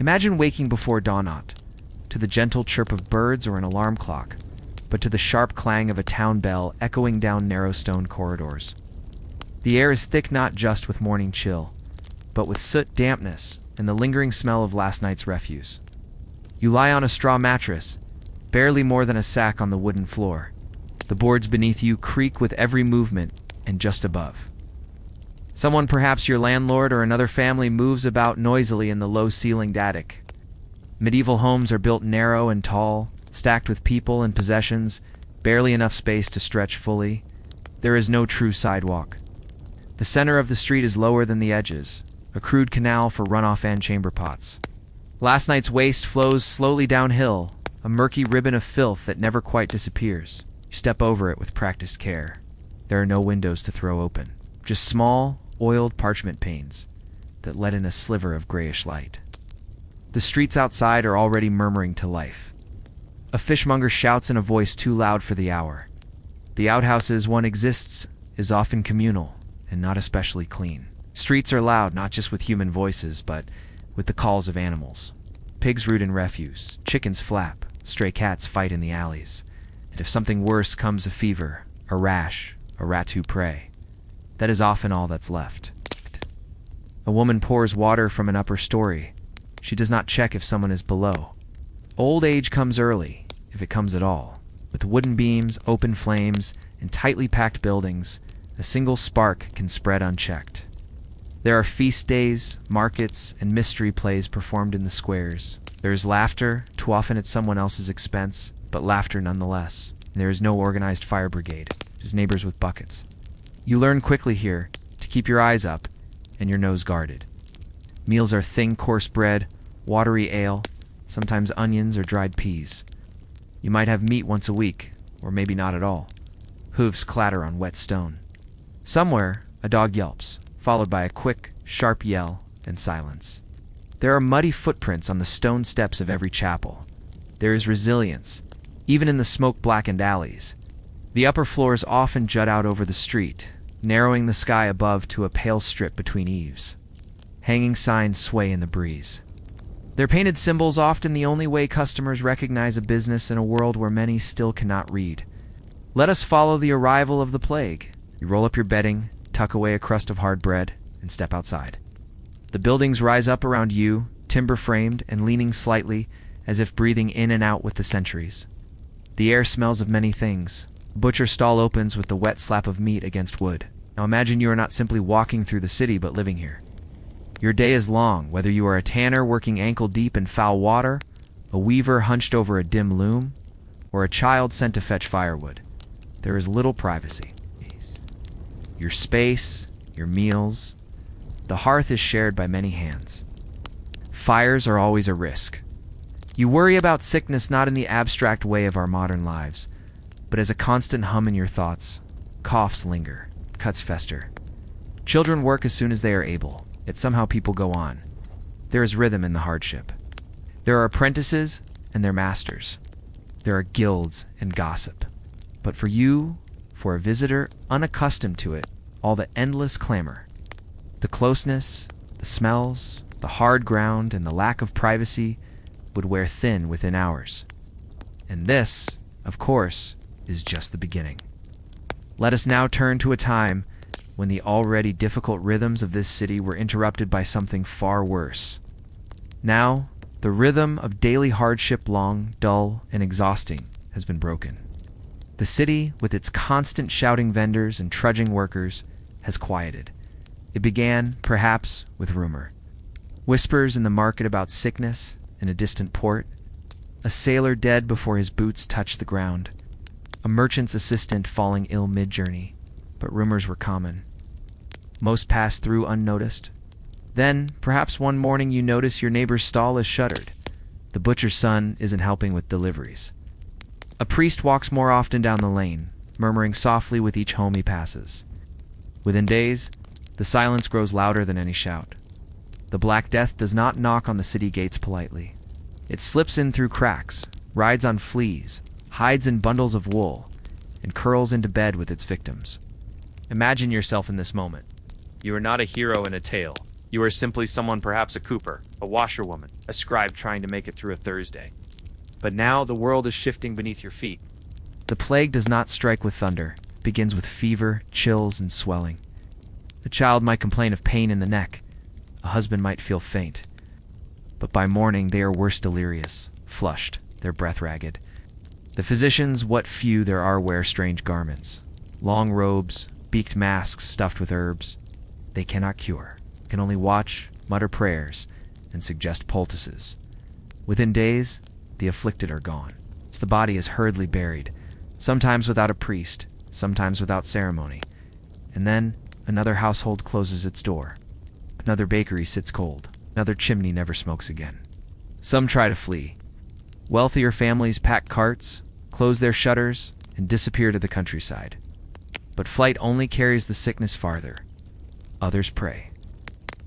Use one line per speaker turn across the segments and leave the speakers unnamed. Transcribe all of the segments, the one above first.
Imagine waking before dawn, not to the gentle chirp of birds or an alarm clock, but to the sharp clang of a town bell echoing down narrow stone corridors. The air is thick not just with morning chill, but with soot, dampness, and the lingering smell of last night's refuse. You lie on a straw mattress, barely more than a sack on the wooden floor. The boards beneath you creak with every movement, and just above, someone, perhaps your landlord or another family, moves about noisily in the low-ceilinged attic. Medieval homes are built narrow and tall, stacked with people and possessions, barely enough space to stretch fully. There is no true sidewalk. The center of the street is lower than the edges, a crude canal for runoff and chamber pots. Last night's waste flows slowly downhill, a murky ribbon of filth that never quite disappears. You step over it with practiced care. There are no windows to throw open, just small, oiled parchment panes that let in a sliver of grayish light. The streets outside are already murmuring to life. A fishmonger shouts in a voice too loud for the hour. The outhouses one exists is often communal and not especially clean. Streets are loud not just with human voices, but with the calls of animals. Pigs root in refuse, chickens flap, stray cats fight in the alleys. And if something worse comes, a fever, a rash, a rat who prey, that is often all that's left. A woman pours water from an upper story. She does not check if someone is below. Old age comes early, if it comes at all. With wooden beams, open flames, and tightly packed buildings, a single spark can spread unchecked. There are feast days, markets, and mystery plays performed in the squares. There is laughter, too often at someone else's expense, but laughter nonetheless. And there is no organized fire brigade, just neighbors with buckets. You learn quickly here to keep your eyes up and your nose guarded. Meals are thin, coarse bread, watery ale, sometimes onions or dried peas. You might have meat once a week, or maybe not at all. Hooves clatter on wet stone. Somewhere, a dog yelps, followed by a quick, sharp yell and silence. There are muddy footprints on the stone steps of every chapel. There is resilience, even in the smoke-blackened alleys. The upper floors often jut out over the street, narrowing the sky above to a pale strip between eaves. Hanging signs sway in the breeze. Their painted symbols often the only way customers recognize a business in a world where many still cannot read. Let us follow the arrival of the plague. You roll up your bedding, tuck away a crust of hard bread, and step outside. The buildings rise up around you, timber-framed and leaning slightly, as if breathing in and out with the centuries. The air smells of many things. A butcher stall opens with the wet slap of meat against wood. Now imagine you are not simply walking through the city, but living here. Your day is long, whether you are a tanner working ankle-deep in foul water, a weaver hunched over a dim loom, or a child sent to fetch firewood. There is little privacy. Your space, your meals, the hearth is shared by many hands. Fires are always a risk. You worry about sickness not in the abstract way of our modern lives, but as a constant hum in your thoughts. Coughs linger, cuts fester. Children work as soon as they are able, yet somehow people go on. There is rhythm in the hardship. There are apprentices and their masters. There are guilds and gossip. But for you, for a visitor unaccustomed to it, all the endless clamor, the closeness, the smells, the hard ground, and the lack of privacy would wear thin within hours. And this, of course, is just the beginning. Let us now turn to a time when the already difficult rhythms of this city were interrupted by something far worse. Now, the rhythm of daily hardship, long, dull, and exhausting, has been broken. The city, with its constant shouting vendors and trudging workers, has quieted. It began, perhaps, with rumor. Whispers in the market about sickness in a distant port, a sailor dead before his boots touched the ground, a merchant's assistant falling ill mid-journey, but rumors were common. Most passed through unnoticed. Then, perhaps one morning you notice your neighbor's stall is shuttered. The butcher's son isn't helping with deliveries. A priest walks more often down the lane, murmuring softly with each home he passes. Within days, the silence grows louder than any shout. The Black Death does not knock on the city gates politely. It slips in through cracks, rides on fleas, hides in bundles of wool, and curls into bed with its victims. Imagine yourself in this moment. You are not a hero in a tale, You are simply someone, perhaps a cooper, a washerwoman, a scribe trying to make it through a Thursday. But now the world is shifting beneath your feet. The plague does not strike with thunder. It begins with fever, chills, and swelling. A child might complain of pain in the neck. A husband might feel faint. But by morning they are worse delirious, flushed, their breath ragged. The physicians, what few there are, wear strange garments. Long robes, beaked masks stuffed with herbs. They cannot cure, can only watch, mutter prayers, and suggest poultices. Within days, the afflicted are gone. The body is hurriedly buried, sometimes without a priest, sometimes without ceremony. And then another household closes its door. Another bakery sits cold. Another chimney never smokes again. Some try to flee. Wealthier families pack carts, close their shutters, and disappear to the countryside. But flight only carries the sickness farther. Others pray.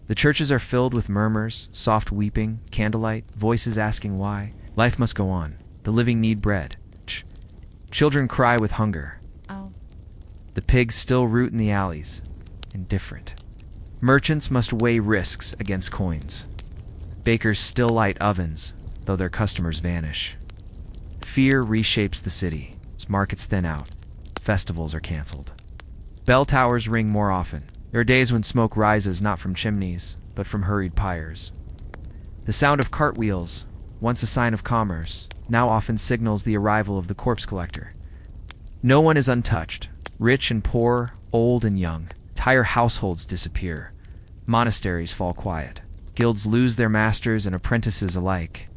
The churches are filled with murmurs, soft weeping, candlelight, voices asking why. Life must go on. The living need bread. Children cry with hunger.
Oh.
The pigs still root in the alleys, indifferent. Merchants must weigh risks against coins. Bakers still light ovens, though their customers vanish. Fear reshapes the city. Markets thin out. Festivals are canceled. Bell towers ring more often. There are days when smoke rises not from chimneys, but from hurried pyres. The sound of cartwheels, once a sign of commerce, now often signals the arrival of the corpse collector. No one is untouched. Rich and poor, old and young. Entire households disappear. Monasteries fall quiet. Guilds lose their masters and apprentices alike.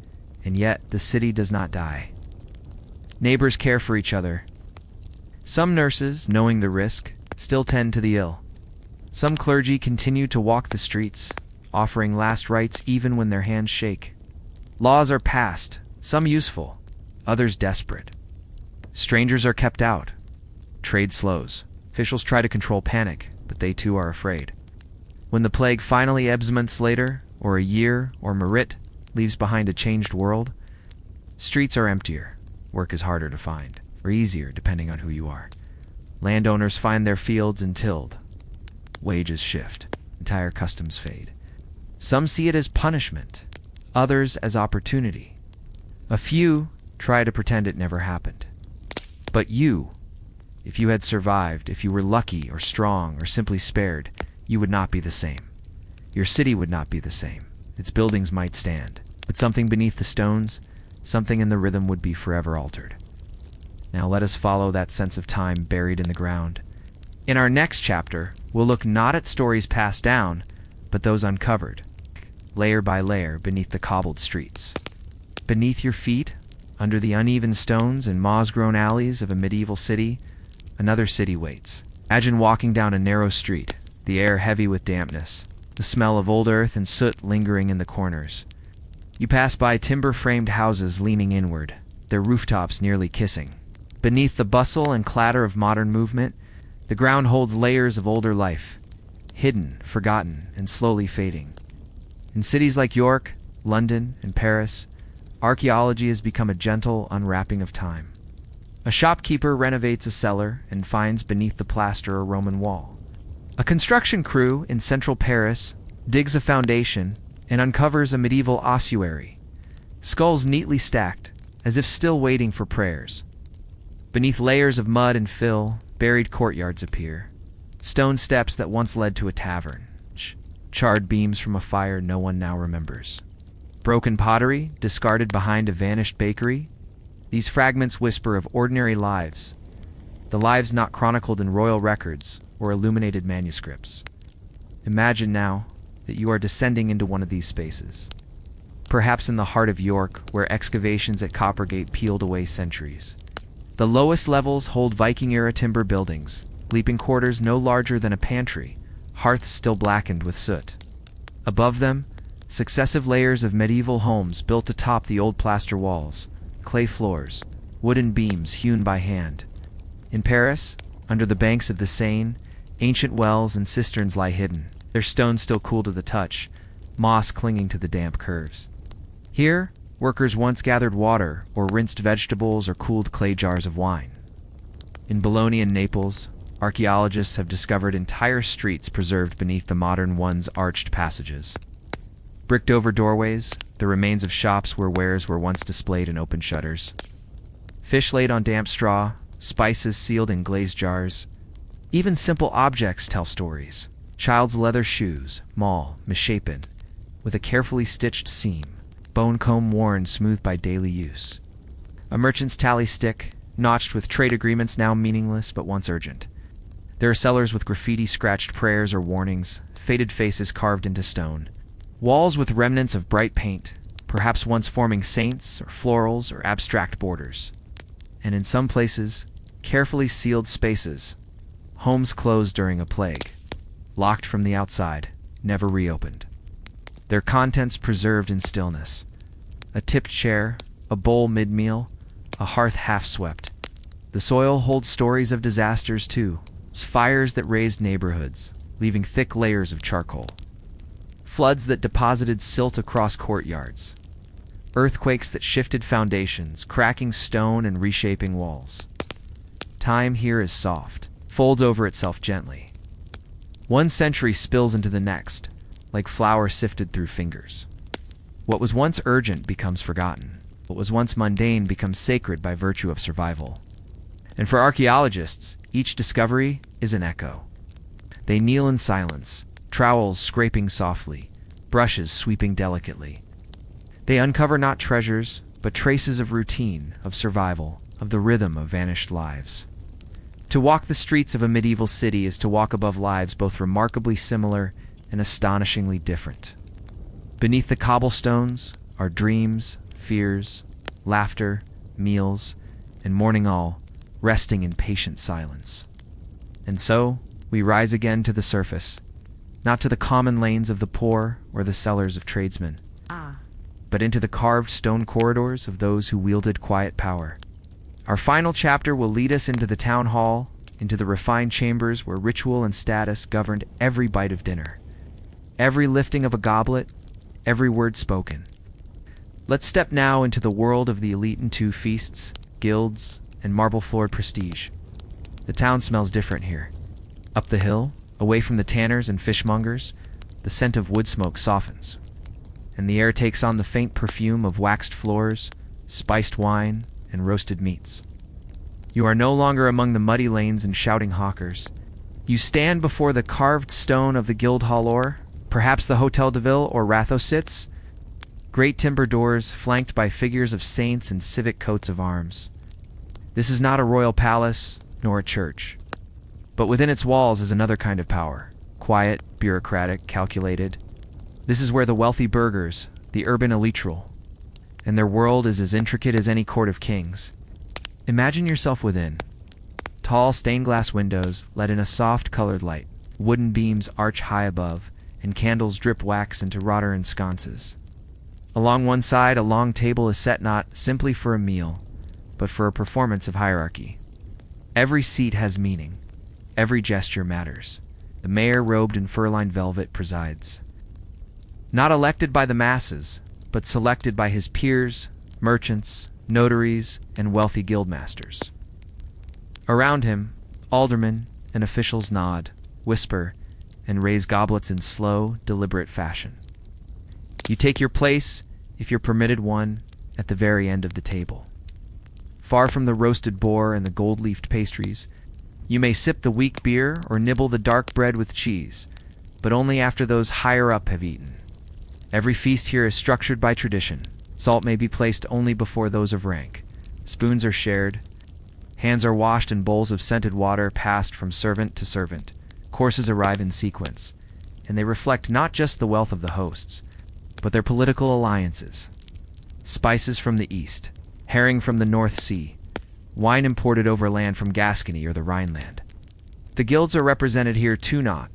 And yet, the city does not die. Neighbors care for each other. Some nurses, knowing the risk, still tend to the ill. Some clergy continue to walk the streets, offering last rites even when their hands shake. Laws are passed, some useful, others desperate. Strangers are kept out. Trade slows. Officials try to control panic, but they too are afraid. When the plague finally ebbs months later, or a year, or Merit leaves behind a changed world, streets are emptier, work is harder to find, or easier depending on who you are. Landowners find their fields untilled. Wages shift. Entire customs fade. Some see it as punishment, others as opportunity. A few try to pretend it never happened. But you, if you had survived, if you were lucky or strong or simply spared, you would not be the same. Your city would not be the same. Its buildings might stand, but something beneath the stones, something in the rhythm would be forever altered. Now let us follow that sense of time buried in the ground. In our next chapter, we'll look not at stories passed down, but those uncovered, layer by layer beneath the cobbled streets. Beneath your feet, under the uneven stones and moss-grown alleys of a medieval city, another city waits. Imagine walking down a narrow street, the air heavy with dampness, the smell of old earth and soot lingering in the corners. You pass by timber-framed houses leaning inward, their rooftops nearly kissing. Beneath the bustle and clatter of modern movement, the ground holds layers of older life, hidden, forgotten, and slowly fading. In cities like York, London, and Paris, archaeology has become a gentle unwrapping of time. A shopkeeper renovates a cellar and finds beneath the plaster a Roman wall. A construction crew in central Paris digs a foundation and uncovers a medieval ossuary, skulls neatly stacked, as if still waiting for prayers. Beneath layers of mud and fill, buried courtyards appear, stone steps that once led to a tavern, charred beams from a fire no one now remembers. Broken pottery, discarded behind a vanished bakery, these fragments whisper of ordinary lives, the lives not chronicled in royal records or illuminated manuscripts. Imagine now that you are descending into one of these spaces, perhaps in the heart of York, where excavations at Coppergate peeled away centuries. The lowest levels hold Viking-era timber buildings, sleeping quarters no larger than a pantry, hearths still blackened with soot. Above them, successive layers of medieval homes built atop the old plaster walls, clay floors, wooden beams hewn by hand. In Paris, under the banks of the Seine, ancient wells and cisterns lie hidden, their stones still cool to the touch, moss clinging to the damp curves. Here, workers once gathered water or rinsed vegetables or cooled clay jars of wine. In Bologna and Naples, archaeologists have discovered entire streets preserved beneath the modern one's arched passages. Bricked-over doorways, the remains of shops where wares were once displayed in open shutters. Fish laid on damp straw, spices sealed in glazed jars. Even simple objects tell stories. Child's leather shoes, misshapen, with a carefully stitched seam, bone comb worn smooth by daily use. A merchant's tally stick, notched with trade agreements now meaningless but once urgent. There are cellars with graffiti-scratched prayers or warnings, faded faces carved into stone. Walls with remnants of bright paint, perhaps once forming saints or florals or abstract borders. And in some places, carefully sealed spaces, homes closed during a plague, locked from the outside, never reopened. Their contents preserved in stillness. A tipped chair, a bowl mid-meal, a hearth half-swept. The soil holds stories of disasters too, fires that razed neighborhoods, leaving thick layers of charcoal. Floods that deposited silt across courtyards. Earthquakes that shifted foundations, cracking stone and reshaping walls. Time here is soft, folds over itself gently. One century spills into the next, like flour sifted through fingers. What was once urgent becomes forgotten. What was once mundane becomes sacred by virtue of survival. And for archaeologists, each discovery is an echo. They kneel in silence, trowels scraping softly, brushes sweeping delicately. They uncover not treasures, but traces of routine, of survival, of the rhythm of vanished lives. To walk the streets of a medieval city is to walk above lives both remarkably similar and astonishingly different. Beneath the cobblestones are dreams, fears, laughter, meals, and mourning, all resting in patient silence. And so, we rise again to the surface, not to the common lanes of the poor or the cellars of tradesmen, but into the carved stone corridors of those who wielded quiet power. Our final chapter will lead us into the town hall, into the refined chambers where ritual and status governed every bite of dinner, every lifting of a goblet, every word spoken. Let's step now into the world of the elite in two feasts, guilds, and marble-floored prestige. The town smells different here. Up the hill, away from the tanners and fishmongers, the scent of wood smoke softens, and the air takes on the faint perfume of waxed floors, spiced wine, and roasted meats. You are no longer among the muddy lanes and shouting hawkers. You stand before the carved stone of the Guildhall, or perhaps the Hotel de Ville or Ratho sits, great timber doors flanked by figures of saints and civic coats of arms. This is not a royal palace, nor a church. But within its walls is another kind of power, quiet, bureaucratic, calculated. This is where the wealthy burghers, the urban elite rule, and their world is as intricate as any court of kings. Imagine yourself within. Tall stained-glass windows let in a soft-colored light, wooden beams arch high above, and candles drip wax into wrought-iron sconces. Along one side, a long table is set not simply for a meal, but for a performance of hierarchy. Every seat has meaning. Every gesture matters. The mayor, robed in fur-lined velvet, presides. Not elected by the masses, but selected by his peers, merchants, notaries, and wealthy guildmasters. Around him, aldermen and officials nod, whisper, and raise goblets in slow, deliberate fashion. You take your place, if you're permitted one, at the very end of the table. Far from the roasted boar and the gold-leafed pastries, you may sip the weak beer or nibble the dark bread with cheese, but only after those higher up have eaten. Every feast here is structured by tradition. Salt may be placed only before those of rank. Spoons are shared. Hands are washed and bowls of scented water passed from servant to servant. Courses arrive in sequence, and they reflect not just the wealth of the hosts, but their political alliances. Spices from the east, herring from the North Sea, wine imported overland from Gascony or the Rhineland. The guilds are represented here too, not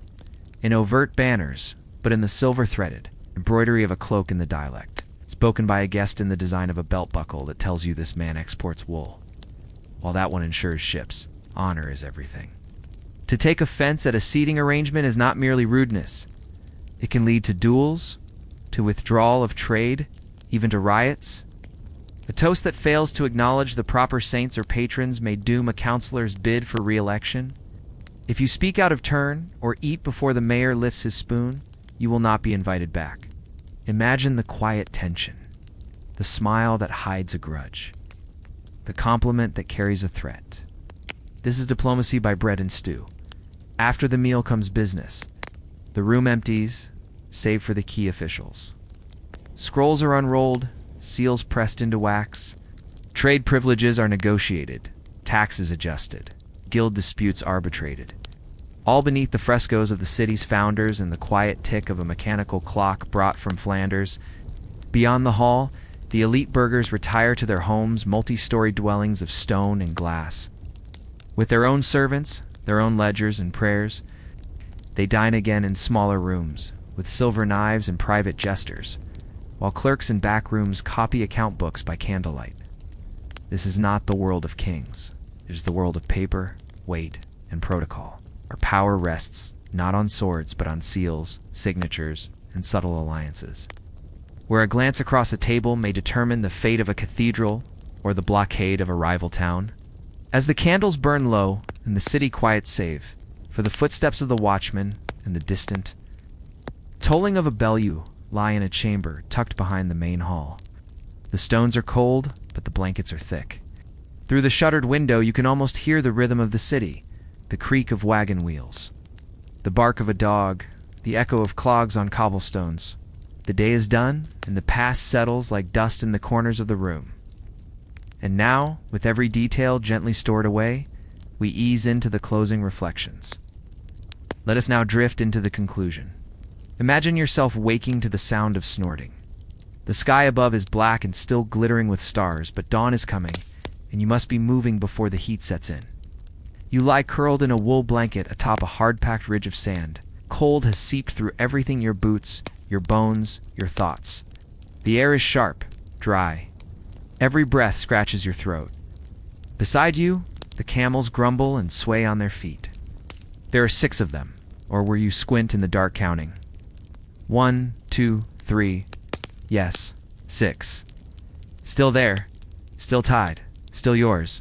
in overt banners, but in the silver-threaded embroidery of a cloak in the dialect, spoken by a guest in the design of a belt buckle that tells you this man exports wool, while that one ensures ships. Honor is everything. To take offense at a seating arrangement is not merely rudeness. It can lead to duels, to withdrawal of trade, even to riots. A toast that fails to acknowledge the proper saints or patrons may doom a councillor's bid for re-election. If you speak out of turn or eat before the mayor lifts his spoon, you will not be invited back. Imagine the quiet tension, the smile that hides a grudge, the compliment that carries a threat. This is diplomacy by bread and stew. After the meal comes business. The room empties, save for the key officials. Scrolls are unrolled, seals pressed into wax. Trade privileges are negotiated, taxes adjusted, guild disputes arbitrated. All beneath the frescoes of the city's founders and the quiet tick of a mechanical clock brought from Flanders. Beyond the hall, the elite burghers retire to their homes, multi-story dwellings of stone and glass. With their own servants, their own ledgers and prayers, they dine again in smaller rooms, with silver knives and private jesters, while clerks in back rooms copy account books by candlelight. This is not the world of kings. It is the world of paper, weight, and protocol. Our power rests not on swords, but on seals, signatures, and subtle alliances. Where a glance across a table may determine the fate of a cathedral or the blockade of a rival town. As the candles burn low and the city quiets save, for the footsteps of the watchman and the distant tolling of a bell, you lie in a chamber tucked behind the main hall. The stones are cold, but the blankets are thick. Through the shuttered window you can almost hear the rhythm of the city, the creak of wagon wheels, the bark of a dog, the echo of clogs on cobblestones. The day is done, and the past settles like dust in the corners of the room. And now, with every detail gently stored away, we ease into the closing reflections. Let us now drift into the conclusion. Imagine yourself waking to the sound of snorting. The sky above is black and still glittering with stars, but dawn is coming, and you must be moving before the heat sets in. You lie curled in a wool blanket atop a hard-packed ridge of sand. Cold has seeped through everything: your boots, your bones, your thoughts. The air is sharp, dry. Every breath scratches your throat. Beside you, the camels grumble and sway on their feet. There are 6 of them, or were you squint in the dark counting? 1, 2, 3. Yes, 6. Still there, still tied, still yours.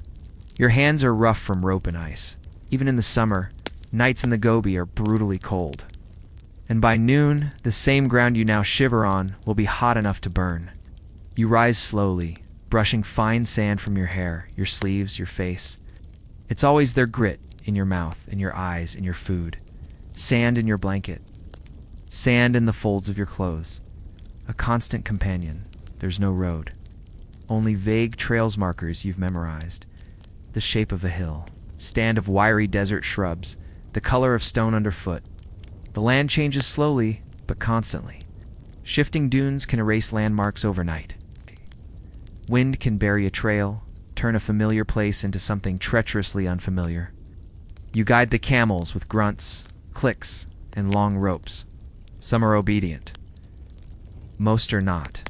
Your hands are rough from rope and ice. Even in the summer, nights in the Gobi are brutally cold. And by noon, the same ground you now shiver on will be hot enough to burn. You rise slowly, brushing fine sand from your hair, your sleeves, your face. It's always their grit in your mouth, in your eyes, in your food. Sand in your blanket. Sand in the folds of your clothes. A constant companion. There's no road. Only vague trails markers you've memorized. The shape of a hill. Stand of wiry desert shrubs. The color of stone underfoot. The land changes slowly, but constantly. Shifting dunes can erase landmarks overnight. Wind can bury a trail, turn a familiar place into something treacherously unfamiliar. You guide the camels with grunts, clicks, and long ropes. Some are obedient. Most are not.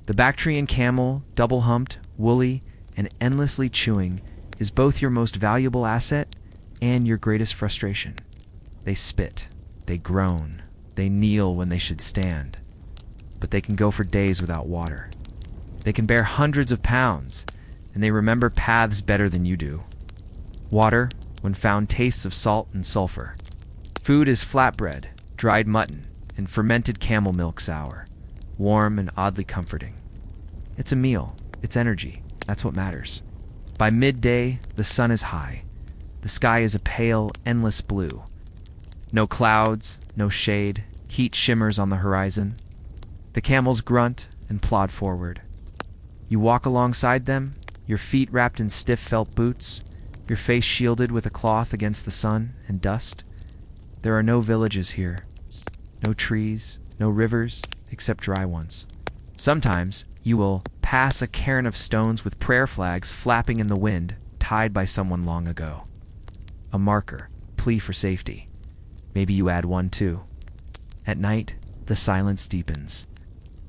The Bactrian camel, double-humped, woolly, and endlessly chewing, is both your most valuable asset and your greatest frustration. They spit, they groan, they kneel when they should stand, but they can go for days without water. They can bear hundreds of pounds, and they remember paths better than you do. Water, when found, tastes of salt and sulfur. Food is flatbread, dried mutton, and fermented camel milk sour, warm and oddly comforting. It's a meal, it's energy, that's what matters. By midday, the sun is high. The sky is a pale, endless blue. No clouds, no shade, heat shimmers on the horizon. The camels grunt and plod forward. You walk alongside them, your feet wrapped in stiff felt boots, your face shielded with a cloth against the sun and dust. There are no villages here, no trees, no rivers, except dry ones. Sometimes you will pass a cairn of stones with prayer flags flapping in the wind, tied by someone long ago. A marker, plea for safety. Maybe you add one too. At night, the silence deepens.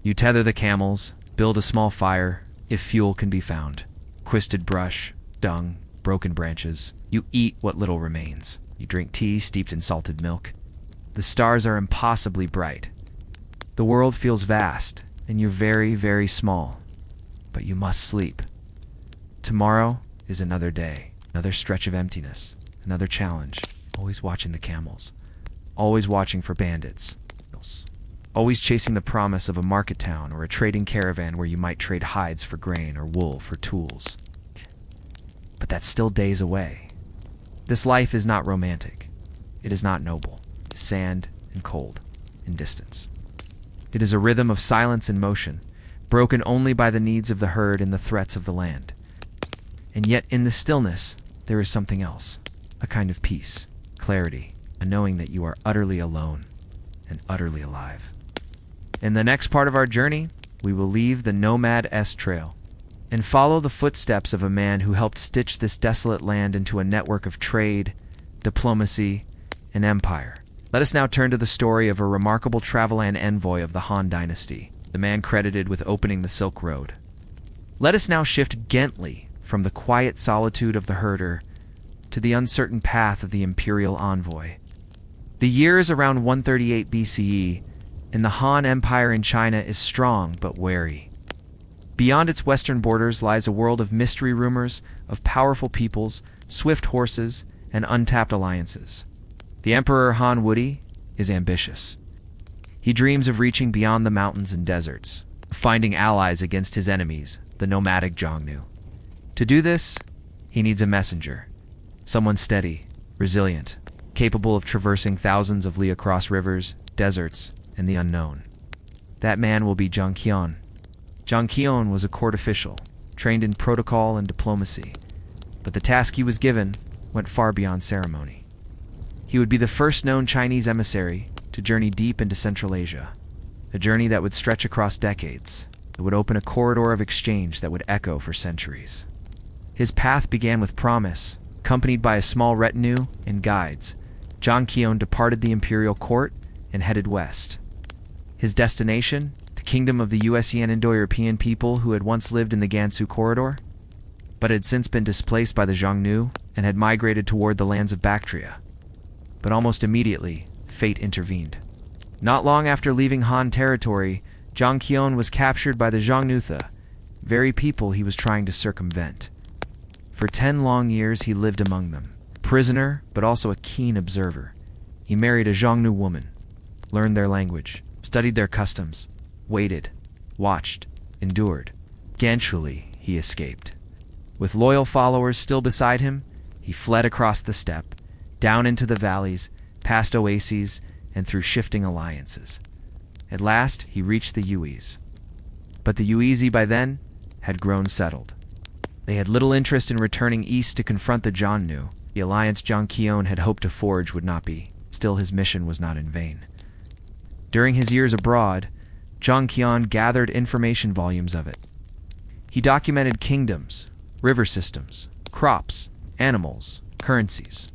You tether the camels, build a small fire, if fuel can be found. Twisted brush, dung, broken branches. You eat what little remains. You drink tea steeped in salted milk. The stars are impossibly bright. The world feels vast, and you're very, very small. But you must sleep. Tomorrow is another day, another stretch of emptiness, another challenge. always watching the camels, always watching for bandits, always chasing the promise of a market town or a trading caravan where you might trade hides for grain or wool for tools. But that's still days away. This life is not romantic. It is not noble. It is sand and cold and distance. It is a rhythm of silence and motion, broken only by the needs of the herd and the threats of the land. And yet in the stillness, there is something else, a kind of peace, clarity, a knowing that you are utterly alone and utterly alive. In the next part of our journey, we will leave the Nomad-S trail and follow the footsteps of a man who helped stitch this desolate land into a network of trade, diplomacy, and empire. Let us now turn to the story of a remarkable traveler and envoy of the Han Dynasty, the man credited with opening the Silk Road. Let us now shift gently from the quiet solitude of the herder to the uncertain path of the imperial envoy. The year is around 138 BCE, and the Han Empire in China is strong but wary. Beyond its western borders lies a world of mystery rumors, of powerful peoples, swift horses, and untapped alliances. The Emperor Han Wudi is ambitious. He dreams of reaching beyond the mountains and deserts, finding allies against his enemies, the nomadic Xiongnu. To do this, he needs a messenger, someone steady, resilient, capable of traversing thousands of li across rivers, deserts, and the unknown. That man will be Zhang Qian. Zhang Qian was a court official, trained in protocol and diplomacy, but the task he was given went far beyond ceremony. He would be the first known Chinese emissary to journey deep into Central Asia, a journey that would stretch across decades. It would open a corridor of exchange that would echo for centuries. His path began with promise. Accompanied by a small retinue and guides, Zhang Qian departed the imperial court and headed west. His destination, the kingdom of the Yuesian Indo-European people who had once lived in the Gansu corridor, but had since been displaced by the Xiongnu and had migrated toward the lands of Bactria. But almost immediately, fate intervened. Not long after leaving Han territory, Zhang Qian was captured by the Xiongnu, the very people he was trying to circumvent. For 10 long years he lived among them, prisoner but also a keen observer. He married a Xiongnu woman, learned their language, studied their customs, waited, watched, endured. Eventually, he escaped. With loyal followers still beside him, he fled across the steppe, down into the valleys, past oases, and through shifting alliances. At last, he reached the Yuezhi. But the Yuezhi by then had grown settled. They had little interest in returning east to confront the Xiongnu. The alliance Zhang Qian had hoped to forge would not be. Still, his mission was not in vain. During his years abroad, Zhang Qian gathered information volumes of it. He documented kingdoms, river systems, crops, animals, currencies.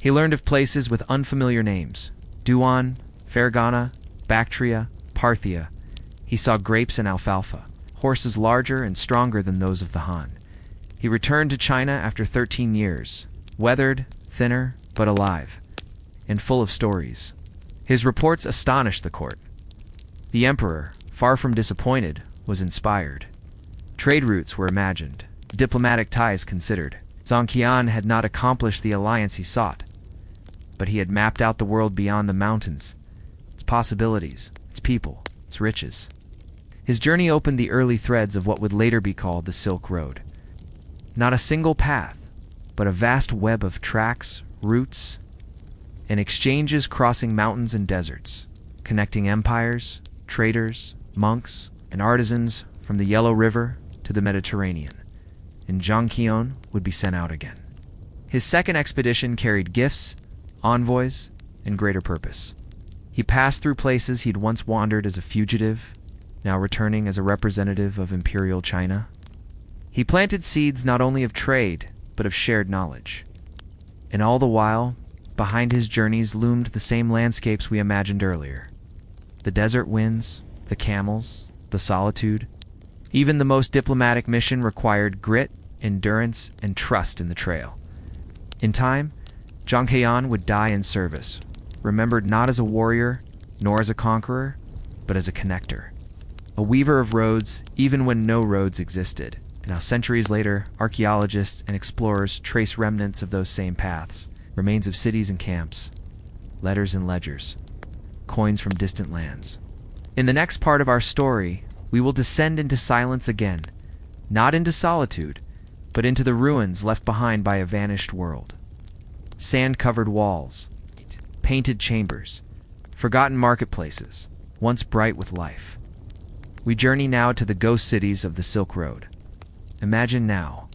He learned of places with unfamiliar names: Duan, Fergana, Bactria, Parthia. He saw grapes and alfalfa, horses larger and stronger than those of the Han. He returned to China after 13 years, weathered, thinner, but alive, and full of stories. His reports astonished the court. The emperor, far from disappointed, was inspired. Trade routes were imagined, diplomatic ties considered. Zhang Qian had not accomplished the alliance he sought, but he had mapped out the world beyond the mountains, its possibilities, its people, its riches. His journey opened the early threads of what would later be called the Silk Road. Not a single path, but a vast web of tracks, routes, and exchanges crossing mountains and deserts, connecting empires, traders, monks, and artisans from the Yellow River to the Mediterranean. And Zhang Qian would be sent out again. His second expedition carried gifts, envoys, and greater purpose. He passed through places he'd once wandered as a fugitive, now returning as a representative of imperial China. He planted seeds not only of trade, but of shared knowledge. And all the while, behind his journeys loomed the same landscapes we imagined earlier. The desert winds, the camels, the solitude. Even the most diplomatic mission required grit, endurance, and trust in the trail. In time, Zhang Qian would die in service, remembered not as a warrior, nor as a conqueror, but as a connector. A weaver of roads, even when no roads existed. Now, centuries later, archaeologists and explorers trace remnants of those same paths, remains of cities and camps, letters and ledgers, coins from distant lands. In the next part of our story, we will descend into silence again, not into solitude, but into the ruins left behind by a vanished world. Sand-covered walls, painted chambers, forgotten marketplaces, once bright with life. We journey now to the ghost cities of the Silk Road. Imagine now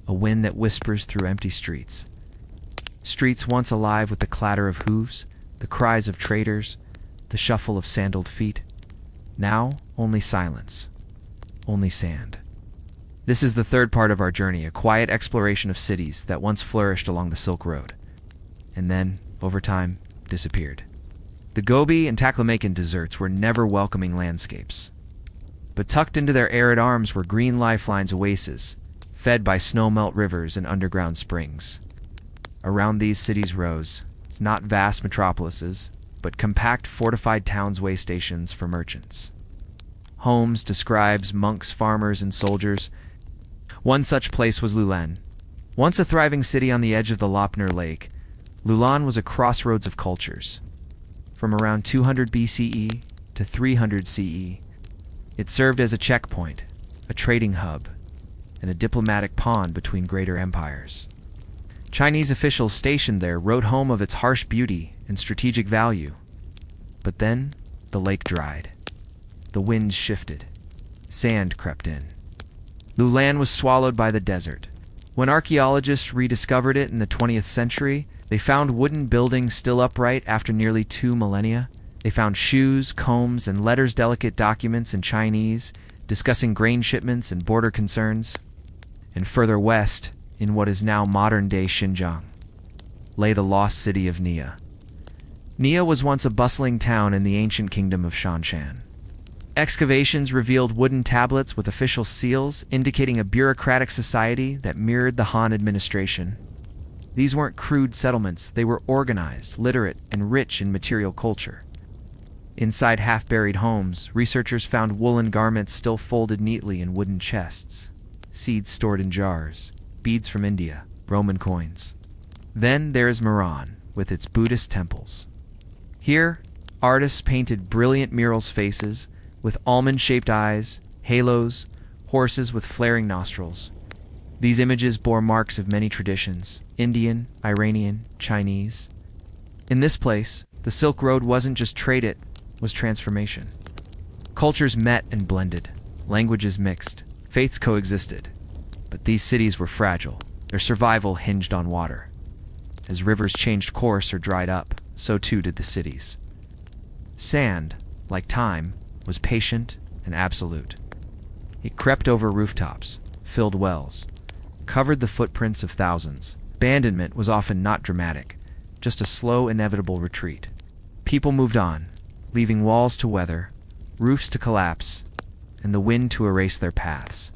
a wind that whispers through empty streets. Streets once alive with the clatter of hooves, the cries of traders, the shuffle of sandaled feet. Now, only silence, only sand. This is the third part of our journey, a quiet exploration of cities that once flourished along the Silk Road, and then, over time, disappeared. The Gobi and Taklamakan deserts were never welcoming landscapes, but tucked into their arid arms were green lifelines oases, fed by snow-melt rivers and underground springs. Around these cities rose, not vast metropolises, but compact fortified towns way stations for merchants. Homes to scribes, monks, farmers, and soldiers. One such place was Lulan. Once a thriving city on the edge of the Lopner Lake, Lulan was a crossroads of cultures. From around 200 BCE to 300 CE, it served as a checkpoint, a trading hub, and a diplomatic pawn between greater empires. Chinese officials stationed there wrote home of its harsh beauty and strategic value. But then, the lake dried. The winds shifted. Sand crept in. Lulan was swallowed by the desert. When archaeologists rediscovered it in the 20th century, they found wooden buildings still upright after nearly 2 millennia. They found shoes, combs, and letters, delicate documents in Chinese, discussing grain shipments and border concerns. And further west, in what is now modern-day Xinjiang, lay the lost city of Nia. Nia was once a bustling town in the ancient kingdom of Shanshan. Excavations revealed wooden tablets with official seals indicating a bureaucratic society that mirrored the Han administration. These weren't crude settlements, they were organized, literate, and rich in material culture. Inside half-buried homes, researchers found woolen garments still folded neatly in wooden chests, seeds stored in jars, beads from India, Roman coins. Then there is Meran, with its Buddhist temples. Here, artists painted brilliant murals faces, with almond-shaped eyes, halos, horses with flaring nostrils. These images bore marks of many traditions, Indian, Iranian, Chinese. In this place, the Silk Road wasn't just trade, it was transformation. Cultures met and blended, languages mixed, faiths coexisted. But these cities were fragile. Their survival hinged on water. As rivers changed course or dried up, so too did the cities. Sand, like time, was patient and absolute. It crept over rooftops, filled wells, covered the footprints of thousands. Abandonment was often not dramatic, just a slow, inevitable retreat. People moved on, leaving walls to weather, roofs to collapse, and the wind to erase their paths.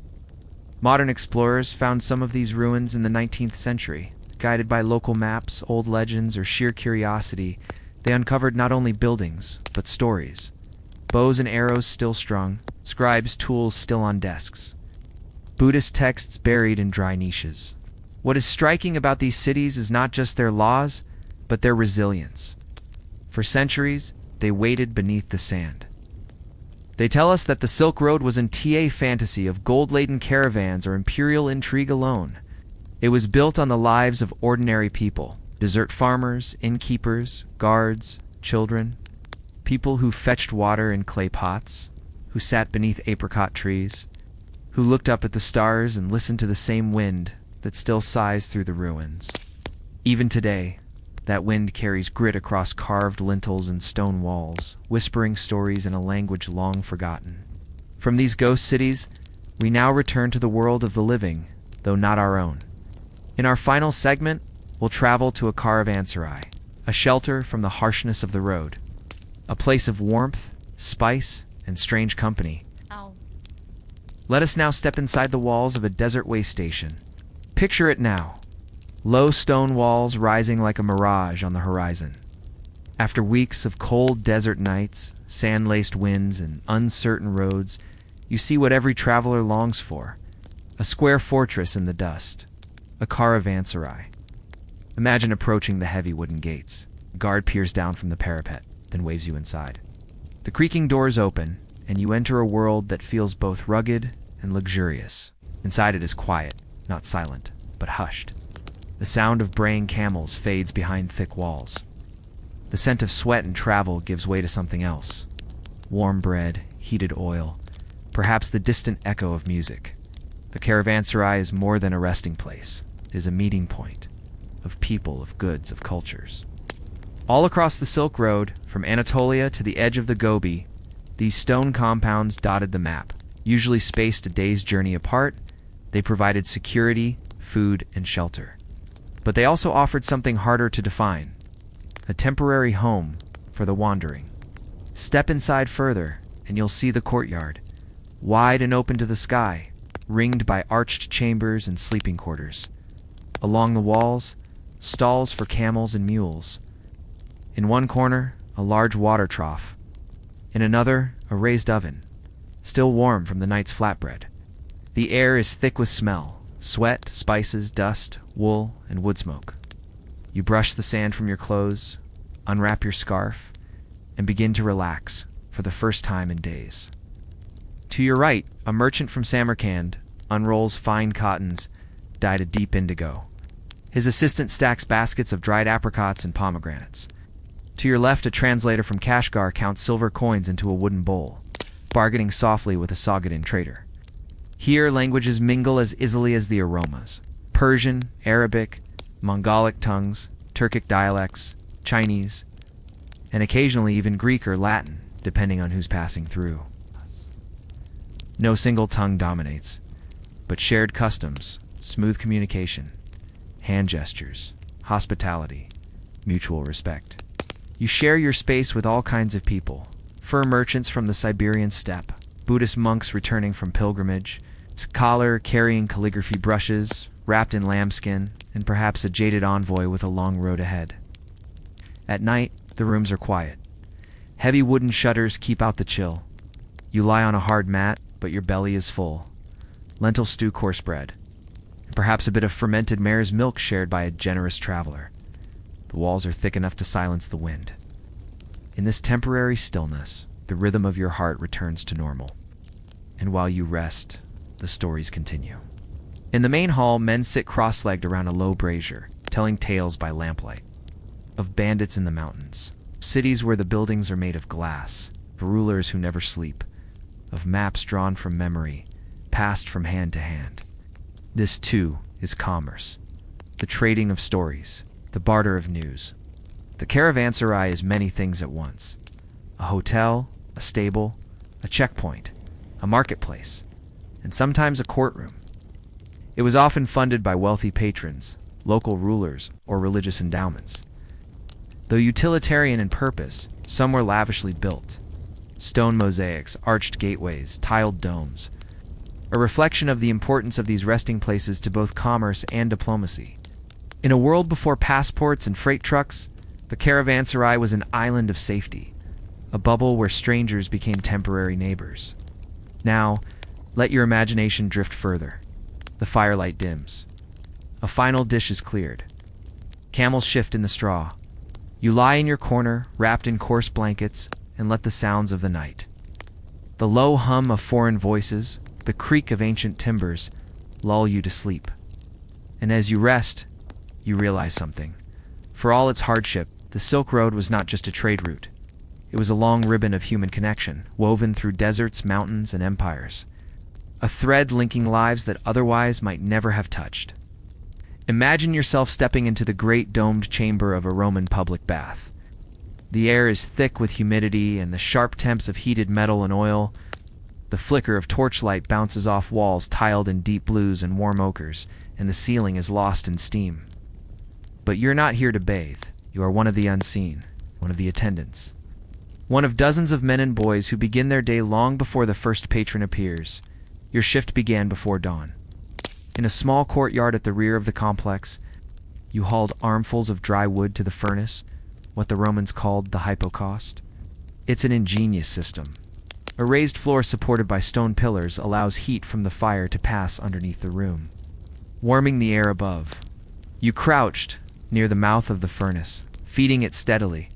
Modern explorers found some of these ruins in the 19th century. Guided by local maps, old legends, or sheer curiosity, they uncovered not only buildings, but stories. Bows and arrows still strung, scribes' tools still on desks, Buddhist texts buried in dry niches. What is striking about these cities is not just their laws, but their resilience. For centuries, they waited beneath the sand. They tell us that the Silk Road wasn't a fantasy of gold-laden caravans or imperial intrigue alone. It was built on the lives of ordinary people, desert farmers, innkeepers, guards, children, people who fetched water in clay pots, who sat beneath apricot trees, who looked up at the stars and listened to the same wind that still sighs through the ruins. Even today, that wind carries grit across carved lintels and stone walls, whispering stories in a language long forgotten. From these ghost cities, we now return to the world of the living, though not our own. In our final segment, we'll travel to a caravanserai, a shelter from the harshness of the road, a place of warmth, spice, and strange company.
Ow.
Let us now step inside the walls of a desert way station. Picture it now. Low stone walls rising like a mirage on the horizon. After weeks of cold desert nights, sand-laced winds, and uncertain roads, you see what every traveler longs for: a square fortress in the dust, a caravanserai. Imagine approaching the heavy wooden gates. A guard peers down from the parapet, then waves you inside. The creaking doors open, and you enter a world that feels both rugged and luxurious. Inside it is quiet, not silent, but hushed. The sound of braying camels fades behind thick walls. The scent of sweat and travel gives way to something else. Warm bread, heated oil, perhaps the distant echo of music. The caravanserai is more than a resting place. It is a meeting point of people, of goods, of cultures. All across the Silk Road, from Anatolia to the edge of the Gobi, these stone compounds dotted the map. Usually spaced a day's journey apart, they provided security, food, and shelter. But they also offered something harder to define: a temporary home for the wandering. Step inside further, and you'll see the courtyard, wide and open to the sky, ringed by arched chambers and sleeping quarters. Along the walls, stalls for camels and mules. In one corner, a large water trough. In another, a raised oven, still warm from the night's flatbread. The air is thick with smell: sweat, spices, dust, wool, and wood smoke. You brush the sand from your clothes, unwrap your scarf, and begin to relax for the first time in days. To your right, a merchant from Samarkand unrolls fine cottons dyed a deep indigo. His assistant stacks baskets of dried apricots and pomegranates. To your left, a translator from Kashgar counts silver coins into a wooden bowl, bargaining softly with a Sogdian trader. Here, languages mingle as easily as the aromas: Persian, Arabic, Mongolic tongues, Turkic dialects, Chinese, and occasionally even Greek or Latin, depending on who's passing through. No single tongue dominates, but shared customs, smooth communication, hand gestures, hospitality, mutual respect. You share your space with all kinds of people: fur merchants from the Siberian steppe, Buddhist monks returning from pilgrimage, scholar carrying calligraphy brushes, wrapped in lambskin, and perhaps a jaded envoy with a long road ahead. At night, the rooms are quiet. Heavy wooden shutters keep out the chill. You lie on a hard mat, but your belly is full. Lentil stew, coarse bread, and perhaps a bit of fermented mare's milk shared by a generous traveler. The walls are thick enough to silence the wind. In this temporary stillness, the rhythm of your heart returns to normal. And while you rest, the stories continue. In the main hall, men sit cross-legged around a low brazier, telling tales by lamplight. Of bandits in the mountains, cities where the buildings are made of glass, of rulers who never sleep, of maps drawn from memory, passed from hand to hand. This, too, is commerce. The trading of stories, the barter of news. The caravanserai is many things at once: a hotel, a stable, a checkpoint, a marketplace, and sometimes a courtroom. It was often funded by wealthy patrons, local rulers, or religious endowments. Though utilitarian in purpose, some were lavishly built: stone mosaics, arched gateways, tiled domes, a reflection of the importance of these resting places to both commerce and diplomacy. In a world before passports and freight trucks, the caravanserai was an island of safety, a bubble where strangers became temporary neighbors. Now, let your imagination drift further. The firelight dims. A final dish is cleared. Camels shift in the straw. You lie in your corner, wrapped in coarse blankets, and let the sounds of the night, the low hum of foreign voices, the creak of ancient timbers, lull you to sleep. And as you rest, you realize something. For all its hardship, the Silk Road was not just a trade route. It was a long ribbon of human connection, woven through deserts, mountains, and empires. A thread linking lives that otherwise might never have touched. Imagine yourself stepping into the great domed chamber of a Roman public bath. The air is thick with humidity and the sharp temps of heated metal and oil. The flicker of torchlight bounces off walls tiled in deep blues and warm ochres, and the ceiling is lost in steam. But you're not here to bathe. You are one of the unseen, one of the attendants. One of dozens of men and boys who begin their day long before the first patron appears. Your shift began before dawn. In a small courtyard at the rear of the complex, you hauled armfuls of dry wood to the furnace, what the Romans called the hypocaust. It's an ingenious system. A raised floor supported by stone pillars allows heat from the fire to pass underneath the room, warming the air above. You crouched, near the mouth of the furnace, feeding it steadily,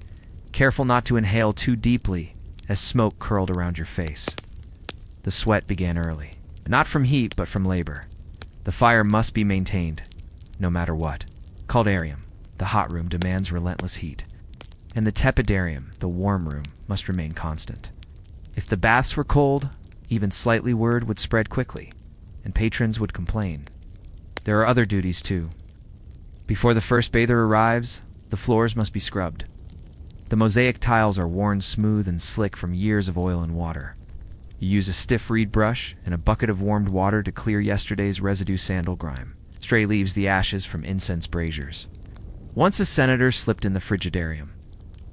careful not to inhale too deeply as smoke curled around your face. The sweat began early, not from heat but from labor. The fire must be maintained, no matter what. Caldarium, the hot room, demands relentless heat, and the tepidarium, the warm room, must remain constant. If the baths were cold, even slightly word would spread quickly, and patrons would complain. There are other duties too. Before the first bather arrives, the floors must be scrubbed. The mosaic tiles are worn smooth and slick from years of oil and water. You use a stiff reed brush and a bucket of warmed water to clear yesterday's residue sandal grime. Stray leaves the ashes from incense braziers. Once a senator slipped in the frigidarium.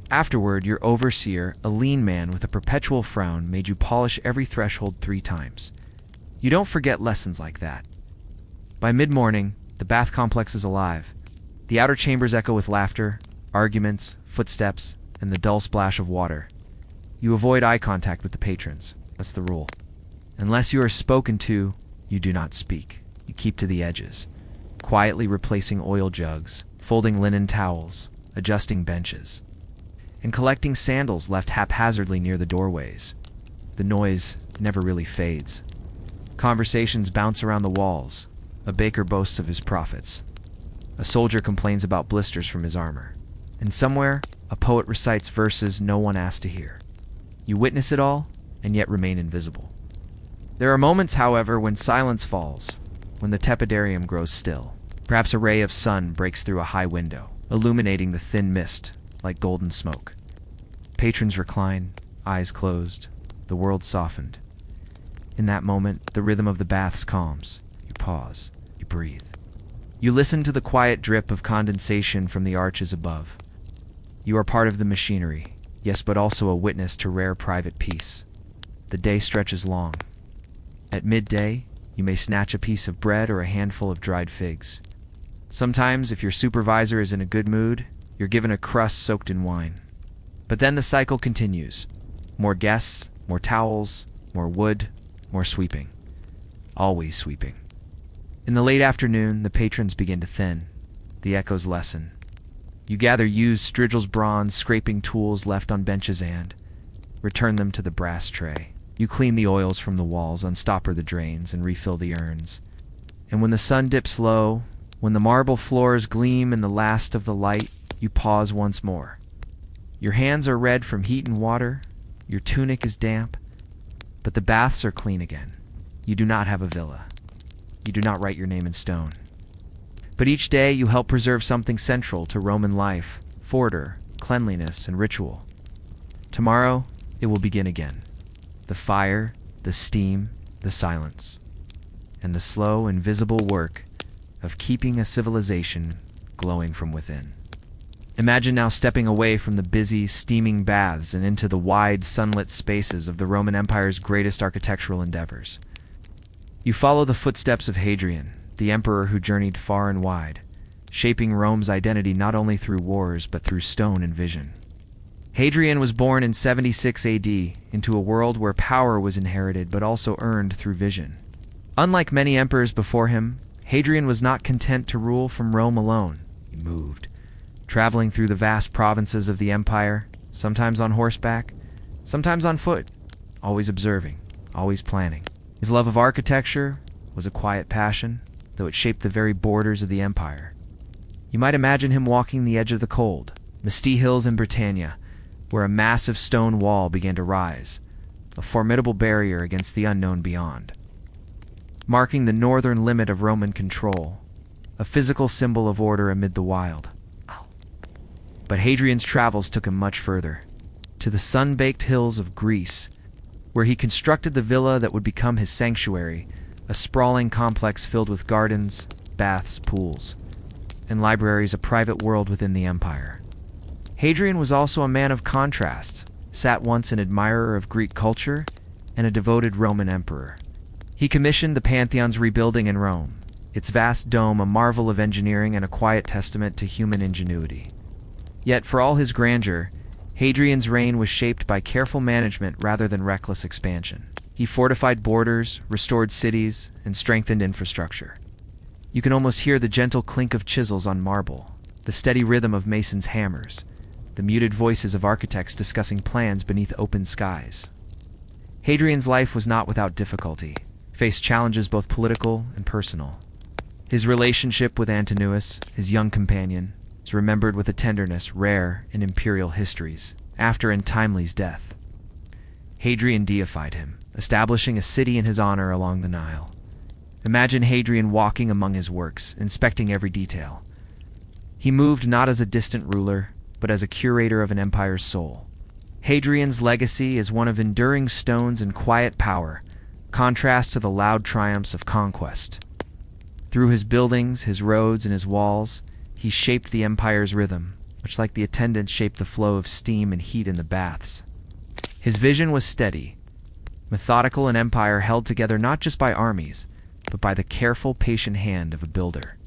Afterward, your overseer, a lean man with a perpetual frown, made you polish every threshold 3 times. You don't forget lessons like that. By mid-morning, the bath complex is alive. The outer chambers echo with laughter, arguments, footsteps, and the dull splash of water. You avoid eye contact with the patrons. That's the rule. Unless you are spoken to, you do not speak. You keep to the edges, quietly replacing oil jugs, folding linen towels, adjusting benches, and collecting sandals left haphazardly near the doorways. The noise never really fades. Conversations bounce around the walls. A baker boasts of his profits. A soldier complains about blisters from his armor. And somewhere, a poet recites verses no one asked to hear. You witness it all, and yet remain invisible. There are moments, however, when silence falls, when the tepidarium grows still. Perhaps a ray of sun breaks through a high window, illuminating the thin mist like golden smoke. Patrons recline, eyes closed, the world softened. In that moment, the rhythm of the baths calms. You pause, you breathe. You listen to the quiet drip of condensation from the arches above. You are part of the machinery, yes, but also a witness to rare private peace. The day stretches long. At midday, you may snatch a piece of bread or a handful of dried figs. Sometimes, if your supervisor is in a good mood, you're given a crust soaked in wine. But then the cycle continues. More guests, more towels, more wood, more sweeping. Always sweeping. In the late afternoon, the patrons begin to thin. The echoes lessen. You gather used Strigel's bronze scraping tools left on benches and return them to the brass tray. You clean the oils from the walls, unstopper the drains, and refill the urns. And when the sun dips low, when the marble floors gleam in the last of the light, you pause once more. Your hands are red from heat and water, your tunic is damp, but the baths are clean again. You do not have a villa. You do not write your name in stone. But each day you help preserve something central to Roman life, order, cleanliness, and ritual. Tomorrow, it will begin again. The fire, the steam, the silence, and the slow, invisible work of keeping a civilization glowing from within. Imagine now stepping away from the busy, steaming baths and into the wide, sunlit spaces of the Roman Empire's greatest architectural endeavors. You follow the footsteps of Hadrian, the emperor who journeyed far and wide, shaping Rome's identity not only through wars but through stone and vision. Hadrian was born in 76 AD into a world where power was inherited but also earned through vision. Unlike many emperors before him, Hadrian was not content to rule from Rome alone. He moved, traveling through the vast provinces of the empire, sometimes on horseback, sometimes on foot, always observing, always planning. His love of architecture was a quiet passion, though it shaped the very borders of the empire. You might imagine him walking the edge of the cold, misty hills in Britannia, where a massive stone wall began to rise, a formidable barrier against the unknown beyond, marking the northern limit of Roman control, a physical symbol of order amid the wild. But Hadrian's travels took him much further, to the sun-baked hills of Greece, where he constructed the villa that would become his sanctuary, a sprawling complex filled with gardens, baths, pools, and libraries, a private world within the empire. Hadrian was also a man of contrast, sat once an admirer of Greek culture and a devoted Roman emperor. He commissioned the Pantheon's rebuilding in Rome, its vast dome a marvel of engineering and a quiet testament to human ingenuity. Yet, for all his grandeur, Hadrian's reign was shaped by careful management rather than reckless expansion. He fortified borders, restored cities, and strengthened infrastructure. You can almost hear the gentle clink of chisels on marble, the steady rhythm of masons' hammers, the muted voices of architects discussing plans beneath open skies. Hadrian's life was not without difficulty, faced challenges both political and personal. His relationship with Antinous, his young companion, is remembered with a tenderness rare in imperial histories after Antimle's death. Hadrian deified him, establishing a city in his honor along the Nile. Imagine Hadrian walking among his works, inspecting every detail. He moved not as a distant ruler, but as a curator of an empire's soul. Hadrian's legacy is one of enduring stones and quiet power, contrast to the loud triumphs of conquest. Through his buildings, his roads, and his walls, he shaped the empire's rhythm, much like the attendants shaped the flow of steam and heat in the baths. His vision was steady, methodical, an empire held together not just by armies, but by the careful, patient hand of a builder.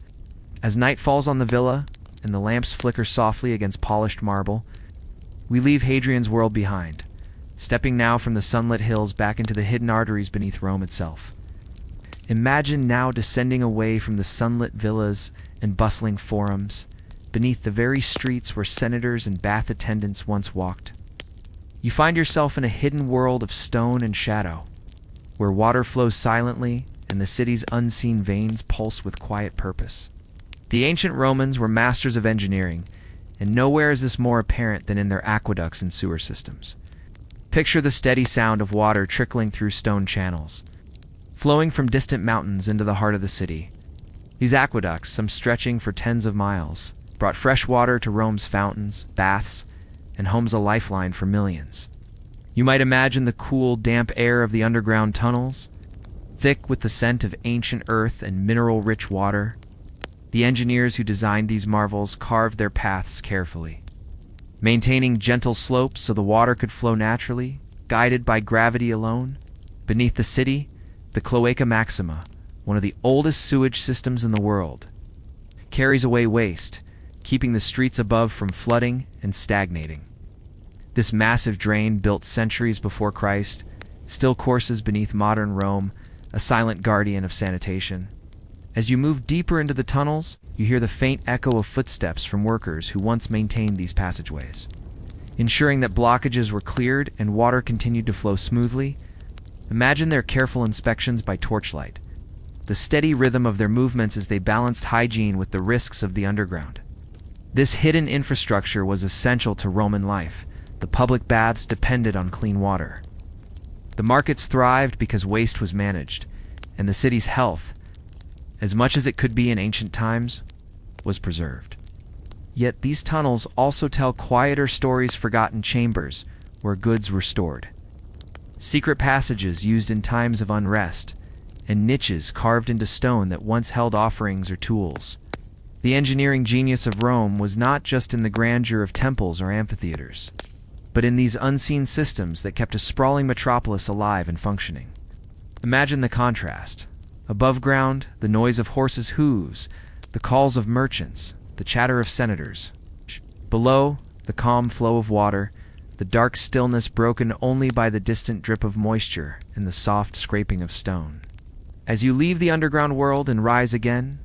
As night falls on the villa, and the lamps flicker softly against polished marble, we leave Hadrian's world behind, stepping now from the sunlit hills back into the hidden arteries beneath Rome itself. Imagine now descending away from the sunlit villas and bustling forums, beneath the very streets where senators and bath attendants once walked. You find yourself in a hidden world of stone and shadow, where water flows silently and the city's unseen veins pulse with quiet purpose. The ancient Romans were masters of engineering, and nowhere is this more apparent than in their aqueducts and sewer systems. Picture the steady sound of water trickling through stone channels, flowing from distant mountains into the heart of the city. These aqueducts, some stretching for tens of miles, brought fresh water to Rome's fountains, baths, and homes a lifeline for millions. You might imagine the cool, damp air of the underground tunnels, thick with the scent of ancient earth and mineral-rich water. The engineers who designed these marvels carved their paths carefully, maintaining gentle slopes so the water could flow naturally, guided by gravity alone. Beneath the city, the Cloaca Maxima, one of the oldest sewage systems in the world, carries away waste, keeping the streets above from flooding and stagnating. This massive drain, built centuries before Christ, still courses beneath modern Rome, a silent guardian of sanitation. As you move deeper into the tunnels, you hear the faint echo of footsteps from workers who once maintained these passageways, ensuring that blockages were cleared and water continued to flow smoothly. Imagine their careful inspections by torchlight, the steady rhythm of their movements as they balanced hygiene with the risks of the underground. This hidden infrastructure was essential to Roman life. The public baths depended on clean water. The markets thrived because waste was managed, and the city's health, as much as it could be in ancient times, was preserved. Yet these tunnels also tell quieter stories, forgotten chambers where goods were stored, secret passages used in times of unrest, and niches carved into stone that once held offerings or tools. The engineering genius of Rome was not just in the grandeur of temples or amphitheaters, but in these unseen systems that kept a sprawling metropolis alive and functioning. Imagine the contrast. Above ground, the noise of horses' hooves, the calls of merchants, the chatter of senators. Below, the calm flow of water, the dark stillness broken only by the distant drip of moisture and the soft scraping of stone. As you leave the underground world and rise again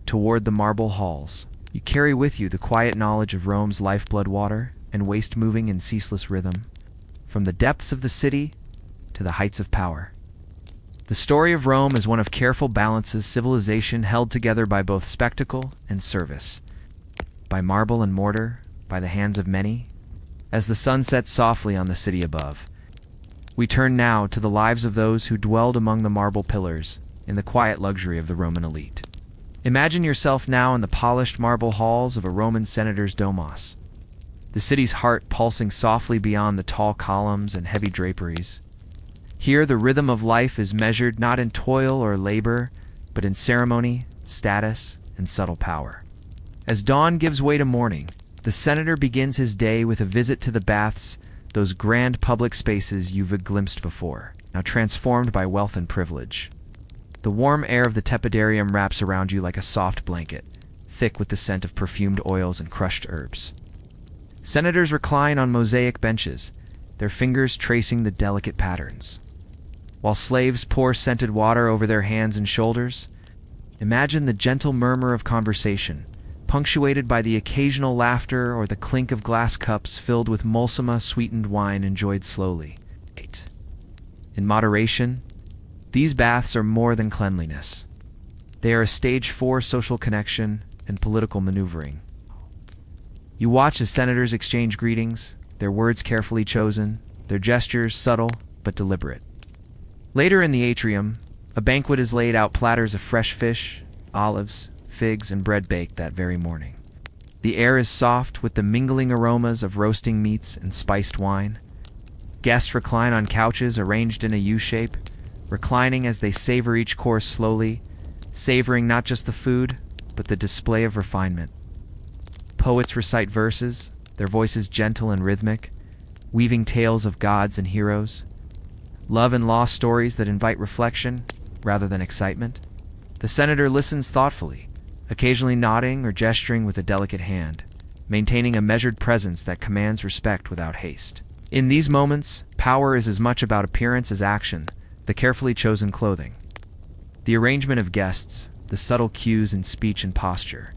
toward the marble halls, you carry with you the quiet knowledge of Rome's lifeblood water and waste moving in ceaseless rhythm, from the depths of the city to the heights of power. The story of Rome is one of careful balances, civilization held together by both spectacle and service, by marble and mortar, by the hands of many. As the sun sets softly on the city above, we turn now to the lives of those who dwelled among the marble pillars in the quiet luxury of the Roman elite. Imagine yourself now in the polished marble halls of a Roman senator's domos, the city's heart pulsing softly beyond the tall columns and heavy draperies. Here, the rhythm of life is measured not in toil or labor, but in ceremony, status, and subtle power. As dawn gives way to morning, the senator begins his day with a visit to the baths, those grand public spaces you've glimpsed before, now transformed by wealth and privilege. The warm air of the tepidarium wraps around you like a soft blanket, thick with the scent of perfumed oils and crushed herbs. Senators recline on mosaic benches, their fingers tracing the delicate patterns. While slaves pour scented water over their hands and shoulders, imagine the gentle murmur of conversation, punctuated by the occasional laughter or the clink of glass cups filled with mulsama-sweetened wine enjoyed slowly. 8. In moderation, these baths are more than cleanliness. They are a stage for social connection and political maneuvering. You watch as senators exchange greetings, their words carefully chosen, their gestures subtle but deliberate. Later in the atrium, a banquet is laid out, platters of fresh fish, olives, figs, and bread baked that very morning. The air is soft with the mingling aromas of roasting meats and spiced wine. Guests recline on couches arranged in a U-shape, reclining as they savor each course slowly, savoring not just the food, but the display of refinement. Poets recite verses, their voices gentle and rhythmic, weaving tales of gods and heroes, love and loss stories that invite reflection rather than excitement. The senator listens thoughtfully, occasionally nodding or gesturing with a delicate hand, maintaining a measured presence that commands respect without haste. In these moments, power is as much about appearance as action, the carefully chosen clothing, the arrangement of guests, the subtle cues in speech and posture.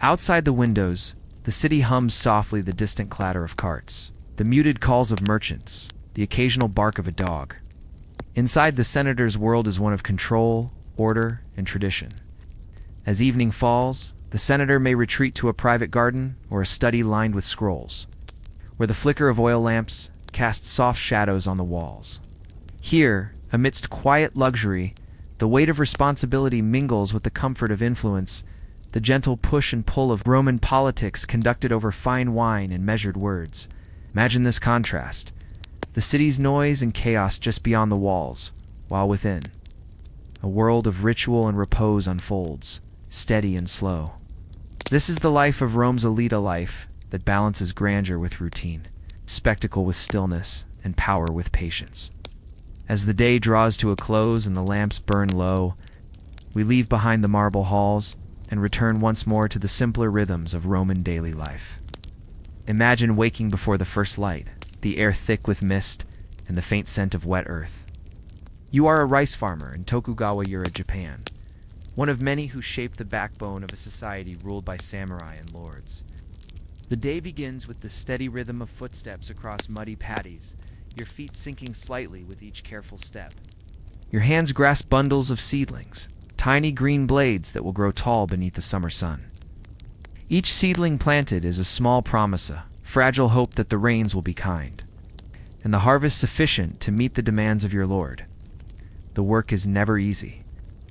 Outside the windows, the city hums softly, the distant clatter of carts, the muted calls of merchants, the occasional bark of a dog. Inside, the senator's world is one of control, order, and tradition. As evening falls, the senator may retreat to a private garden or a study lined with scrolls, where the flicker of oil lamps casts soft shadows on the walls. Here, amidst quiet luxury, the weight of responsibility mingles with the comfort of influence, the gentle push and pull of Roman politics conducted over fine wine and measured words. Imagine this contrast: the city's noise and chaos just beyond the walls, while within, a world of ritual and repose unfolds, steady and slow. This is the life of Rome's elite, a life that balances grandeur with routine, spectacle with stillness, and power with patience. As the day draws to a close and the lamps burn low, we leave behind the marble halls and return once more to the simpler rhythms of Roman daily life. Imagine waking before the first light, the air thick with mist and the faint scent of wet earth. You are a rice farmer in Tokugawa, Japan, one of many who shaped the backbone of a society ruled by samurai and lords. The day begins with the steady rhythm of footsteps across muddy paddies, your feet sinking slightly with each careful step. Your hands grasp bundles of seedlings, tiny green blades that will grow tall beneath the summer sun. Each seedling planted is a small promise, a fragile hope that the rains will be kind, and the harvest sufficient to meet the demands of your lord. The work is never easy.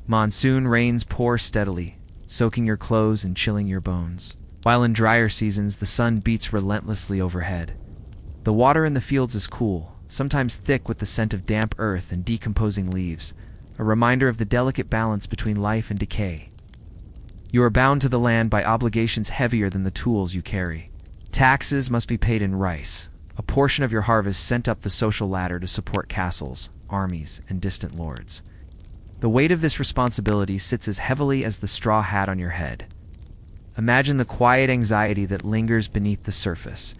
Monsoon rains pour steadily, soaking your clothes and chilling your bones, while in drier seasons the sun beats relentlessly overhead. The water in the fields is cool, sometimes thick with the scent of damp earth and decomposing leaves, a reminder of the delicate balance between life and decay. You are bound to the land by obligations heavier than the tools you carry. Taxes must be paid in rice, a portion of your harvest sent up the social ladder to support castles, armies, and distant lords. The weight of this responsibility sits as heavily as the straw hat on your head. Imagine the quiet anxiety that lingers beneath the surface,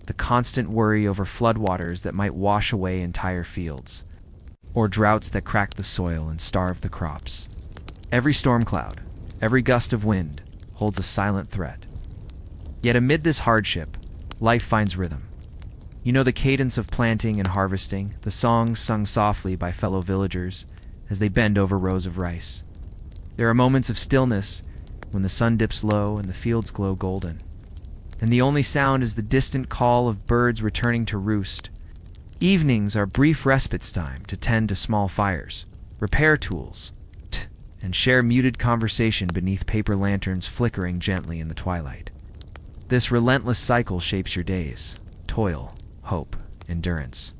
the constant worry over floodwaters that might wash away entire fields, or droughts that crack the soil and starve the crops. Every storm cloud, every gust of wind, holds a silent threat. Yet amid this hardship, life finds rhythm. You know the cadence of planting and harvesting, the songs sung softly by fellow villagers as they bend over rows of rice. There are moments of stillness when the sun dips low and the fields glow golden, and the only sound is the distant call of birds returning to roost. Evenings are brief respites time to tend to small fires, repair tools, and share muted conversation beneath paper lanterns flickering gently in the twilight. This relentless cycle shapes your days: toil, hope, endurance.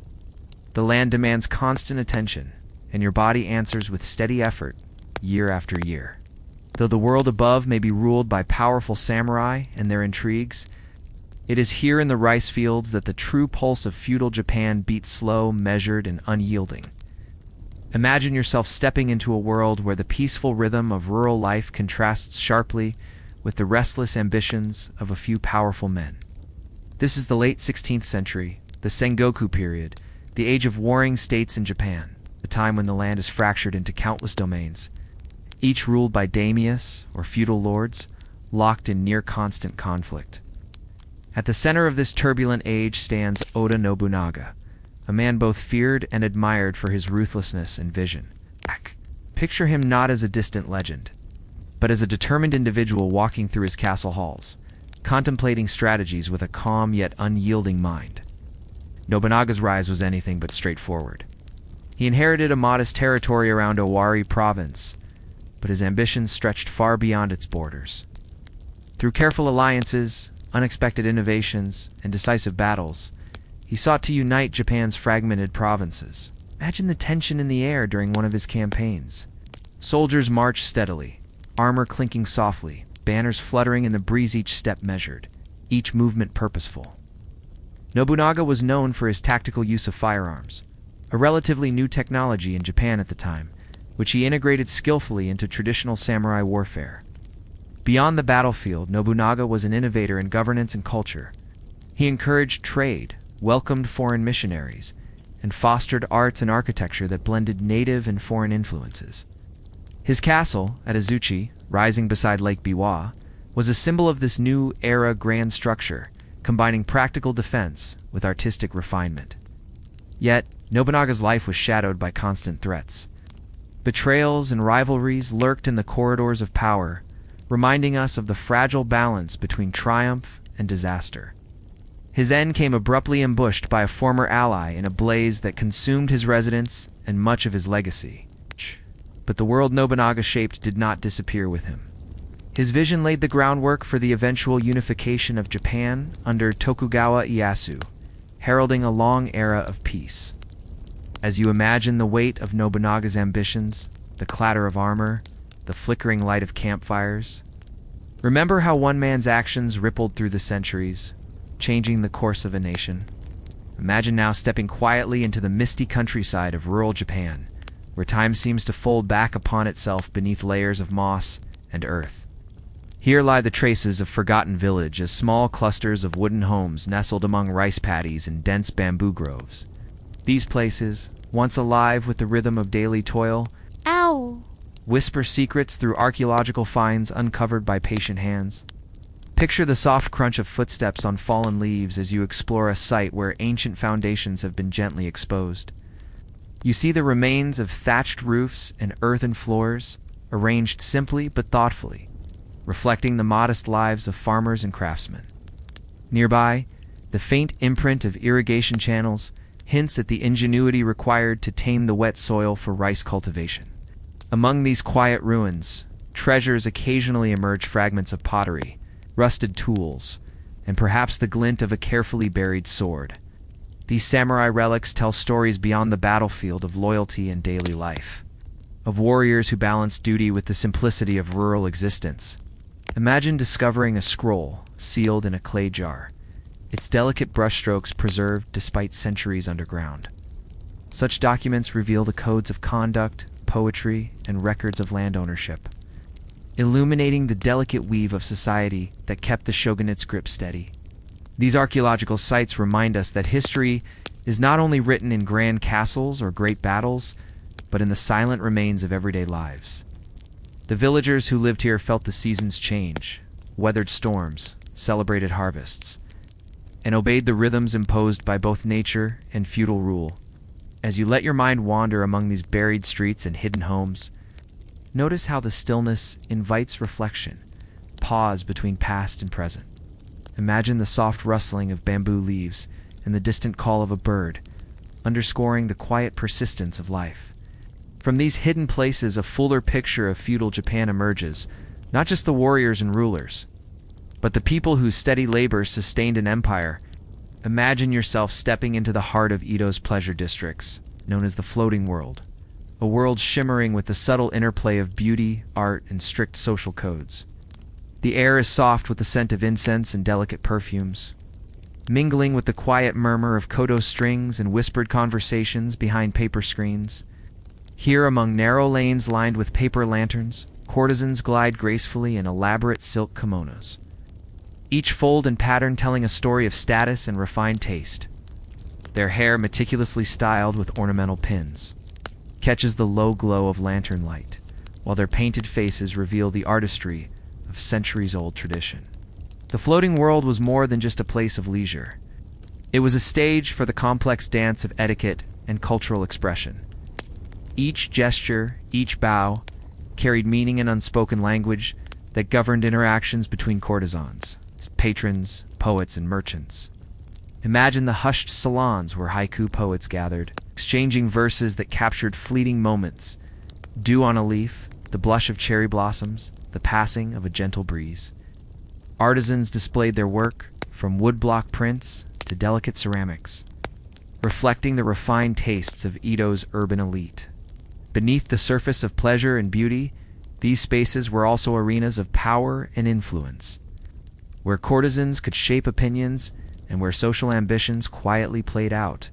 The land demands constant attention, and your body answers with steady effort, year after year. Though the world above may be ruled by powerful samurai and their intrigues, it is here in the rice fields that the true pulse of feudal Japan beats slow, measured, and unyielding. Imagine yourself stepping into a world where the peaceful rhythm of rural life contrasts sharply with the restless ambitions of a few powerful men. This is the late 16th century, the Sengoku period, the age of warring states in Japan, a time when the land is fractured into countless domains, each ruled by daimios, or feudal lords, locked in near-constant conflict. At the center of this turbulent age stands Oda Nobunaga, a man both feared and admired for his ruthlessness and vision. Picture him not as a distant legend, but as a determined individual walking through his castle halls, contemplating strategies with a calm yet unyielding mind. Nobunaga's rise was anything but straightforward. He inherited a modest territory around Owari province, but his ambitions stretched far beyond its borders. Through careful alliances, unexpected innovations, and decisive battles, he sought to unite Japan's fragmented provinces. Imagine the tension in the air during one of his campaigns. Soldiers marched steadily, armor clinking softly, banners fluttering in the breeze, each step measured, each movement purposeful. Nobunaga was known for his tactical use of firearms, a relatively new technology in Japan at the time, which he integrated skillfully into traditional samurai warfare. Beyond the battlefield, Nobunaga was an innovator in governance and culture. He encouraged trade, welcomed foreign missionaries, and fostered arts and architecture that blended native and foreign influences. His castle, at Azuchi, rising beside Lake Biwa, was a symbol of this new era grand structure, combining practical defense with artistic refinement. Yet, Nobunaga's life was shadowed by constant threats. Betrayals and rivalries lurked in the corridors of power, reminding us of the fragile balance between triumph and disaster. His end came abruptly ambushed by a former ally in a blaze that consumed his residence and much of his legacy. But the world Nobunaga shaped did not disappear with him. His vision laid the groundwork for the eventual unification of Japan under Tokugawa Ieyasu, heralding a long era of peace. As you imagine the weight of Nobunaga's ambitions, the clatter of armor, the flickering light of campfires, remember how one man's actions rippled through the centuries, changing the course of a nation. Imagine now stepping quietly into the misty countryside of rural Japan, where time seems to fold back upon itself beneath layers of moss and earth. Here lie the traces of forgotten village as small clusters of wooden homes nestled among rice paddies and dense bamboo groves. These places, once alive with the rhythm of daily toil, whisper secrets through archaeological finds uncovered by patient hands. Picture the soft crunch of footsteps on fallen leaves as you explore a site where ancient foundations have been gently exposed. You see the remains of thatched roofs and earthen floors, arranged simply but thoughtfully, reflecting the modest lives of farmers and craftsmen. Nearby, the faint imprint of irrigation channels hints at the ingenuity required to tame the wet soil for rice cultivation. Among these quiet ruins, treasures occasionally emerge: fragments of pottery, rusted tools, and perhaps the glint of a carefully buried sword. These samurai relics tell stories beyond the battlefield of loyalty and daily life, of warriors who balanced duty with the simplicity of rural existence. Imagine discovering a scroll sealed in a clay jar, its delicate brushstrokes preserved despite centuries underground. Such documents reveal the codes of conduct, poetry, and records of land ownership, illuminating the delicate weave of society that kept the shogunate's grip steady. These archaeological sites remind us that history is not only written in grand castles or great battles, but in the silent remains of everyday lives. The villagers who lived here felt the seasons change, weathered storms, celebrated harvests, and obeyed the rhythms imposed by both nature and feudal rule. As you let your mind wander among these buried streets and hidden homes, notice how the stillness invites reflection, pause between past and present. Imagine the soft rustling of bamboo leaves and the distant call of a bird, underscoring the quiet persistence of life. From these hidden places, a fuller picture of feudal Japan emerges, not just the warriors and rulers, but the people whose steady labor sustained an empire. Imagine yourself stepping into the heart of Edo's pleasure districts, known as the Floating World, a world shimmering with the subtle interplay of beauty, art, and strict social codes. The air is soft with the scent of incense and delicate perfumes, mingling with the quiet murmur of koto strings and whispered conversations behind paper screens. Here, among narrow lanes lined with paper lanterns, courtesans glide gracefully in elaborate silk kimonos, each fold and pattern telling a story of status and refined taste. Their hair, meticulously styled with ornamental pins, catches the low glow of lantern light, while their painted faces reveal the artistry of centuries-old tradition. The floating world was more than just a place of leisure. It was a stage for the complex dance of etiquette and cultural expression. Each gesture, each bow, carried meaning and unspoken language that governed interactions between courtesans, patrons, poets, and merchants. Imagine the hushed salons where haiku poets gathered, exchanging verses that captured fleeting moments: dew on a leaf, the blush of cherry blossoms, the passing of a gentle breeze. Artisans displayed their work, from woodblock prints to delicate ceramics, reflecting the refined tastes of Edo's urban elite. Beneath the surface of pleasure and beauty, these spaces were also arenas of power and influence, where courtesans could shape opinions and where social ambitions quietly played out.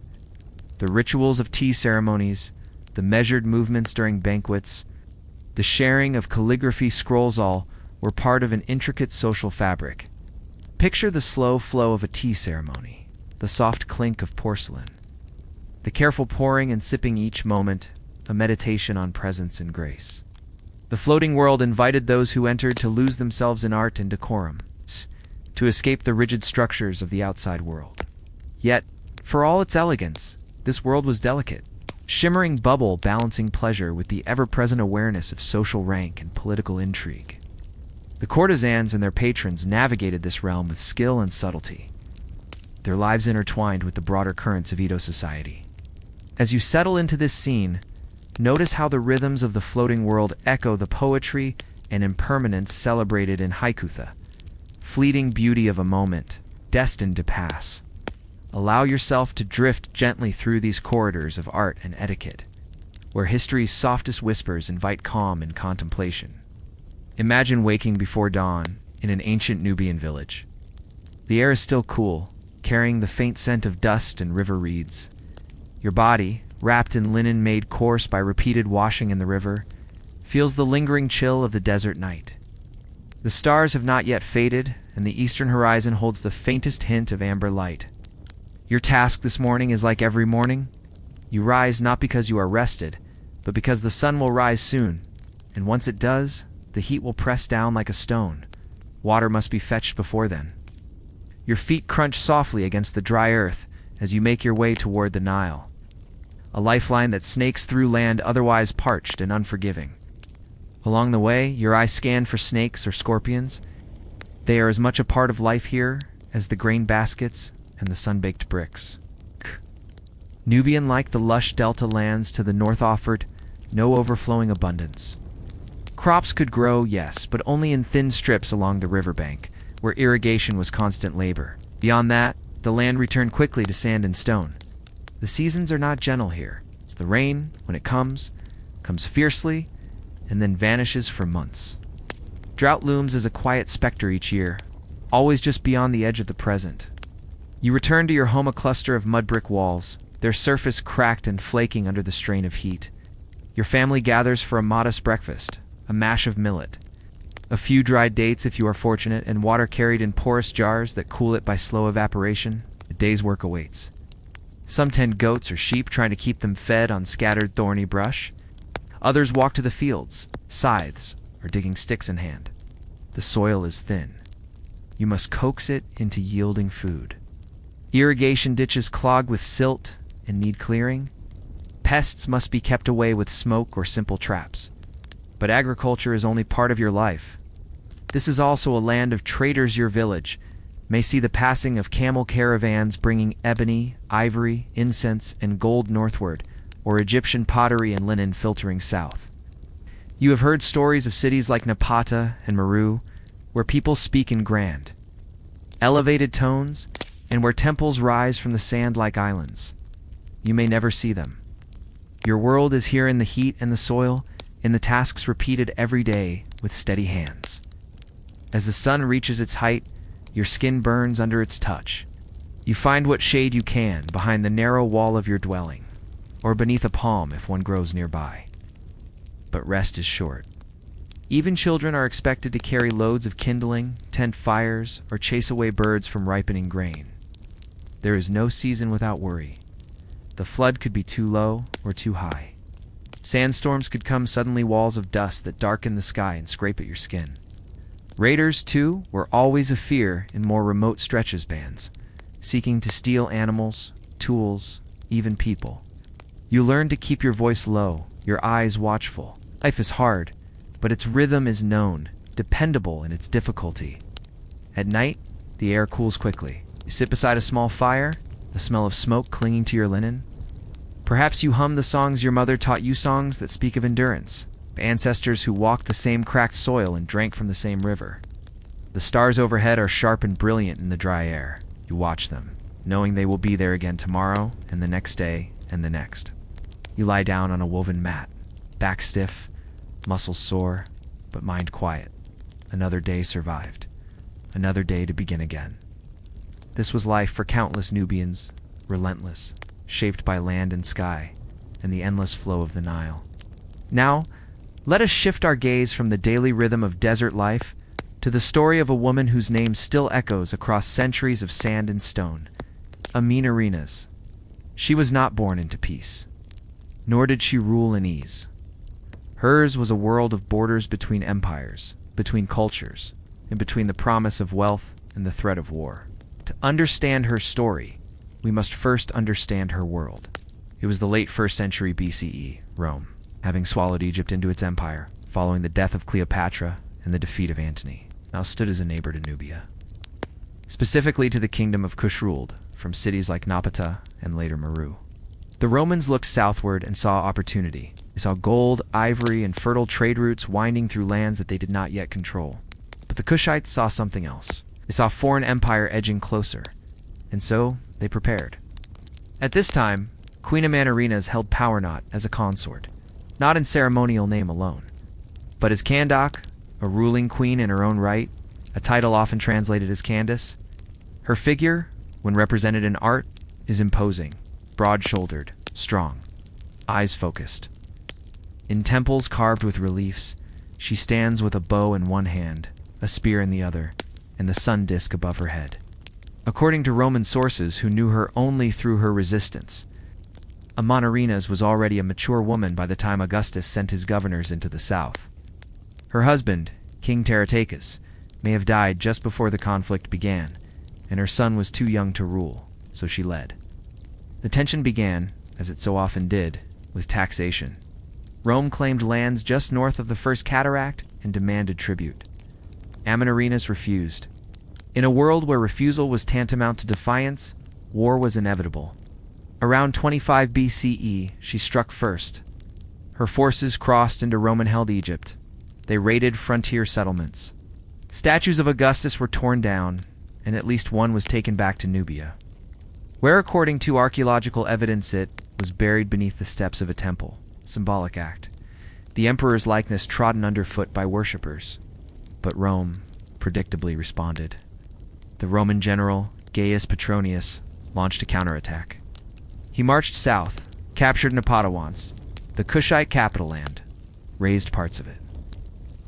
The rituals of tea ceremonies, the measured movements during banquets, the sharing of calligraphy scrolls all were part of an intricate social fabric. Picture the slow flow of a tea ceremony, the soft clink of porcelain, the careful pouring and sipping each moment, a meditation on presence and grace. The floating world invited those who entered to lose themselves in art and decorum, to escape the rigid structures of the outside world. Yet, for all its elegance, this world was delicate, shimmering bubble balancing pleasure with the ever-present awareness of social rank and political intrigue. The courtesans and their patrons navigated this realm with skill and subtlety, their lives intertwined with the broader currents of Edo society. As you settle into this scene, notice how the rhythms of the floating world echo the poetry and impermanence celebrated in haikutha, fleeting beauty of a moment, destined to pass. Allow yourself to drift gently through these corridors of art and etiquette, where history's softest whispers invite calm and contemplation. Imagine waking before dawn in an ancient Nubian village. The air is still cool, carrying the faint scent of dust and river reeds. Your body, wrapped in linen made coarse by repeated washing in the river, feels the lingering chill of the desert night. The stars have not yet faded, and the eastern horizon holds the faintest hint of amber light. Your task this morning is like every morning. You rise not because you are rested, but because the sun will rise soon, and once it does, the heat will press down like a stone. Water must be fetched before then. Your feet crunch softly against the dry earth as you make your way toward the Nile, a lifeline that snakes through land otherwise parched and unforgiving. Along the way, your eyes scan for snakes or scorpions. They are as much a part of life here as the grain baskets and the sun-baked bricks. Nubian-like the lush delta lands to the north offered no overflowing abundance. Crops could grow, yes, but only in thin strips along the riverbank, where irrigation was constant labor. Beyond that, the land returned quickly to sand and stone. The seasons are not gentle here. It's the rain, when it comes fiercely, and then vanishes for months. Drought looms as a quiet specter each year, always just beyond the edge of the present. You return to your home, a cluster of mud brick walls, their surface cracked and flaking under the strain of heat. Your family gathers for a modest breakfast, a mash of millet, a few dried dates if you are fortunate, and water carried in porous jars that cool it by slow evaporation. A day's work awaits. Some tend goats or sheep, trying to keep them fed on scattered thorny brush. Others walk to the fields, scythes, or digging sticks in hand. The soil is thin. You must coax it into yielding food. Irrigation ditches clog with silt and need clearing. Pests must be kept away with smoke or simple traps. But agriculture is only part of your life. This is also a land of traders. Your village may see the passing of camel caravans bringing ebony, ivory, incense, and gold northward, or Egyptian pottery and linen filtering south. You have heard stories of cities like Napata and Meru, where people speak in grand, elevated tones, and where temples rise from the sand like islands. You may never see them. Your world is here in the heat and the soil, in the tasks repeated every day with steady hands. As the sun reaches its height, your skin burns under its touch. You find what shade you can behind the narrow wall of your dwelling, or beneath a palm if one grows nearby. But rest is short. Even children are expected to carry loads of kindling, tend fires, or chase away birds from ripening grain. There is no season without worry. The flood could be too low or too high. Sandstorms could come suddenly, walls of dust that darken the sky and scrape at your skin. Raiders, too, were always a fear in more remote stretches bands, seeking to steal animals, tools, even people. You learn to keep your voice low, your eyes watchful. Life is hard, but its rhythm is known, dependable in its difficulty. At night, the air cools quickly. You sit beside a small fire, the smell of smoke clinging to your linen. Perhaps you hum the songs your mother taught you, songs that speak of endurance, of ancestors who walked the same cracked soil and drank from the same river. The stars overhead are sharp and brilliant in the dry air. You watch them, knowing they will be there again tomorrow, and the next day, and the next. You lie down on a woven mat, back stiff, muscles sore, but mind quiet. Another day survived. Another day to begin again. This was life for countless Nubians, relentless, shaped by land and sky, and the endless flow of the Nile. Now, let us shift our gaze from the daily rhythm of desert life to the story of a woman whose name still echoes across centuries of sand and stone, Amenarinas. She was not born into peace, nor did she rule in ease. Hers was a world of borders between empires, between cultures, and between the promise of wealth and the threat of war. To understand her story, we must first understand her world. It was the late 1st century BCE, Rome, having swallowed Egypt into its empire, following the death of Cleopatra and the defeat of Antony, now stood as a neighbor to Nubia. Specifically to the kingdom of Kush ruled, from cities like Napata and later Meru. The Romans looked southward and saw opportunity. They saw gold, ivory, and fertile trade routes winding through lands that they did not yet control. But the Kushites saw something else. They saw a foreign empire edging closer, and so they prepared. At this time, Queen Amenarinas held power not as a consort, not in ceremonial name alone, but as Kandak, a ruling queen in her own right, a title often translated as Candace. Her figure, when represented in art, is imposing, broad-shouldered, strong, eyes focused. In temples carved with reliefs, she stands with a bow in one hand, a spear in the other, and the sun disk above her head. According to Roman sources who knew her only through her resistance, Amenarinas was already a mature woman by the time Augustus sent his governors into the south. Her husband, King Taratacus, may have died just before the conflict began, and her son was too young to rule, so she led. The tension began, as it so often did, with taxation. Rome claimed lands just north of the First Cataract and demanded tribute. Amenarinas refused. In a world where refusal was tantamount to defiance, war was inevitable. Around 25 BCE, she struck first. Her forces crossed into Roman-held Egypt. They raided frontier settlements. Statues of Augustus were torn down, and at least one was taken back to Nubia, where, according to archaeological evidence, it was buried beneath the steps of a temple. Symbolic act. The emperor's likeness trodden underfoot by worshippers. But Rome predictably responded. The Roman general, Gaius Petronius, launched a counterattack. He marched south, captured Napata once, the Kushite capital land, razed parts of it.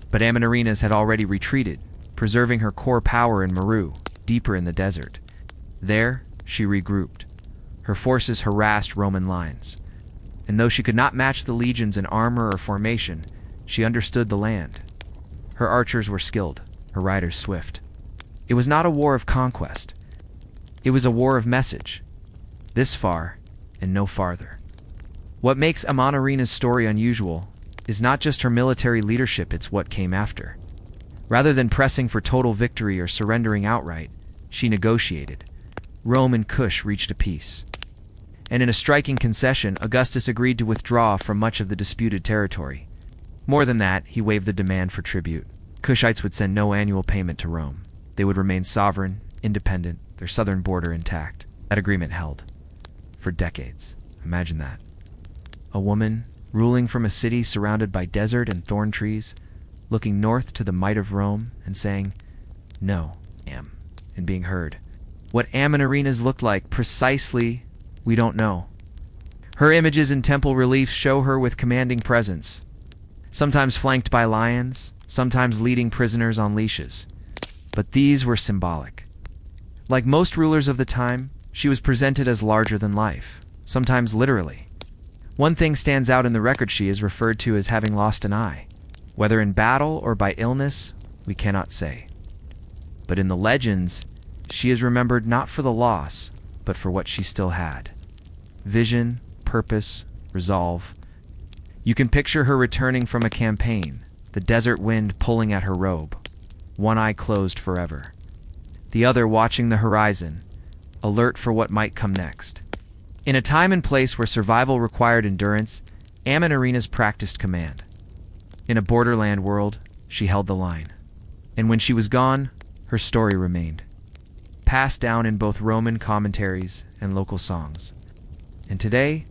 But Amenarinas had already retreated, preserving her core power in Meru, deeper in the desert. There, she regrouped. Her forces harassed Roman lines. And though she could not match the legions in armor or formation, she understood the land. Her archers were skilled, her riders swift. It was not a war of conquest. It was a war of message. This far, and no farther. What makes Amenarina's story unusual is not just her military leadership, it's what came after. Rather than pressing for total victory or surrendering outright, she negotiated. Rome and Kush reached a peace. And in a striking concession, Augustus agreed to withdraw from much of the disputed territory. More than that, he waived the demand for tribute. Kushites would send no annual payment to Rome. They would remain sovereign, independent, their southern border intact. That agreement held. For decades. Imagine that. A woman, ruling from a city surrounded by desert and thorn trees, looking north to the might of Rome and saying, "No, and being heard. What Amenarinas looked like precisely, we don't know. Her images in temple reliefs show her with commanding presence, sometimes flanked by lions, sometimes leading prisoners on leashes. But these were symbolic. Like most rulers of the time, she was presented as larger than life, sometimes literally. One thing stands out in the record: she is referred to as having lost an eye. Whether in battle or by illness, We cannot say. But in the legends, she is remembered not for the loss, but for what she still had. Vision, purpose, resolve. You can picture her returning from a campaign, the desert wind pulling at her robe, one eye closed forever, the other watching the horizon, alert for what might come next. In a time and place where survival required endurance, Amenarina's practiced command. In a borderland world, she held the line. And when she was gone, her story remained, passed down in both Roman commentaries and local songs. And today,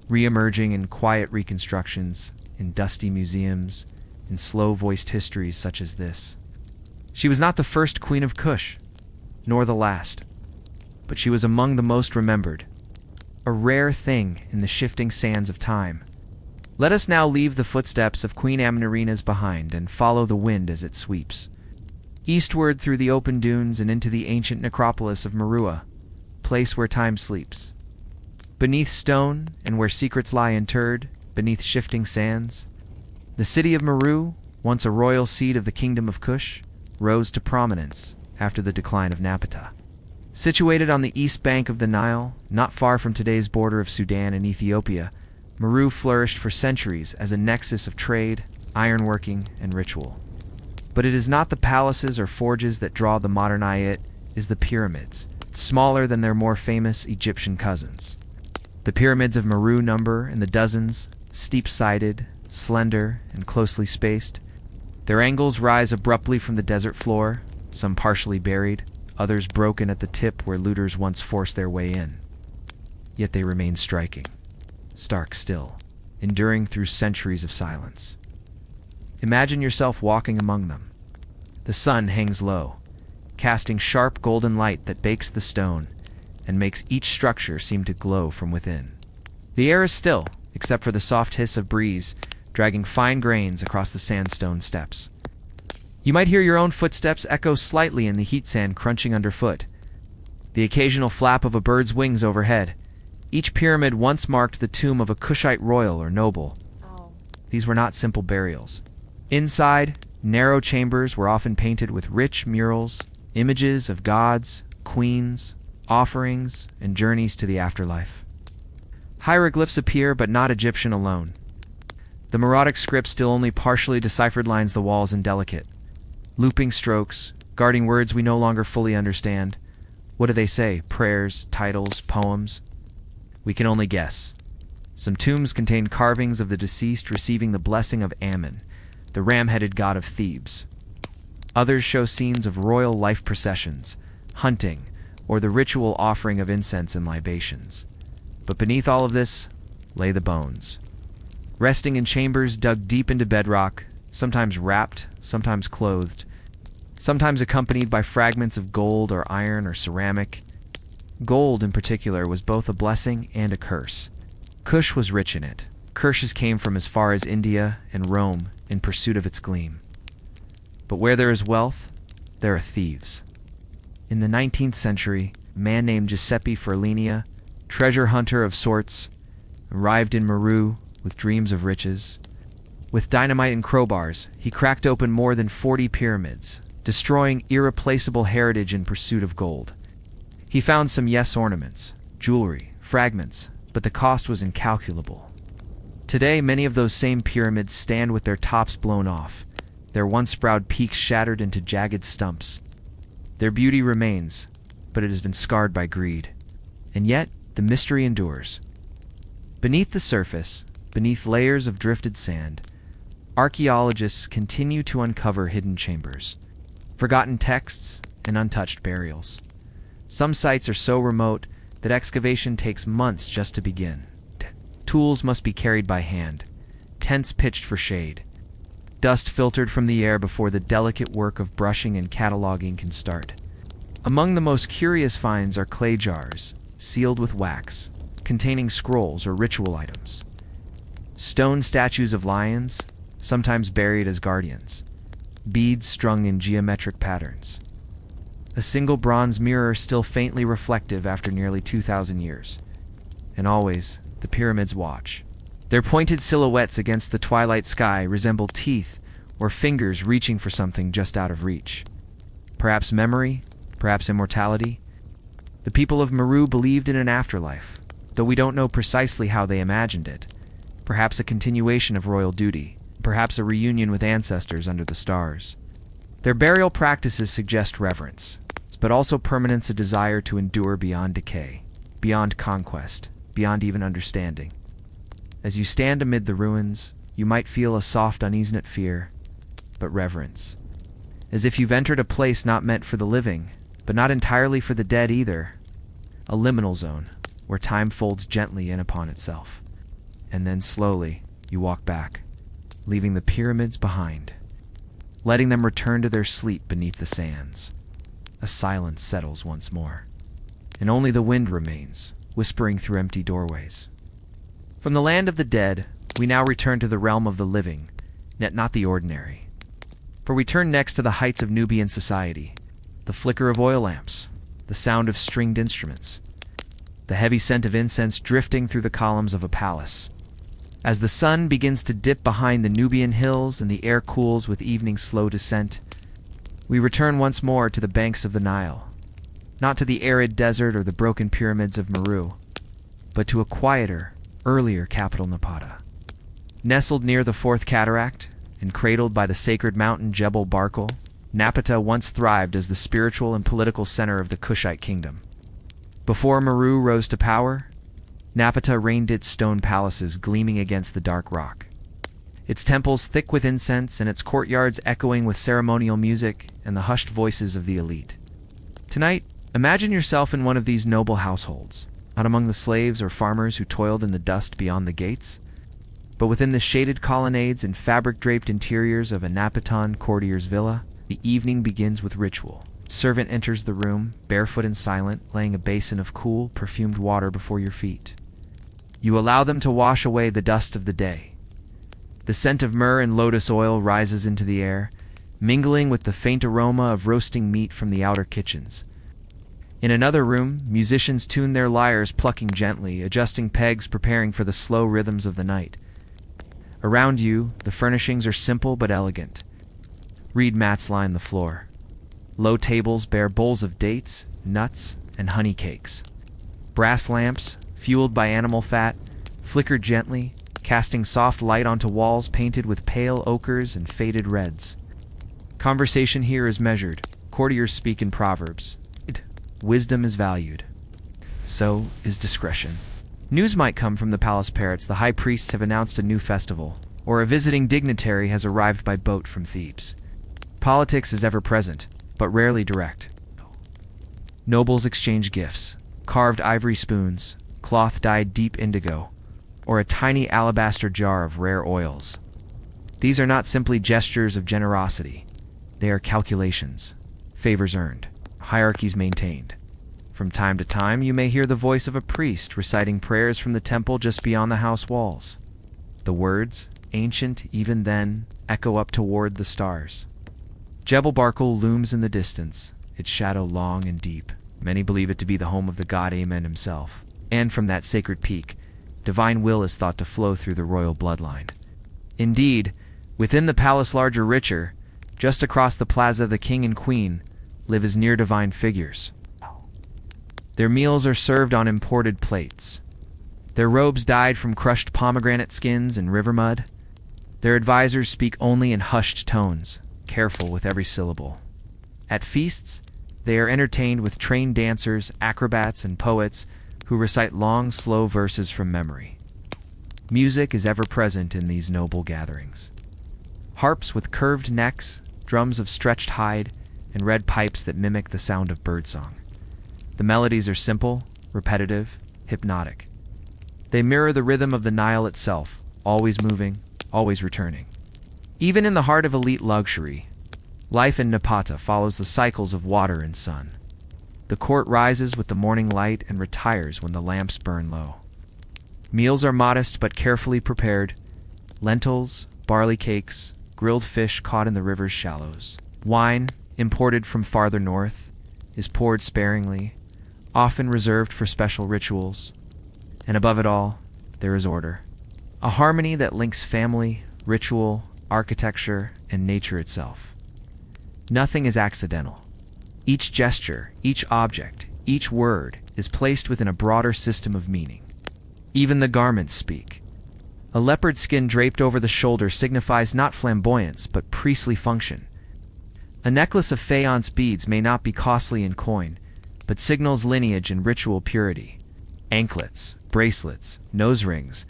re-emerging in quiet reconstructions, in dusty museums, in slow-voiced histories such as this. She was not the first queen of Kush, nor the last, but she was among the most remembered, a rare thing in the shifting sands of time. Let us now leave the footsteps of Queen Amenarina's behind and follow the wind as it sweeps, eastward through the open dunes and into the ancient necropolis of Merua, place where time sleeps. Beneath stone, and where secrets lie interred, beneath shifting sands, the city of Meru, once a royal seat of the kingdom of Kush, rose to prominence after the decline of Napata. Situated on the east bank of the Nile, not far from today's border of Sudan and Ethiopia, Meru flourished for centuries as a nexus of trade, ironworking, and ritual. But it is not the palaces or forges that draw the modern eye, it is the pyramids, smaller than their more famous Egyptian cousins. The pyramids of Meru number in the dozens, steep-sided, slender, and closely spaced. Their angles rise abruptly from the desert floor, some partially buried, others broken at the tip where looters once forced their way in. Yet they remain striking, stark still, enduring through centuries of silence. Imagine yourself walking among them. The sun hangs low, casting sharp golden light that bakes the stone and makes each structure seem to glow from within. The air is still, except for the soft hiss of breeze dragging fine grains across the sandstone steps. You might hear your own footsteps echo slightly in the heat sand crunching underfoot, the occasional flap of a bird's wings overhead. Each pyramid once marked the tomb of a Kushite royal or noble. These were not simple burials. Inside, narrow chambers were often painted with rich murals, images of gods, queens, offerings, and journeys to the afterlife. Hieroglyphs appear, but not Egyptian alone. The Meroitic script still only partially deciphered lines the walls indelicate. Looping strokes, guarding words we no longer fully understand. What do they say? Prayers, titles, poems? We can only guess. Some tombs contain carvings of the deceased receiving the blessing of Ammon, the ram-headed god of Thebes. Others show scenes of royal life processions, hunting, or the ritual offering of incense and libations. But beneath all of this lay the bones, resting in chambers dug deep into bedrock, sometimes wrapped, sometimes clothed, sometimes accompanied by fragments of gold or iron or ceramic. Gold, in particular, was both a blessing and a curse. Kush was rich in it. Curses came from as far as India and Rome in pursuit of its gleam. But where there is wealth, there are thieves. In the 19th century, a man named Giuseppe Forlinia, treasure hunter of sorts, arrived in Meru with dreams of riches. With dynamite and crowbars, he cracked open more than 40 pyramids, destroying irreplaceable heritage in pursuit of gold. He found some ornaments, jewelry, fragments, but the cost was incalculable. Today, many of those same pyramids stand with their tops blown off, their once proud peaks shattered into jagged stumps. Their beauty remains, but it has been scarred by greed. And yet, the mystery endures. Beneath the surface, beneath layers of drifted sand, archaeologists continue to uncover hidden chambers, forgotten texts, and untouched burials. Some sites are so remote that excavation takes months just to begin. Tools must be carried by hand, tents pitched for shade, dust filtered from the air before the delicate work of brushing and cataloging can start. Among the most curious finds are clay jars, sealed with wax, containing scrolls or ritual items. Stone statues of lions, sometimes buried as guardians. Beads strung in geometric patterns. A single bronze mirror still faintly reflective after nearly 2,000 years. And always, the pyramids watch. Their pointed silhouettes against the twilight sky resemble teeth or fingers reaching for something just out of reach. Perhaps memory, perhaps immortality. The people of Meru believed in an afterlife, though we don't know precisely how they imagined it. Perhaps a continuation of royal duty, perhaps a reunion with ancestors under the stars. Their burial practices suggest reverence, but also permanence, a desire to endure beyond decay, beyond conquest, beyond even understanding. As you stand amid the ruins, you might feel a soft unease, not fear, but reverence. As if you've entered a place not meant for the living, but not entirely for the dead either. A liminal zone, where time folds gently in upon itself. And then slowly, you walk back, leaving the pyramids behind, letting them return to their sleep beneath the sands. A silence settles once more, and only the wind remains, whispering through empty doorways. From the land of the dead, we now return to the realm of the living, yet not the ordinary. For we turn next to the heights of Nubian society, the flicker of oil lamps, the sound of stringed instruments, the heavy scent of incense drifting through the columns of a palace. As the sun begins to dip behind the Nubian hills and the air cools with evening's slow descent, we return once more to the banks of the Nile, not to the arid desert or the broken pyramids of Meru, but to a quieter, earlier capital, Napata. Nestled near the Fourth Cataract and cradled by the sacred mountain Jebel Barkal, Napata once thrived as the spiritual and political center of the Kushite kingdom. Before Meru rose to power, Napata reigned, its stone palaces gleaming against the dark rock, its temples thick with incense and its courtyards echoing with ceremonial music and the hushed voices of the elite. Tonight, imagine yourself in one of these noble households, not among the slaves or farmers who toiled in the dust beyond the gates, but within the shaded colonnades and fabric-draped interiors of a Napatan courtier's villa. The evening begins with ritual. Servant enters the room, barefoot and silent, laying a basin of cool, perfumed water before your feet. You allow them to wash away the dust of the day. The scent of myrrh and lotus oil rises into the air, mingling with the faint aroma of roasting meat from the outer kitchens. In another room, musicians tune their lyres, plucking gently, adjusting pegs, preparing for the slow rhythms of the night. Around you, the furnishings are simple but elegant. Reed mats line the floor. Low tables bear bowls of dates, nuts, and honey cakes. Brass lamps, fueled by animal fat, flicker gently, casting soft light onto walls painted with pale ochres and faded reds. Conversation here is measured. Courtiers speak in proverbs. Wisdom is valued. So is discretion. News might come from the palace parrots. The high priests have announced a new festival, or a visiting dignitary has arrived by boat from Thebes. Politics is ever present, but rarely direct. Nobles exchange gifts, carved ivory spoons, cloth dyed deep indigo, or a tiny alabaster jar of rare oils. These are not simply gestures of generosity. They are calculations, favors earned, hierarchies maintained. From time to time, you may hear the voice of a priest reciting prayers from the temple just beyond the house walls. The words, ancient even then, echo up toward the stars. Jebel Barkal looms in the distance, its shadow long and deep. Many believe it to be the home of the god Amen himself. And from that sacred peak, divine will is thought to flow through the royal bloodline. Indeed, within the palace larger richer, just across the plaza the king and queen live as near divine figures. Their meals are served on imported plates. Their robes dyed from crushed pomegranate skins and river mud. Their advisors speak only in hushed tones, careful with every syllable. At feasts, they are entertained with trained dancers, acrobats, and poets who recite long, slow verses from memory. Music is ever present in these noble gatherings. Harps with curved necks, drums of stretched hide, and red pipes that mimic the sound of birdsong. The melodies are simple, repetitive, hypnotic. They mirror the rhythm of the Nile itself, always moving, always returning. Even in the heart of elite luxury, life in Napata follows the cycles of water and sun. The court rises with the morning light and retires when the lamps burn low. Meals are modest but carefully prepared. Lentils, barley cakes, grilled fish caught in the river's shallows. Wine, imported from farther north, is poured sparingly, often reserved for special rituals. And above it all, there is order. A harmony that links family, ritual, architecture, and nature itself. Nothing is accidental. Each gesture, each object, each word is placed within a broader system of meaning. Even the garments speak. A leopard skin draped over the shoulder signifies not flamboyance, but priestly function. A necklace of faience beads may not be costly in coin, but signals lineage and ritual purity. Anklets, bracelets, nose rings,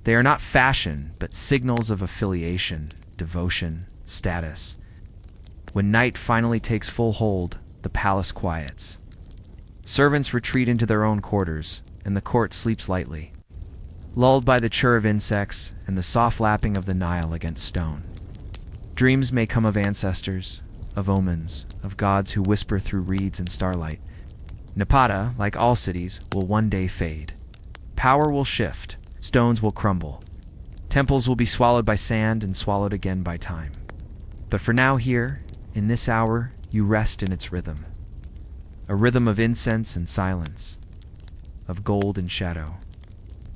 they are not fashion, but signals of affiliation, devotion, status. When night finally takes full hold, the palace quiets. Servants retreat into their own quarters, and the court sleeps lightly, lulled by the chirr of insects and the soft lapping of the Nile against stone. Dreams may come of ancestors, of omens, of gods who whisper through reeds and starlight. Napata, like all cities, will one day fade. Power will shift, stones will crumble. Temples will be swallowed by sand and swallowed again by time. But for now here, in this hour, you rest in its rhythm. A rhythm of incense and silence, of gold and shadow,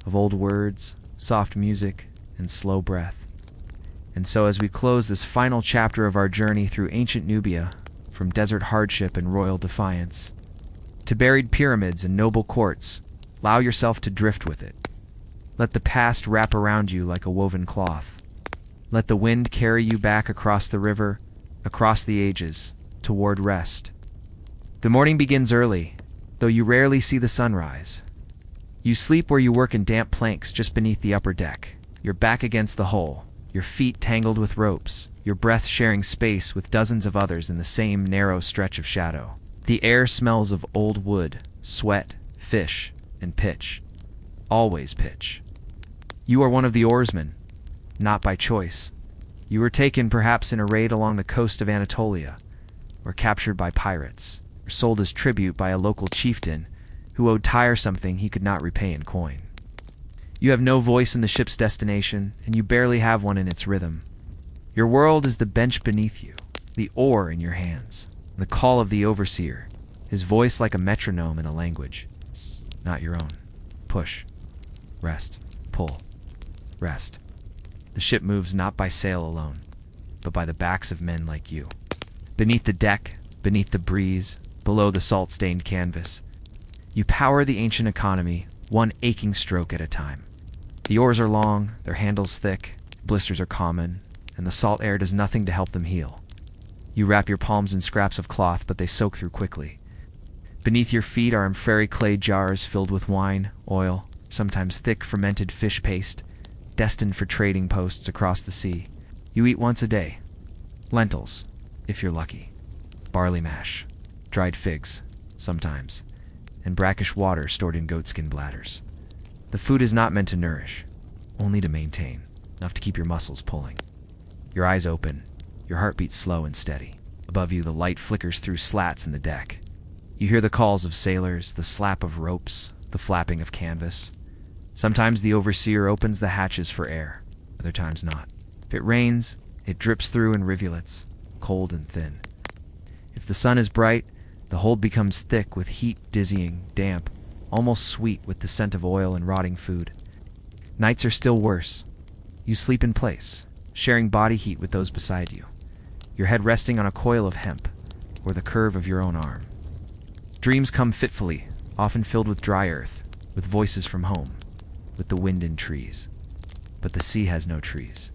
of old words, soft music, and slow breath. And so as we close this final chapter of our journey through ancient Nubia, from desert hardship and royal defiance, to buried pyramids and noble courts, allow yourself to drift with it. Let the past wrap around you like a woven cloth. Let the wind carry you back across the river, across the ages, toward rest. The morning begins early, though you rarely see the sunrise. You sleep where you work in damp planks just beneath the upper deck, your back against the hull, your feet tangled with ropes, your breath sharing space with dozens of others in the same narrow stretch of shadow. The air smells of old wood, sweat, fish, and pitch. Always pitch. You are one of the oarsmen, not by choice. You were taken perhaps in a raid along the coast of Anatolia, or captured by pirates, or sold as tribute by a local chieftain who owed Tyre something he could not repay in coin. You have no voice in the ship's destination, and you barely have one in its rhythm. Your world is the bench beneath you, the oar in your hands, the call of the overseer, his voice like a metronome in a language, not your own. Push, rest, pull, rest. The ship moves not by sail alone, but by the backs of men like you. Beneath the deck, beneath the breeze, below the salt-stained canvas, you power the ancient economy, one aching stroke at a time. The oars are long, their handles thick, blisters are common, and the salt air does nothing to help them heal. You wrap your palms in scraps of cloth, but they soak through quickly. Beneath your feet are amphorae clay jars filled with wine, oil, sometimes thick fermented fish paste, destined for trading posts across the sea. You eat once a day. Lentils, if you're lucky. Barley mash, dried figs, sometimes, and brackish water stored in goatskin bladders. The food is not meant to nourish, only to maintain, enough to keep your muscles pulling. Your eyes open, your heart beats slow and steady. Above you, the light flickers through slats in the deck. You hear the calls of sailors, the slap of ropes, the flapping of canvas. Sometimes the overseer opens the hatches for air, other times not. If it rains, it drips through in rivulets, cold and thin. If the sun is bright, the hold becomes thick with heat, dizzying, damp, almost sweet with the scent of oil and rotting food. Nights are still worse. You sleep in place, sharing body heat with those beside you, your head resting on a coil of hemp, or the curve of your own arm. Dreams come fitfully, often filled with dry earth, with voices from home, with the wind in trees. But the sea has no trees,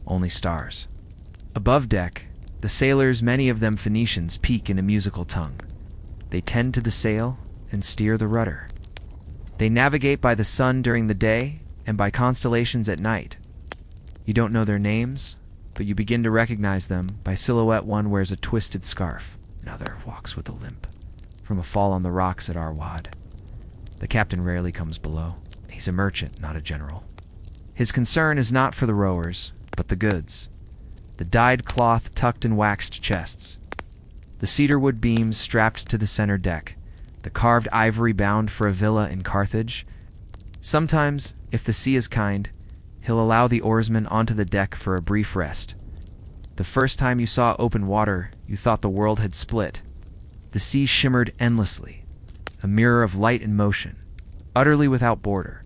only stars. Above deck, the sailors, many of them Phoenicians, peak in a musical tongue. They tend to the sail and steer the rudder. They navigate by the sun during the day and by constellations at night. You don't know their names, but you begin to recognize them by silhouette. One wears a twisted scarf, another walks with a limp, from a fall on the rocks at Arwad. The captain rarely comes below. He's a merchant, not a general. His concern is not for the rowers, but the goods. The dyed cloth tucked in waxed chests, the cedarwood beams strapped to the center deck, the carved ivory bound for a villa in Carthage. Sometimes, if the sea is kind, he'll allow the oarsmen onto the deck for a brief rest. The first time you saw open water, you thought the world had split. The sea shimmered endlessly, a mirror of light and motion, utterly without border.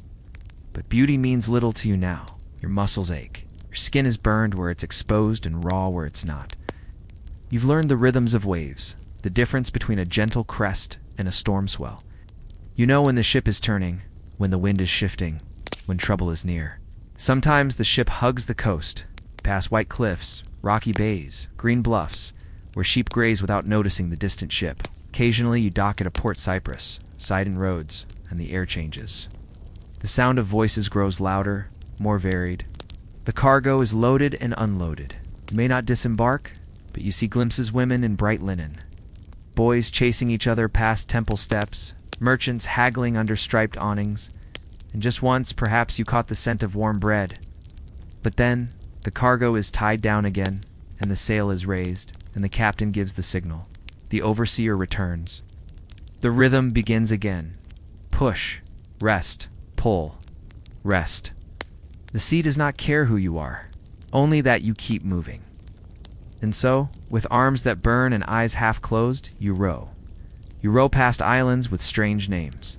But beauty means little to you now. Your muscles ache. Your skin is burned where it's exposed and raw where it's not. You've learned the rhythms of waves, the difference between a gentle crest and a storm swell. You know when the ship is turning, when the wind is shifting, when trouble is near. Sometimes the ship hugs the coast, past white cliffs, rocky bays, green bluffs, where sheep graze without noticing the distant ship. Occasionally you dock at a Port Cyprus, side roads, and the air changes. The sound of voices grows louder, more varied. The cargo is loaded and unloaded. You may not disembark, but you see glimpses of women in bright linen, boys chasing each other past temple steps, merchants haggling under striped awnings, and just once perhaps you caught the scent of warm bread. But then the cargo is tied down again, and the sail is raised, and the captain gives the signal. The overseer returns. The rhythm begins again. Push, rest, pull, rest. The sea does not care who you are, only that you keep moving. And so, with arms that burn and eyes half closed, you row. You row past islands with strange names,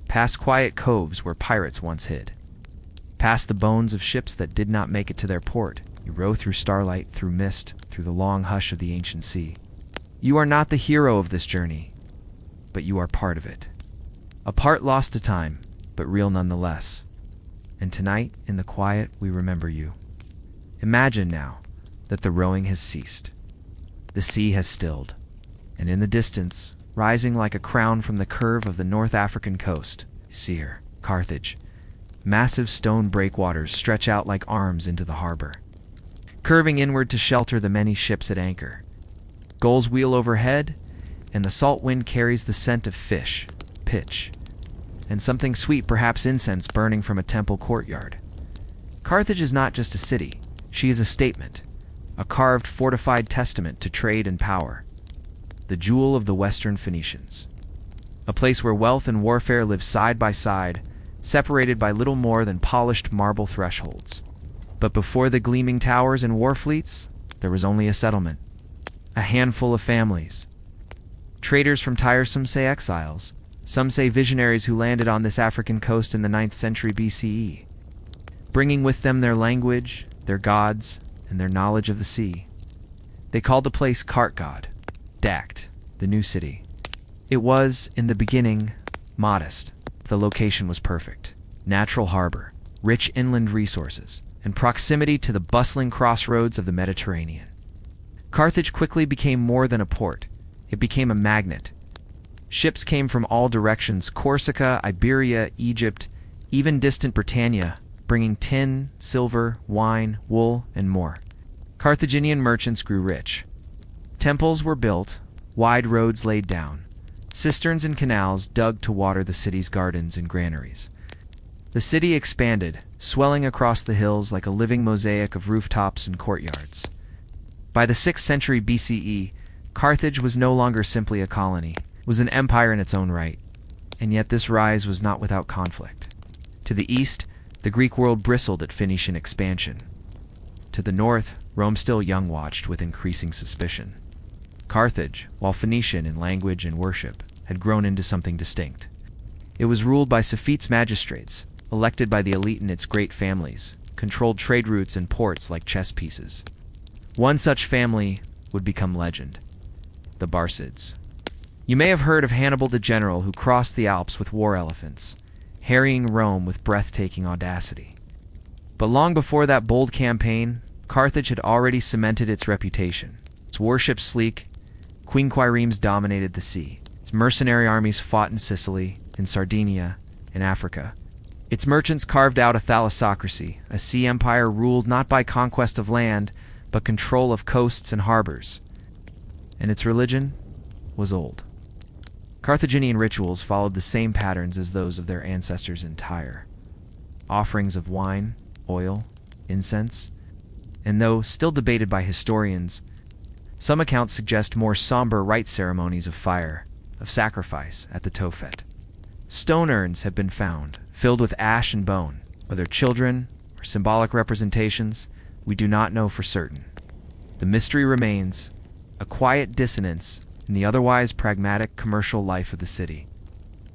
past quiet coves where pirates once hid, past the bones of ships that did not make it to their port. You row through starlight, through mist, through the long hush of the ancient sea. You are not the hero of this journey, but you are part of it. A part lost to time, but real nonetheless. And tonight, in the quiet, we remember you. Imagine now that the rowing has ceased. The sea has stilled, and in the distance, rising like a crown from the curve of the North African coast, you see her, Carthage. Massive stone breakwaters stretch out like arms into the harbor, curving inward to shelter the many ships at anchor. Gulls wheel overhead, and the salt wind carries the scent of fish, pitch, and something sweet, perhaps incense burning from a temple courtyard. Carthage is not just a city, she is a statement, a carved, fortified testament to trade and power, the jewel of the Western Phoenicians. A place where wealth and warfare live side by side, separated by little more than polished marble thresholds. But before the gleaming towers and war fleets, there was only a settlement, a handful of families. Traders from Tyre, some say exiles, some say visionaries who landed on this African coast in the 9th century BCE, bringing with them their language, their gods, and their knowledge of the sea. They called the place Cart God, Dact, the new city. It was, in the beginning, modest. The location was perfect. Natural harbor, rich inland resources, and proximity to the bustling crossroads of the Mediterranean. Carthage quickly became more than a port. It became a magnet. Ships came from all directions: Corsica, Iberia, Egypt, even distant Britannia, bringing tin, silver, wine, wool, and more. Carthaginian merchants grew rich. Temples were built, wide roads laid down, cisterns and canals dug to water the city's gardens and granaries. The city expanded, swelling across the hills like a living mosaic of rooftops and courtyards. By the 6th century BCE, Carthage was no longer simply a colony, it was an empire in its own right. And yet this rise was not without conflict. To the east, the Greek world bristled at Phoenician expansion. To the north, Rome still young watched with increasing suspicion. Carthage, while Phoenician in language and worship, had grown into something distinct. It was ruled by Sophites magistrates, elected by the elite in its great families, controlled trade routes and ports like chess pieces. One such family would become legend: the Barcids. You may have heard of Hannibal the general who crossed the Alps with war elephants, harrying Rome with breathtaking audacity. But long before that bold campaign, Carthage had already cemented its reputation. Its warships sleek, quinquiremes dominated the sea. Its mercenary armies fought in Sicily, in Sardinia, in Africa. Its merchants carved out a thalassocracy, a sea empire ruled not by conquest of land, but control of coasts and harbors. And its religion was old. Carthaginian rituals followed the same patterns as those of their ancestors in Tyre. Offerings of wine, oil, incense, and though still debated by historians, some accounts suggest more somber rite ceremonies of fire, of sacrifice at the Tophet. Stone urns have been found, filled with ash and bone. Whether children or symbolic representations, we do not know for certain. The mystery remains, a quiet dissonance in the otherwise pragmatic commercial life of the city.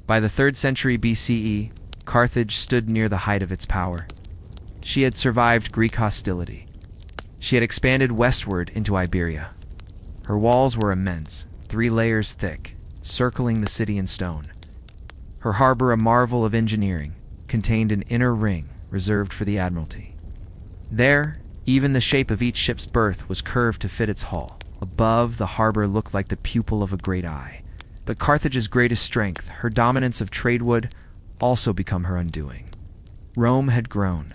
By the 3rd century BCE, Carthage stood near the height of its power. She had survived Greek hostility. She had expanded westward into Iberia. Her walls were immense, 3 layers thick, circling the city in stone. Her harbor, a marvel of engineering, contained an inner ring reserved for the admiralty. There, even the shape of each ship's berth was curved to fit its hull. Above, the harbor looked like the pupil of a great eye. But Carthage's greatest strength, her dominance of trade, would also become her undoing. Rome had grown.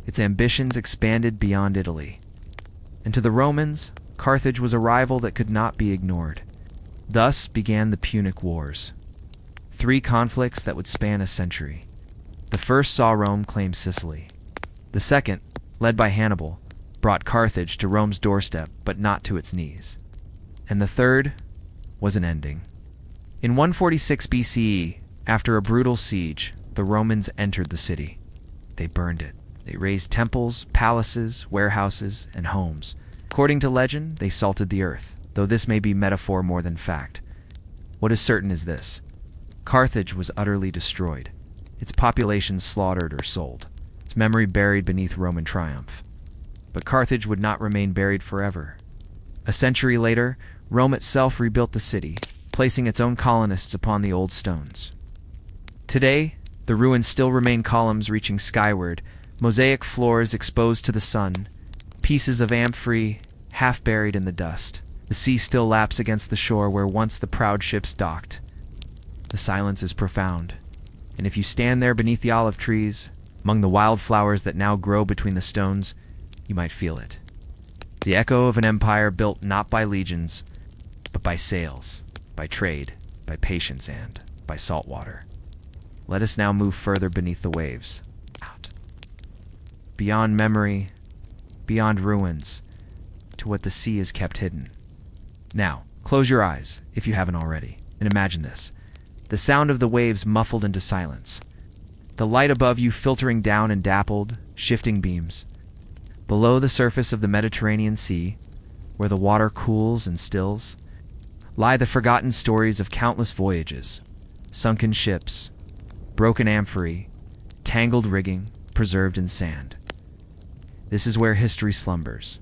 Its ambitions expanded beyond Italy. And to the Romans, Carthage was a rival that could not be ignored. Thus began the Punic Wars. 3 conflicts that would span a century. The first saw Rome claim Sicily. The second, led by Hannibal, brought Carthage to Rome's doorstep, but not to its knees. And the third was an ending. In 146 BCE, after a brutal siege, the Romans entered the city. They burned it. They razed temples, palaces, warehouses, and homes. According to legend, they salted the earth, though this may be metaphor more than fact. What is certain is this: Carthage was utterly destroyed, its population slaughtered or sold, its memory buried beneath Roman triumph. But Carthage would not remain buried forever. A century later, Rome itself rebuilt the city, placing its own colonists upon the old stones. Today, the ruins still remain columns reaching skyward, mosaic floors exposed to the sun, pieces of amphory half buried in the dust. The sea still laps against the shore where once the proud ships docked. The silence is profound, and if you stand there beneath the olive trees, among the wildflowers that now grow between the stones, you might feel it. The echo of an empire built not by legions, but by sails, by trade, by patience, and by salt water. Let us now move further beneath the waves. Out. Beyond memory, beyond ruins, to what the sea has kept hidden. Now, close your eyes, if you haven't already, and imagine this. The sound of the waves muffled into silence. The light above you filtering down in dappled, shifting beams. Below the surface of the Mediterranean Sea, where the water cools and stills, lie the forgotten stories of countless voyages, sunken ships, broken amphory, tangled rigging, preserved in sand. This is where history slumbers.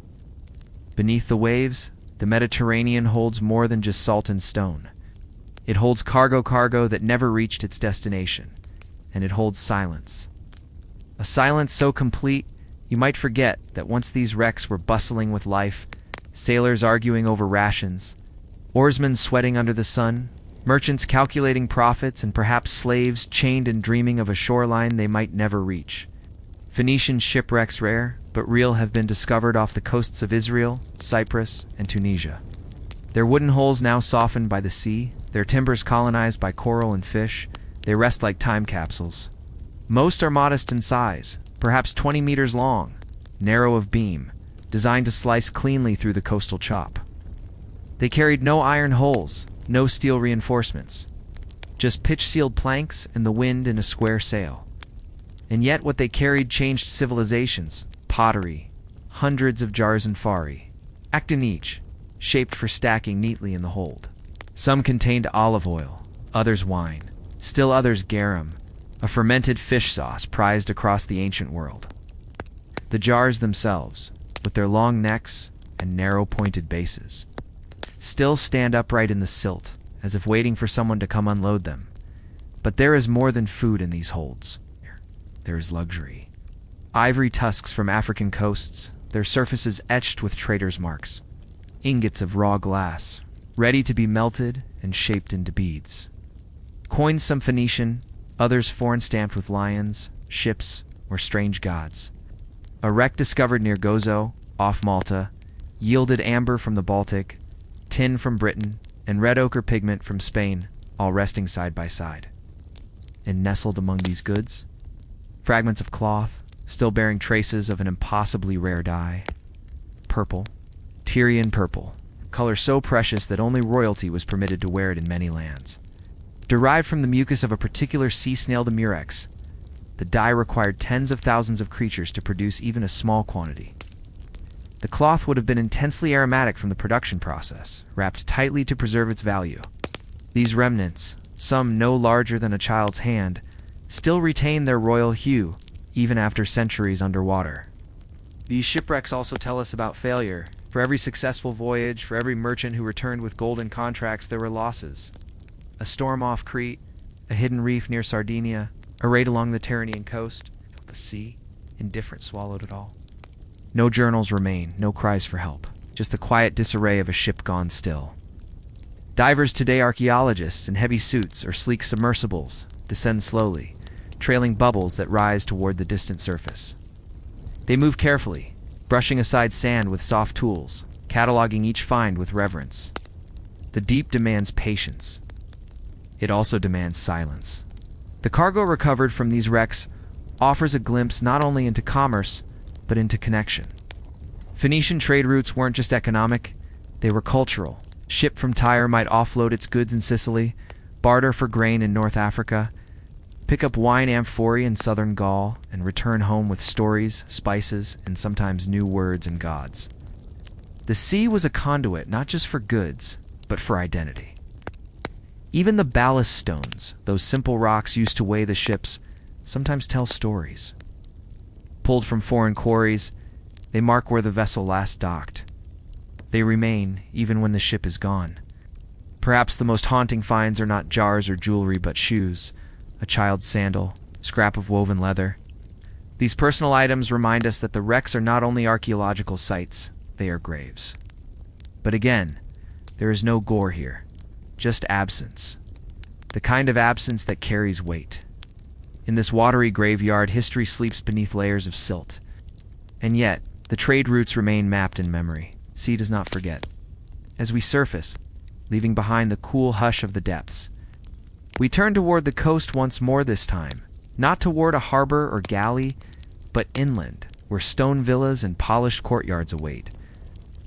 Beneath the waves, the Mediterranean holds more than just salt and stone. It holds cargo that never reached its destination, and it holds silence. A silence so complete, you might forget that once these wrecks were bustling with life, sailors arguing over rations, oarsmen sweating under the sun, merchants calculating profits, and perhaps slaves chained and dreaming of a shoreline they might never reach. Phoenician shipwrecks, rare but real, have been discovered off the coasts of Israel, Cyprus, and Tunisia. Their wooden hulls now softened by the sea, their timbers colonized by coral and fish, they rest like time capsules. Most are modest in size, perhaps 20 meters long, narrow of beam, designed to slice cleanly through the coastal chop. They carried no iron hulls, no steel reinforcements, just pitch-sealed planks and the wind in a square sail. And yet what they carried changed civilizations: pottery, hundreds of jars and fari, actin each, shaped for stacking neatly in the hold. Some contained olive oil, others wine, still others garum, a fermented fish sauce prized across the ancient world. The jars themselves, with their long necks and narrow pointed bases, still stand upright in the silt, as if waiting for someone to come unload them. But there is more than food in these holds. There is luxury. Ivory tusks from African coasts, their surfaces etched with traders' marks. Ingots of raw glass, ready to be melted and shaped into beads. Coins, some Phoenician, others foreign-stamped with lions, ships, or strange gods. A wreck discovered near Gozo, off Malta, yielded amber from the Baltic, tin from Britain, and red ochre pigment from Spain, all resting side by side. And nestled among these goods, fragments of cloth, still bearing traces of an impossibly rare dye. Purple, Tyrian purple, color so precious that only royalty was permitted to wear it in many lands. Derived from the mucus of a particular sea snail, the murex, the dye required tens of thousands of creatures to produce even a small quantity. The cloth would have been intensely aromatic from the production process, wrapped tightly to preserve its value. These remnants, some no larger than a child's hand, still retain their royal hue, even after centuries underwater. These shipwrecks also tell us about failure. For every successful voyage, for every merchant who returned with golden contracts, there were losses. A storm off Crete, a hidden reef near Sardinia, a raid along the Tyrrhenian coast. The sea, indifferent, swallowed it all. No journals remain, no cries for help, just the quiet disarray of a ship gone still. Divers today, archaeologists in heavy suits or sleek submersibles, descend slowly, trailing bubbles that rise toward the distant surface. They move carefully, brushing aside sand with soft tools, cataloging each find with reverence. The deep demands patience. It also demands silence. The cargo recovered from these wrecks offers a glimpse not only into commerce, but into connection. Phoenician trade routes weren't just economic, they were cultural. Ship from Tyre might offload its goods in Sicily, barter for grain in North Africa, pick up wine amphorae in southern Gaul, and return home with stories, spices, and sometimes new words and gods. The sea was a conduit not just for goods, but for identity. Even the ballast stones, those simple rocks used to weigh the ships, sometimes tell stories. Pulled from foreign quarries, they mark where the vessel last docked. They remain even when the ship is gone. Perhaps the most haunting finds are not jars or jewelry, but shoes, a child's sandal, scrap of woven leather. These personal items remind us that the wrecks are not only archaeological sites, they are graves. But again, there is no gore here, just absence. The kind of absence that carries weight. In this watery graveyard, history sleeps beneath layers of silt. And yet, the trade routes remain mapped in memory. Sea does not forget. As we surface, leaving behind the cool hush of the depths, we turn toward the coast once more this time, not toward a harbor or galley, but inland, where stone villas and polished courtyards await.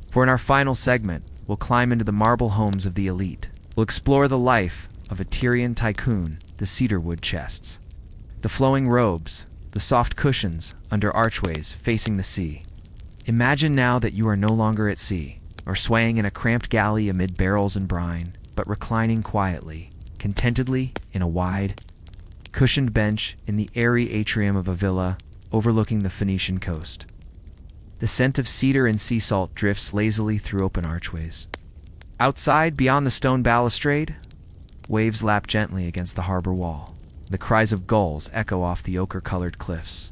For in our final segment, we'll climb into the marble homes of the elite. We'll explore the life of a Tyrian tycoon, the cedarwood chests. The flowing robes, the soft cushions under archways facing the sea. Imagine now that you are no longer at sea, or swaying in a cramped galley amid barrels and brine, but reclining quietly, contentedly in a wide, cushioned bench in the airy atrium of a villa overlooking the Phoenician coast. The scent of cedar and sea salt drifts lazily through open archways. Outside, beyond the stone balustrade, waves lap gently against the harbor wall. The cries of gulls echo off the ochre-colored cliffs.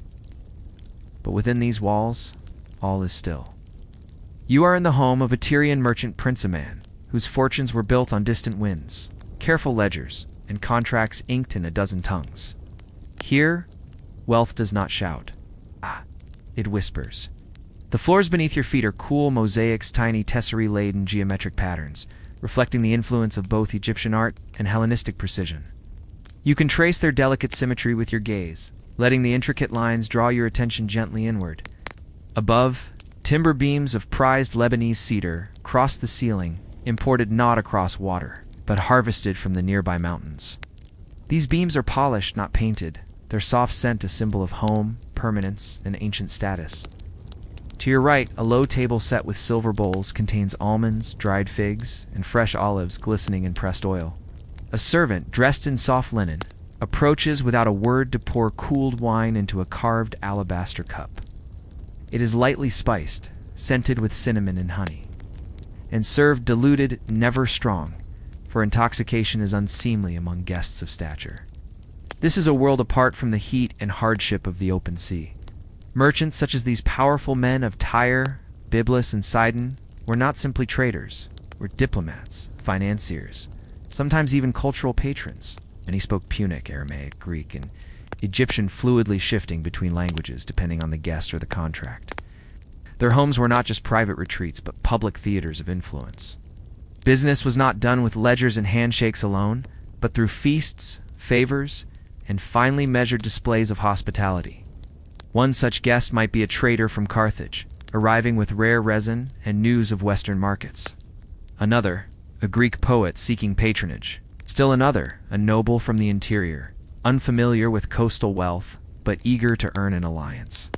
But within these walls, all is still. You are in the home of a Tyrian merchant prince-a-man, whose fortunes were built on distant winds, careful ledgers, and contracts inked in a dozen tongues. Here, wealth does not shout. It whispers. The floors beneath your feet are cool mosaics, tiny tesserae-laden geometric patterns, reflecting the influence of both Egyptian art and Hellenistic precision. You can trace their delicate symmetry with your gaze, letting the intricate lines draw your attention gently inward. Above, timber beams of prized Lebanese cedar cross the ceiling, imported not across water, but harvested from the nearby mountains. These beams are polished, not painted, their soft scent a symbol of home, permanence, and ancient status. To your right, a low table set with silver bowls contains almonds, dried figs, and fresh olives glistening in pressed oil. A servant, dressed in soft linen, approaches without a word to pour cooled wine into a carved alabaster cup. It is lightly spiced, scented with cinnamon and honey, and served diluted, never strong, for intoxication is unseemly among guests of stature. This is a world apart from the heat and hardship of the open sea. Merchants such as these powerful men of Tyre, Byblus, and Sidon were not simply traders, were diplomats, financiers, sometimes even cultural patrons. Many spoke Punic, Aramaic, Greek, and Egyptian, fluidly shifting between languages depending on the guest or the contract. Their homes were not just private retreats, but public theaters of influence. Business was not done with ledgers and handshakes alone, but through feasts, favors, and finely measured displays of hospitality. One such guest might be a trader from Carthage, arriving with rare resin and news of Western markets. Another, a Greek poet seeking patronage. Still another, a noble from the interior, unfamiliar with coastal wealth, but eager to earn an alliance.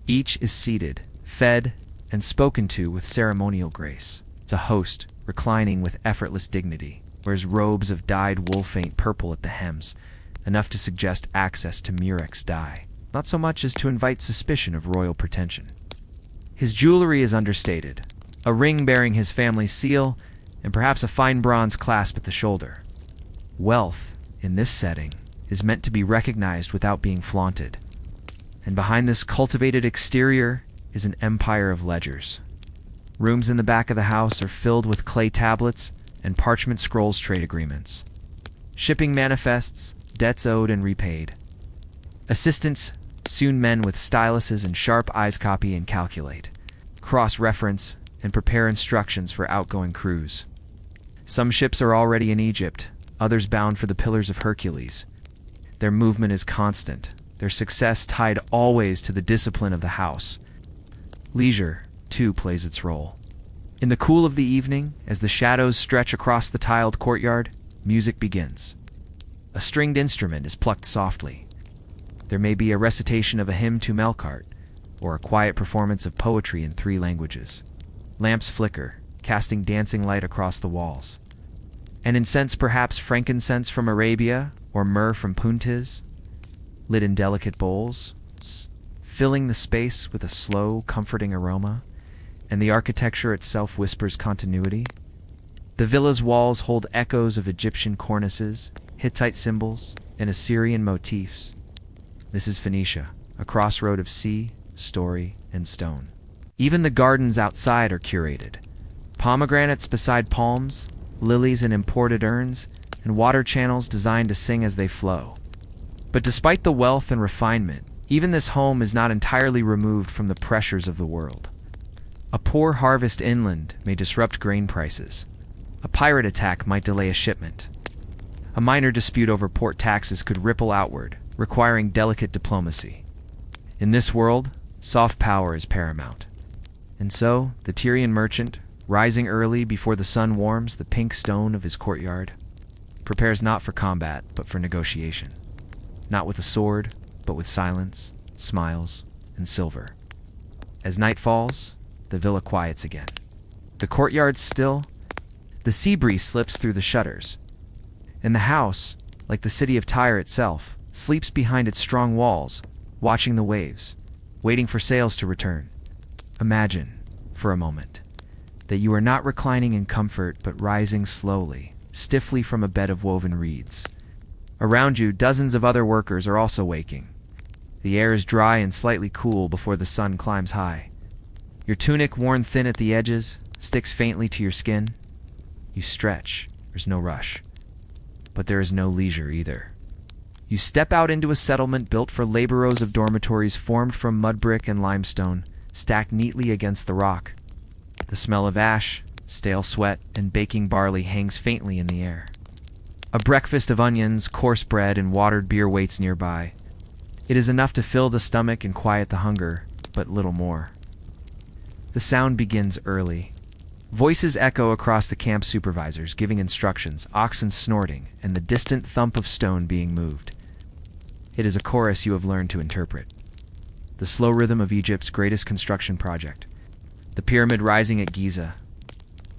Each is seated, fed, and spoken to with ceremonial grace. It's a host, reclining with effortless dignity, wears robes of dyed wool faint purple at the hems, enough to suggest access to murex dye. not so much as to invite suspicion of royal pretension. His jewelry is understated, a ring bearing his family's seal, and perhaps a fine bronze clasp at the shoulder. Wealth, in this setting, is meant to be recognized without being flaunted. And behind this cultivated exterior is an empire of ledgers. Rooms in the back of the house are filled with clay tablets and parchment scrolls trade agreements. Shipping manifests, debts owed and repaid. Assistants, soon men with styluses and sharp eyes, copy and calculate, cross-reference, and prepare instructions for outgoing crews. Some ships are already in Egypt, others bound for the Pillars of Hercules. Their movement is constant, their success tied always to the discipline of the house. Leisure, too, plays its role. In the cool of the evening, as the shadows stretch across the tiled courtyard, music begins. A stringed instrument is plucked softly. There may be a recitation of a hymn to Melkart, or a quiet performance of poetry in 3 languages. Lamps flicker, casting dancing light across the walls. And incense, perhaps frankincense from Arabia, or myrrh from Puntiz, lit in delicate bowls, filling the space with a slow, comforting aroma, and the architecture itself whispers continuity. The villa's walls hold echoes of Egyptian cornices, Hittite symbols, and Assyrian motifs. This is Phoenicia, a crossroad of sea, story, and stone. Even the gardens outside are curated. Pomegranates beside palms, lilies in imported urns, and water channels designed to sing as they flow. But despite the wealth and refinement, even this home is not entirely removed from the pressures of the world. A poor harvest inland may disrupt grain prices. A pirate attack might delay a shipment. A minor dispute over port taxes could ripple outward, requiring delicate diplomacy. In this world, soft power is paramount. And so, the Tyrian merchant, rising early before the sun warms the pink stone of his courtyard, prepares not for combat, but for negotiation. Not with a sword, but with silence, smiles, and silver. As night falls, the villa quiets again. The courtyard's still. The sea breeze slips through the shutters. And the house, like the city of Tyre itself, sleeps behind its strong walls, watching the waves, waiting for sails to return. Imagine, for a moment, that you are not reclining in comfort but rising slowly, stiffly from a bed of woven reeds. Around you, dozens of other workers are also waking. The air is dry and slightly cool before the sun climbs high. Your tunic, worn thin at the edges, sticks faintly to your skin. You stretch. There's no rush. But there is no leisure either. You step out into a settlement built for labor-rows of dormitories formed from mud brick and limestone, stacked neatly against the rock. The smell of ash, stale sweat, and baking barley hangs faintly in the air. A breakfast of onions, coarse bread, and watered beer waits nearby. It is enough to fill the stomach and quiet the hunger, but little more. The sound begins early. Voices echo across the camp supervisors, giving instructions, oxen snorting, and the distant thump of stone being moved. It is a chorus you have learned to interpret. The slow rhythm of Egypt's greatest construction project. The pyramid rising at Giza.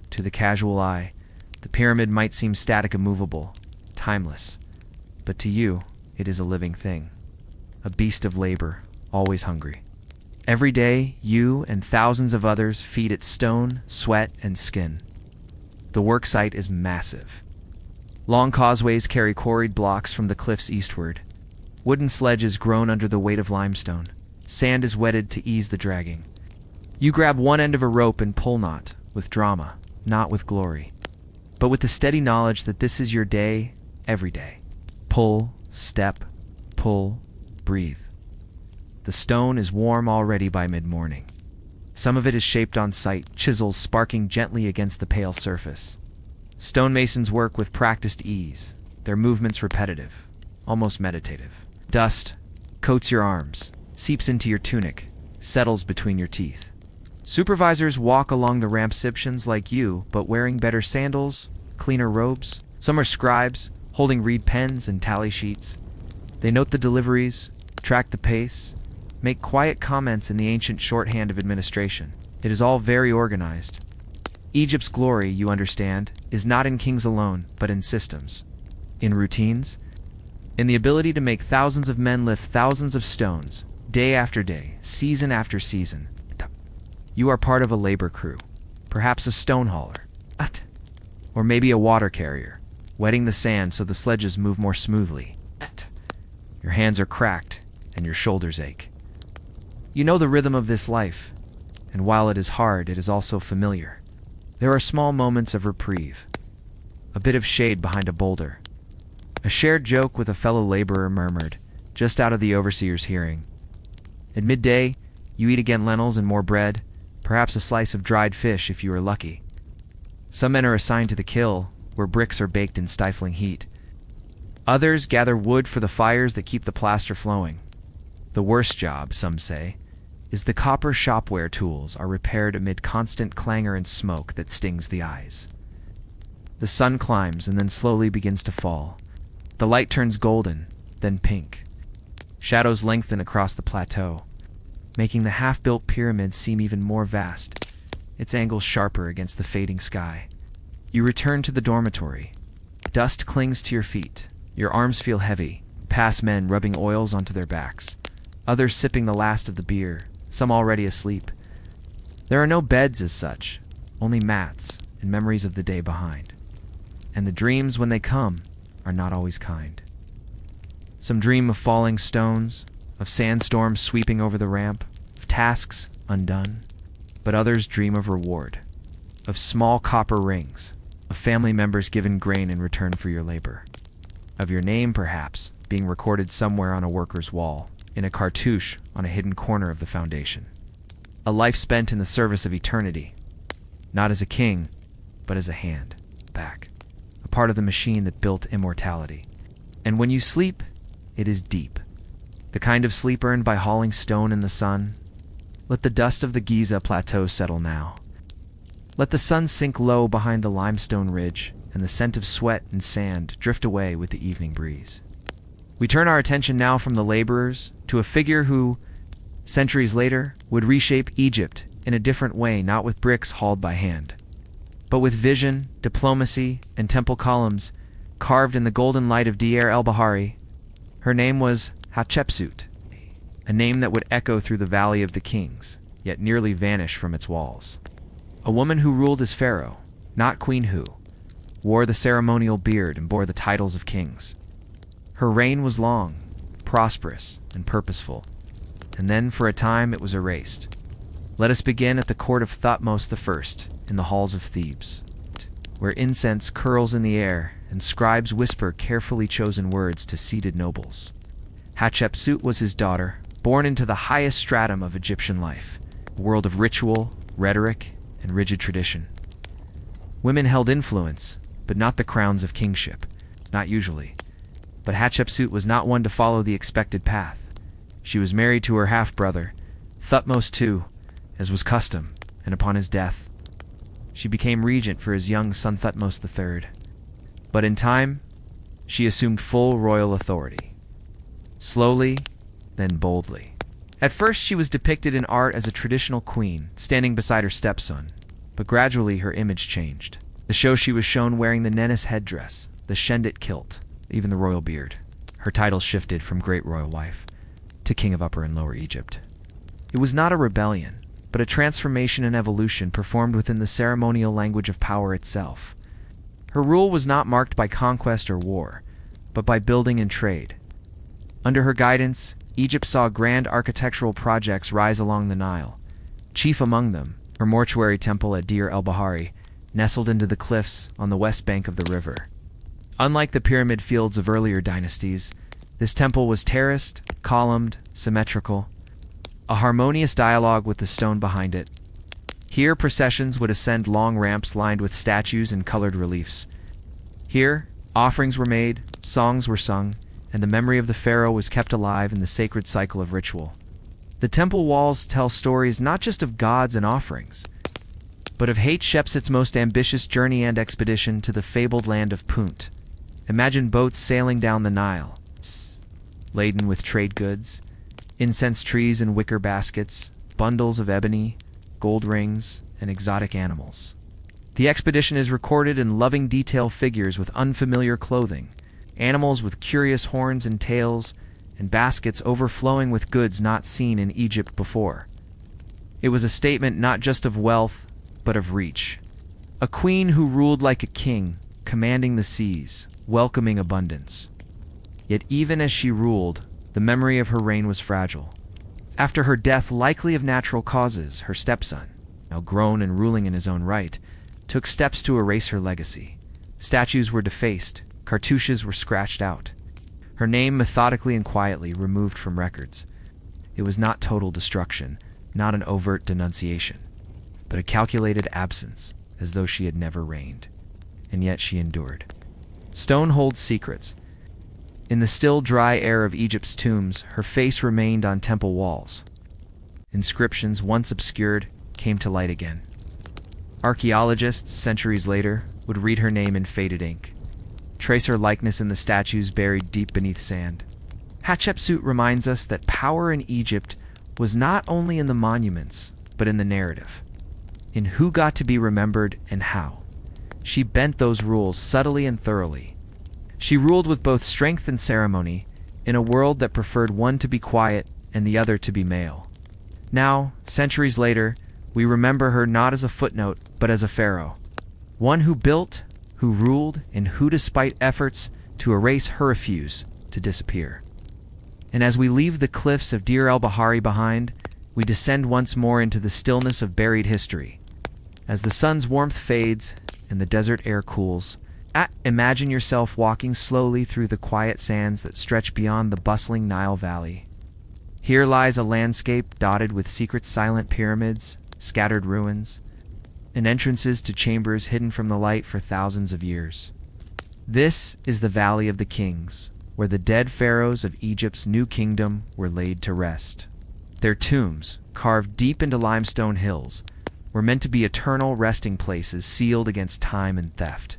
To the casual eye, the pyramid might seem static, immovable, timeless. But to you, it is a living thing. A beast of labor, always hungry. Every day, you and thousands of others feed it stone, sweat, and skin. The work site is massive. Long causeways carry quarried blocks from the cliffs eastward. Wooden sledges groan under the weight of limestone. Sand is wetted to ease the dragging. You grab one end of a rope and pull, not with drama, not with glory, but with the steady knowledge that this is your day, every day. Pull, step, pull, breathe. The stone is warm already by mid-morning. Some of it is shaped on site, chisels sparking gently against the pale surface. Stonemasons work with practiced ease, their movements repetitive, almost meditative. Dust coats your arms, seeps into your tunic, settles between your teeth. Supervisors walk along the rampsiptions like you, but wearing better sandals, cleaner robes. Some are scribes, holding reed pens and tally sheets. They note the deliveries, track the pace, make quiet comments in the ancient shorthand of administration. It is all very organized. Egypt's glory, you understand, is not in kings alone, but in systems, in routines. in the ability to make thousands of men lift thousands of stones, day after day, season after season. You are part of a labor crew, perhaps a stone hauler, or maybe a water carrier, wetting the sand so the sledges move more smoothly. Your hands are cracked and your shoulders ache. You know the rhythm of this life, and while it is hard, it is also familiar. There are small moments of reprieve, a bit of shade behind a boulder, a shared joke with a fellow laborer murmured, just out of the overseer's hearing. At midday, you eat again lentils and more bread, perhaps a slice of dried fish if you are lucky. Some men are assigned to the kill, where bricks are baked in stifling heat. Others gather wood for the fires that keep the plaster flowing. The worst job, some say, is the copper shopware tools are repaired amid constant clangor and smoke that stings the eyes. The sun climbs and then slowly begins to fall. The light turns golden, then pink. Shadows lengthen across the plateau, making the half-built pyramid seem even more vast, its angles sharper against the fading sky. You return to the dormitory. Dust clings to your feet. Your arms feel heavy, past men rubbing oils onto their backs, others sipping the last of the beer, some already asleep. There are no beds as such, only mats and memories of the day behind. And the dreams, when they come, are not always kind. Some dream of falling stones, of sandstorms sweeping over the ramp, of tasks undone. But others dream of reward, of small copper rings, of family members given grain in return for your labor, of your name, perhaps, being recorded somewhere on a worker's wall, in a cartouche on a hidden corner of the foundation. A life spent in the service of eternity, not as a king, but as a hand, back, a part of the machine that built immortality. And when you sleep, it is deep, the kind of sleep earned by hauling stone in the sun. Let the dust of the Giza plateau settle now. Let the sun sink low behind the limestone ridge, and the scent of sweat and sand drift away with the evening breeze. We turn our attention now from the laborers to a figure who, centuries later, would reshape Egypt in a different way, not with bricks hauled by hand, but with vision, diplomacy, and temple columns carved in the golden light of Deir el-Bahari. Her name was Hatshepsut, a name that would echo through the Valley of the Kings, yet nearly vanish from its walls. A woman who ruled as pharaoh, not queen who, wore the ceremonial beard and bore the titles of kings. Her reign was long, prosperous, and purposeful, and then for a time it was erased. Let us begin at the court of Thutmose I in the halls of Thebes, where incense curls in the air and scribes whisper carefully chosen words to seated nobles. Hatshepsut was his daughter, born into the highest stratum of Egyptian life, a world of ritual, rhetoric, and rigid tradition. Women held influence, but not the crowns of kingship, not usually. But Hatshepsut was not one to follow the expected path. She was married to her half-brother, Thutmose II, as was custom, and upon his death, she became regent for his young son Thutmose III. But in time, she assumed full royal authority. Slowly, then boldly. At first she was depicted in art as a traditional queen, standing beside her stepson, but gradually her image changed. The show she was shown wearing the Nenis headdress, the Shendit kilt, even the royal beard. Her title shifted from Great Royal Wife to King of Upper and Lower Egypt. It was not a rebellion, but a transformation and evolution performed within the ceremonial language of power itself. Her rule was not marked by conquest or war, but by building and trade. Under her guidance, Egypt saw grand architectural projects rise along the Nile. Chief among them, her mortuary temple at Deir el-Bahari, nestled into the cliffs on the west bank of the river. Unlike the pyramid fields of earlier dynasties, this temple was terraced, columned, symmetrical, a harmonious dialogue with the stone behind it. Here, processions would ascend long ramps lined with statues and colored reliefs. Here, offerings were made, songs were sung, and the memory of the pharaoh was kept alive in the sacred cycle of ritual. The temple walls tell stories not just of gods and offerings, but of Hatshepsut's most ambitious journey and expedition to the fabled land of Punt. Imagine boats sailing down the Nile, laden with trade goods, incense trees and wicker baskets, bundles of ebony, gold rings, and exotic animals. The expedition is recorded in loving detail figures with unfamiliar clothing, animals with curious horns and tails, and baskets overflowing with goods not seen in Egypt before. It was a statement not just of wealth, but of reach. A queen who ruled like a king, commanding the seas, welcoming abundance. Yet even as she ruled, the memory of her reign was fragile. After her death, likely of natural causes, her stepson, now grown and ruling in his own right, took steps to erase her legacy. Statues were defaced, cartouches were scratched out. Her name methodically and quietly removed from records. It was not total destruction, not an overt denunciation, but a calculated absence, as though she had never reigned. And yet she endured. Stone holds secrets. In the still, dry air of Egypt's tombs, her face remained on temple walls. Inscriptions, once obscured, came to light again. Archaeologists, centuries later, would read her name in faded ink, trace her likeness in the statues buried deep beneath sand. Hatshepsut reminds us that power in Egypt was not only in the monuments, but in the narrative, in who got to be remembered and how. She bent those rules subtly and thoroughly. She ruled with both strength and ceremony, in a world that preferred one to be quiet and the other to be male. Now, centuries later, we remember her not as a footnote, but as a pharaoh. One who built, who ruled, and who, despite efforts to erase her, refused to disappear. And as we leave the cliffs of Deir el-Bahari behind, we descend once more into the stillness of buried history. As the sun's warmth fades and the desert air cools, imagine yourself walking slowly through the quiet sands that stretch beyond the bustling Nile Valley. Here lies a landscape dotted with secret silent pyramids, scattered ruins, and entrances to chambers hidden from the light for thousands of years. This is the Valley of the Kings, where the dead pharaohs of Egypt's new kingdom were laid to rest. Their tombs, carved deep into limestone hills, were meant to be eternal resting places sealed against time and theft.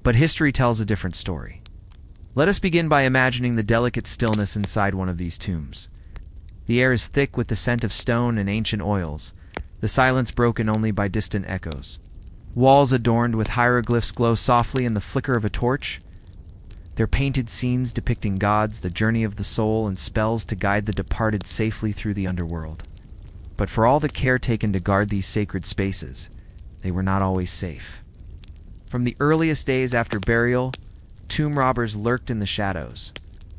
But history tells a different story. Let us begin by imagining the delicate stillness inside one of these tombs. The air is thick with the scent of stone and ancient oils, the silence broken only by distant echoes. Walls adorned with hieroglyphs glow softly in the flicker of a torch, their painted scenes depicting gods, the journey of the soul, and spells to guide the departed safely through the underworld. But for all the care taken to guard these sacred spaces, they were not always safe. From the earliest days after burial, tomb robbers lurked in the shadows.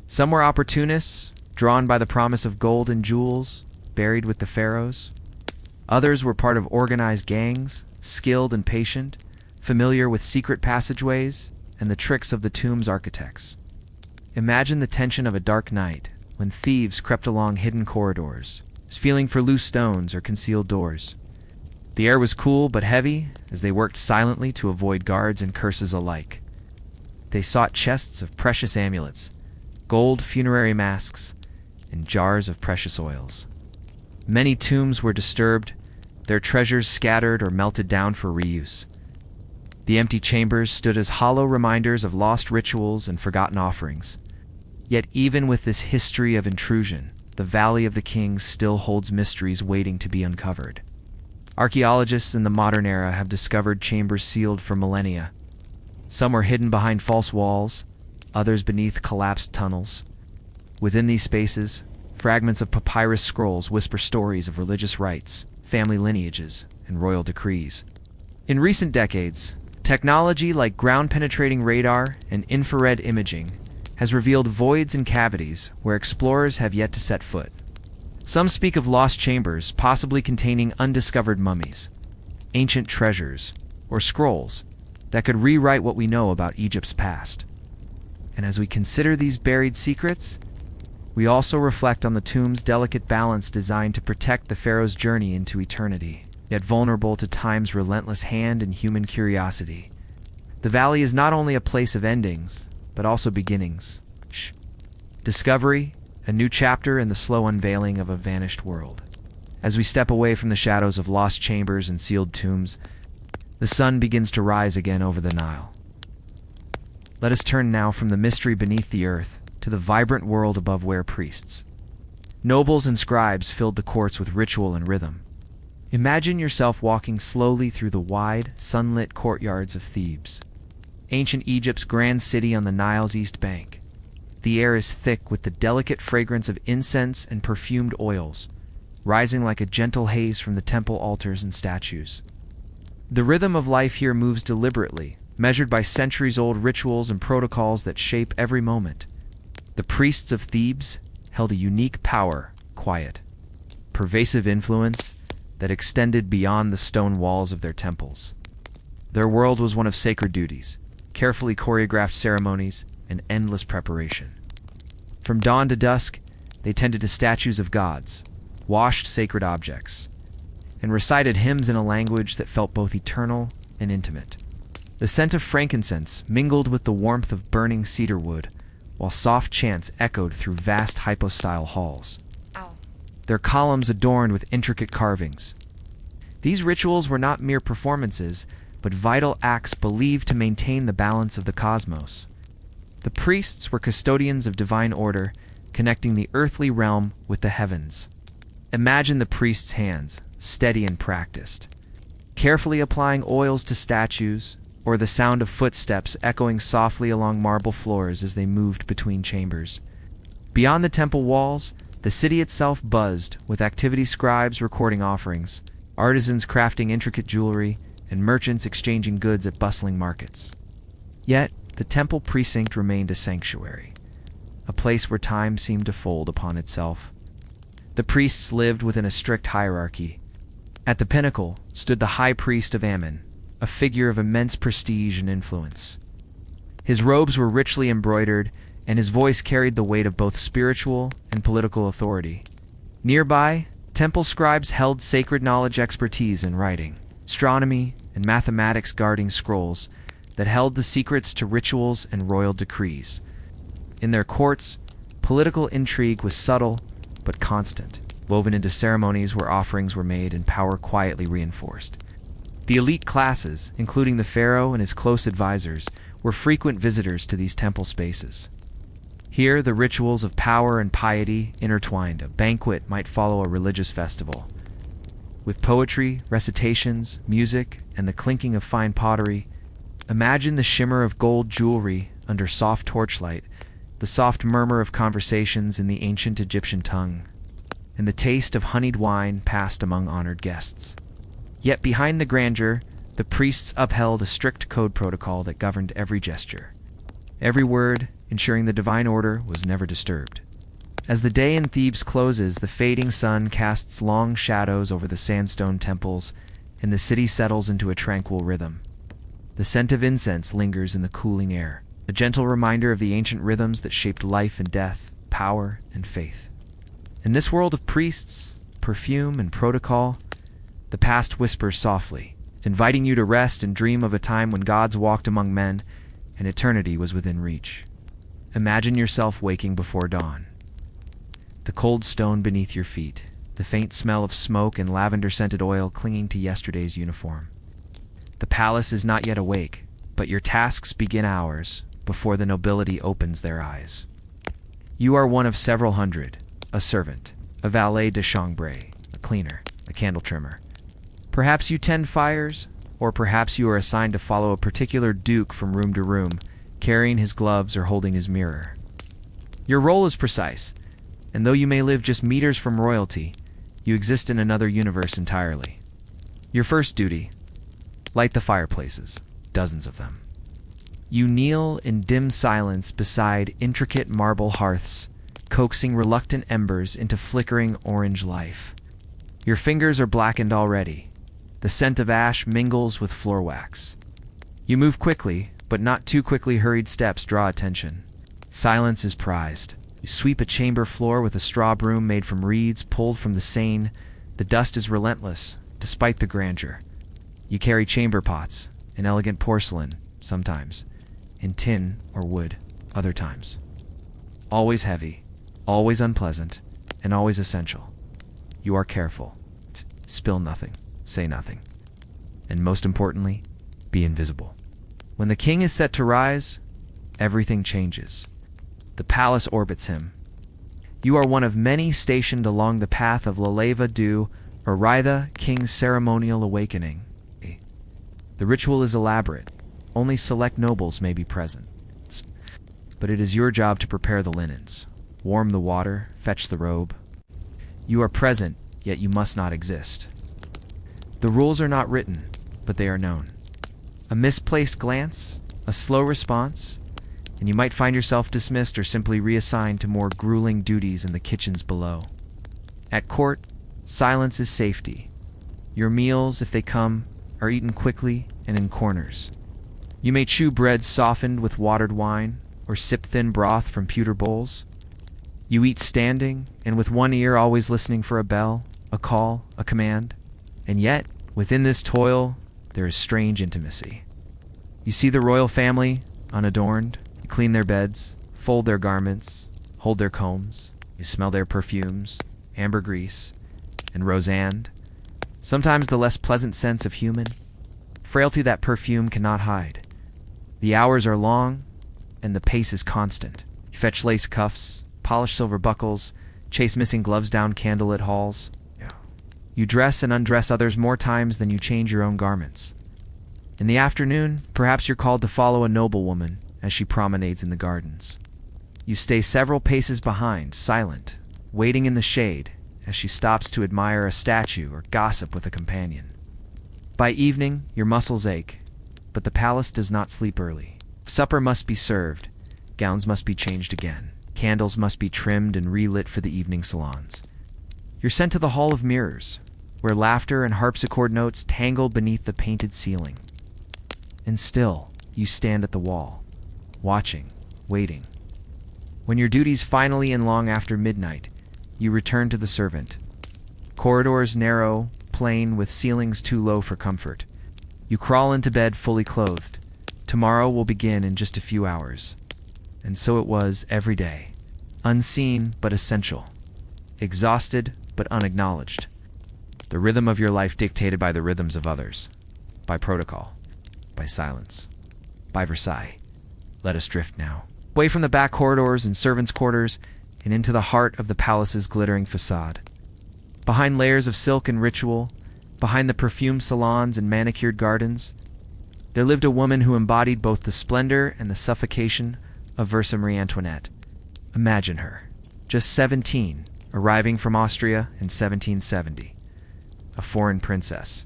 Some were opportunists, drawn by the promise of gold and jewels, buried with the pharaohs. Others were part of organized gangs, skilled and patient, familiar with secret passageways and the tricks of the tomb's architects. Imagine the tension of a dark night when thieves crept along hidden corridors, feeling for loose stones or concealed doors. The air was cool but heavy as they worked silently to avoid guards and curses alike. They sought chests of precious amulets, gold funerary masks, and jars of precious oils. Many tombs were disturbed, their treasures scattered or melted down for reuse. The empty chambers stood as hollow reminders of lost rituals and forgotten offerings. Yet even with this history of intrusion, the Valley of the Kings still holds mysteries waiting to be uncovered. Archaeologists in the modern era have discovered chambers sealed for millennia. Some are hidden behind false walls, others beneath collapsed tunnels. Within these spaces, fragments of papyrus scrolls whisper stories of religious rites, family lineages, and royal decrees. In recent decades, technology like ground-penetrating radar and infrared imaging has revealed voids and cavities where explorers have yet to set foot. Some speak of lost chambers, possibly containing undiscovered mummies, ancient treasures, or scrolls that could rewrite what we know about Egypt's past. And as we consider these buried secrets, we also reflect on the tomb's delicate balance designed to protect the pharaoh's journey into eternity, yet vulnerable to time's relentless hand and human curiosity. The valley is not only a place of endings, but also beginnings. Discovery, a new chapter in the slow unveiling of a vanished world. As we step away from the shadows of lost chambers and sealed tombs, the sun begins to rise again over the Nile. Let us turn now from the mystery beneath the earth to the vibrant world above where priests, nobles, and scribes filled the courts with ritual and rhythm. Imagine yourself walking slowly through the wide, sunlit courtyards of Thebes. ancient Egypt's grand city on the Nile's east bank. The air is thick with the delicate fragrance of incense and perfumed oils, rising like a gentle haze from the temple altars and statues. The rhythm of life here moves deliberately, measured by centuries-old rituals and protocols that shape every moment. The priests of Thebes held a unique power, quiet, pervasive influence that extended beyond the stone walls of their temples. Their world was one of sacred duties, carefully choreographed ceremonies, and endless preparation. From dawn to dusk, they tended to statues of gods, washed sacred objects, and recited hymns in a language that felt both eternal and intimate. The scent of frankincense mingled with the warmth of burning cedar wood, while soft chants echoed through vast hypostyle halls. Their columns adorned with intricate carvings. These rituals were not mere performances, but vital acts believed to maintain the balance of the cosmos. The priests were custodians of divine order, connecting the earthly realm with the heavens. Imagine the priest's hands, steady and practiced, carefully applying oils to statues, or the sound of footsteps echoing softly along marble floors as they moved between chambers. Beyond the temple walls, the city itself buzzed, with activity scribes recording offerings, artisans crafting intricate jewelry, and merchants exchanging goods at bustling markets. Yet, the temple precinct remained a sanctuary, a place where time seemed to fold upon itself. The priests lived within a strict hierarchy. At the pinnacle stood the high priest of Ammon, a figure of immense prestige and influence. His robes were richly embroidered, and his voice carried the weight of both spiritual and political authority. Nearby, temple scribes held sacred knowledge expertise in writing, astronomy, and mathematics, guarding scrolls that held the secrets to rituals and royal decrees. In their courts, political intrigue was subtle but constant, woven into ceremonies where offerings were made and power quietly reinforced. The elite classes, including the pharaoh and his close advisors, were frequent visitors to these temple spaces. Here, the rituals of power and piety intertwined. A banquet might follow a religious festival. With poetry, recitations, music, and the clinking of fine pottery, imagine the shimmer of gold jewelry under soft torchlight, the soft murmur of conversations in the ancient Egyptian tongue, and the taste of honeyed wine passed among honored guests. Yet behind the grandeur, the priests upheld a strict code protocol that governed every gesture, every word, ensuring the divine order was never disturbed. As the day in Thebes closes, the fading sun casts long shadows over the sandstone temples, and the city settles into a tranquil rhythm. The scent of incense lingers in the cooling air, a gentle reminder of the ancient rhythms that shaped life and death, power and faith. In this world of priests, perfume, and protocol, the past whispers softly, inviting you to rest and dream of a time when gods walked among men and eternity was within reach. Imagine yourself waking before dawn. The cold stone beneath your feet, the faint smell of smoke and lavender-scented oil clinging to yesterday's uniform. The palace is not yet awake, but your tasks begin hours before the nobility opens their eyes. You are one of several hundred, a servant, a valet de chambre, a cleaner, a candle trimmer. Perhaps you tend fires, or perhaps you are assigned to follow a particular duke from room to room, carrying his gloves or holding his mirror. Your role is precise, and though you may live just meters from royalty, you exist in another universe entirely. Your first duty: light the fireplaces, dozens of them. You kneel in dim silence beside intricate marble hearths, coaxing reluctant embers into flickering orange life. Your fingers are blackened already. The scent of ash mingles with floor wax. You move quickly, but not too quickly. Hurried steps draw attention. Silence is prized. You sweep a chamber floor with a straw broom made from reeds pulled from the Seine. The dust is relentless, despite the grandeur. You carry chamber pots, in elegant porcelain, sometimes, in tin or wood, other times. Always heavy, always unpleasant, and always essential. You are careful. Spill nothing, say nothing. And most importantly, be invisible. When the king is set to rise, everything changes. The palace orbits him. You are one of many stationed along the path of Laleva du Aritha, king's ceremonial awakening. The ritual is elaborate, only select nobles may be present. But it is your job to prepare the linens, warm the water, fetch the robe. You are present, yet you must not exist. The rules are not written, but they are known. A misplaced glance, a slow response, and you might find yourself dismissed or simply reassigned to more grueling duties in the kitchens below. At court, silence is safety. Your meals, if they come, are eaten quickly and in corners. You may chew bread softened with watered wine, or sip thin broth from pewter bowls. You eat standing, and with one ear always listening for a bell, a call, a command. And yet, within this toil, there is strange intimacy. You see the royal family, unadorned. You clean their beds, fold their garments, hold their combs. You smell their perfumes, ambergris, and rosand. Sometimes the less pleasant sense of human frailty that perfume cannot hide. The hours are long, and the pace is constant. You fetch lace cuffs, polish silver buckles, chase missing gloves down candlelit halls. You dress and undress others more times than you change your own garments. In the afternoon, perhaps you're called to follow a noblewoman as she promenades in the gardens. You stay several paces behind, silent, waiting in the shade as she stops to admire a statue or gossip with a companion. By evening, your muscles ache, but the palace does not sleep early. Supper must be served, gowns must be changed again, candles must be trimmed and relit for the evening salons. You're sent to the Hall of Mirrors, where laughter and harpsichord notes tangle beneath the painted ceiling. And still, you stand at the wall, watching, waiting. When your duties finally end long after midnight, you return to the servant. Corridors narrow, plain, with ceilings too low for comfort. You crawl into bed fully clothed. Tomorrow will begin in just a few hours. And so it was every day. Unseen but essential. Exhausted but unacknowledged. The rhythm of your life dictated by the rhythms of others. By protocol. By silence. By Versailles. Let us drift now. Away from the back corridors and servants' quarters, and into the heart of the palace's glittering facade. Behind layers of silk and ritual, behind the perfumed salons and manicured gardens, there lived a woman who embodied both the splendor and the suffocation of Versa Marie Antoinette. Imagine her, just 17, arriving from Austria in 1770, a foreign princess.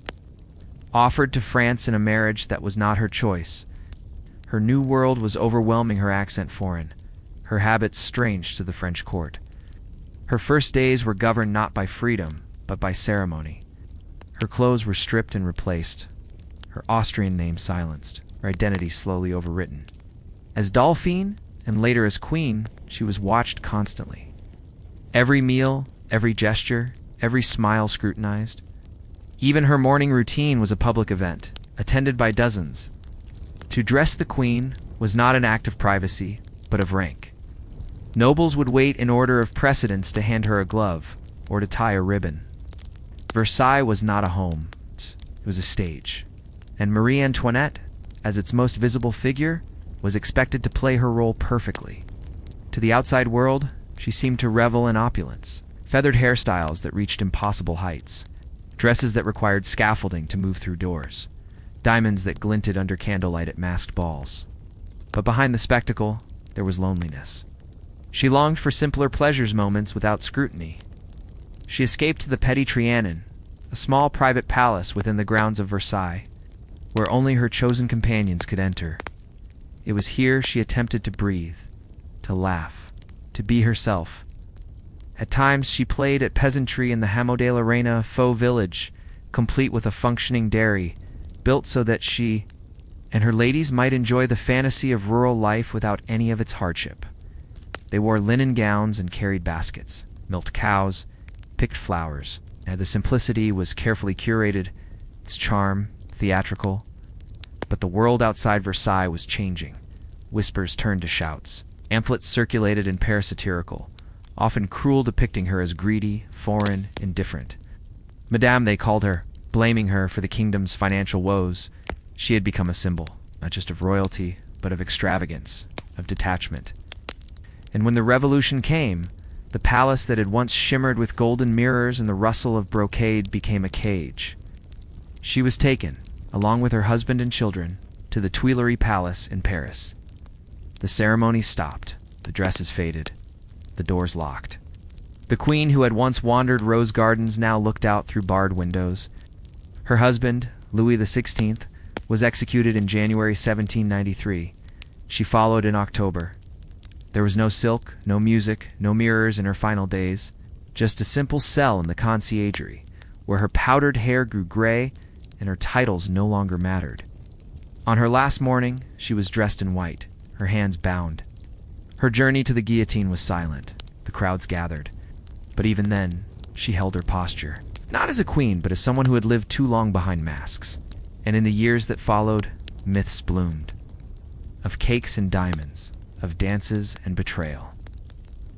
Offered to France in a marriage that was not her choice, her new world was overwhelming, her accent foreign, her habits strange to the French court. Her first days were governed not by freedom, but by ceremony. Her clothes were stripped and replaced, her Austrian name silenced, her identity slowly overwritten. As Dauphine, and later as queen, she was watched constantly. Every meal, every gesture, every smile scrutinized. Even her morning routine was a public event, attended by dozens. To dress the queen was not an act of privacy, but of rank. Nobles would wait in order of precedence to hand her a glove, or to tie a ribbon. Versailles was not a home, it was a stage. And Marie Antoinette, as its most visible figure, was expected to play her role perfectly. To the outside world, she seemed to revel in opulence, feathered hairstyles that reached impossible heights, dresses that required scaffolding to move through doors, diamonds that glinted under candlelight at masked balls. But behind the spectacle, there was loneliness. She longed for simpler pleasures moments without scrutiny. She escaped to the Petit Trianon, a small private palace within the grounds of Versailles, where only her chosen companions could enter. It was here she attempted to breathe, to laugh, to be herself. At times she played at peasantry in the Hameau de la Reina faux village, complete with a functioning dairy, built so that she and her ladies might enjoy the fantasy of rural life without any of its hardship. They wore linen gowns and carried baskets, milked cows, picked flowers, and the simplicity was carefully curated, its charm theatrical. But the world outside Versailles was changing. Whispers turned to shouts. Pamphlets circulated in parasatirical, often cruel, depicting her as greedy, foreign, indifferent. Madame, they called her, blaming her for the kingdom's financial woes. She had become a symbol, not just of royalty, but of extravagance, of detachment. And when the revolution came, the palace that had once shimmered with golden mirrors and the rustle of brocade became a cage. She was taken, along with her husband and children, to the Tuileries Palace in Paris. The ceremony stopped, the dresses faded, the doors locked. The queen who had once wandered rose gardens now looked out through barred windows. Her husband, Louis XVI, was executed in January 1793. She followed in October. There was no silk, no music, no mirrors in her final days, just a simple cell in the conciergerie, where her powdered hair grew gray and her titles no longer mattered. On her last morning, she was dressed in white, her hands bound. Her journey to the guillotine was silent. The crowds gathered. But even then, she held her posture. Not as a queen, but as someone who had lived too long behind masks. And in the years that followed, myths bloomed. Of cakes and diamonds, of dances and betrayal.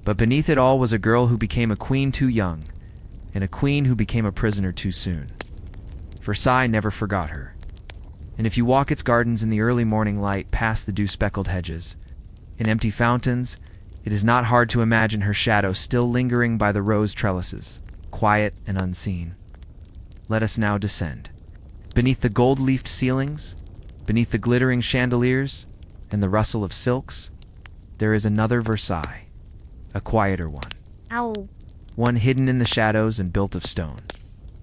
But beneath it all was a girl who became a queen too young, and a queen who became a prisoner too soon. Versailles never forgot her. And if you walk its gardens in the early morning light past the dew-speckled hedges, in empty fountains, it is not hard to imagine her shadow still lingering by the rose trellises, quiet and unseen. Let us now descend. Beneath the gold-leafed ceilings, beneath the glittering chandeliers, and the rustle of silks, there is another Versailles, a quieter one.
Ow.
One hidden in the shadows and built of stone.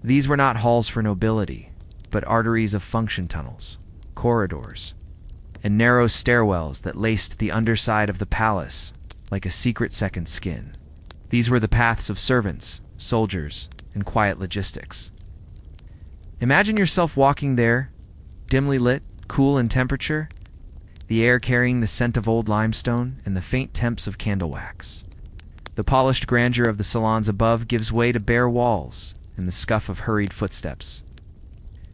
These were not halls for nobility, but arteries of function tunnels, corridors, and narrow stairwells that laced the underside of the palace like a secret second skin. These were the paths of servants, soldiers, and quiet logistics. Imagine yourself walking there, dimly lit, cool in temperature, the air carrying the scent of old limestone and the faint temps of candle wax. The polished grandeur of the salons above gives way to bare walls and the scuff of hurried footsteps.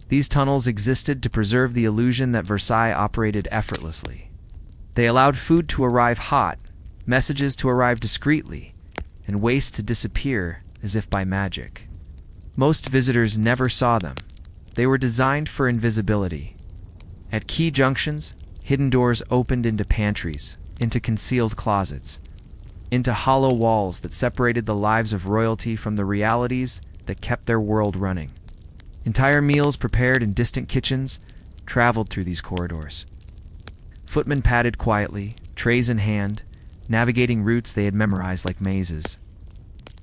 These tunnels existed to preserve the illusion that Versailles operated effortlessly. They allowed food to arrive hot, messages to arrive discreetly, and waste to disappear as if by magic. Most visitors never saw them. They were designed for invisibility. At key junctions, hidden doors opened into pantries, into concealed closets, into hollow walls that separated the lives of royalty from the realities that kept their world running. Entire meals prepared in distant kitchens traveled through these corridors. Footmen padded quietly, trays in hand, navigating routes they had memorized like mazes.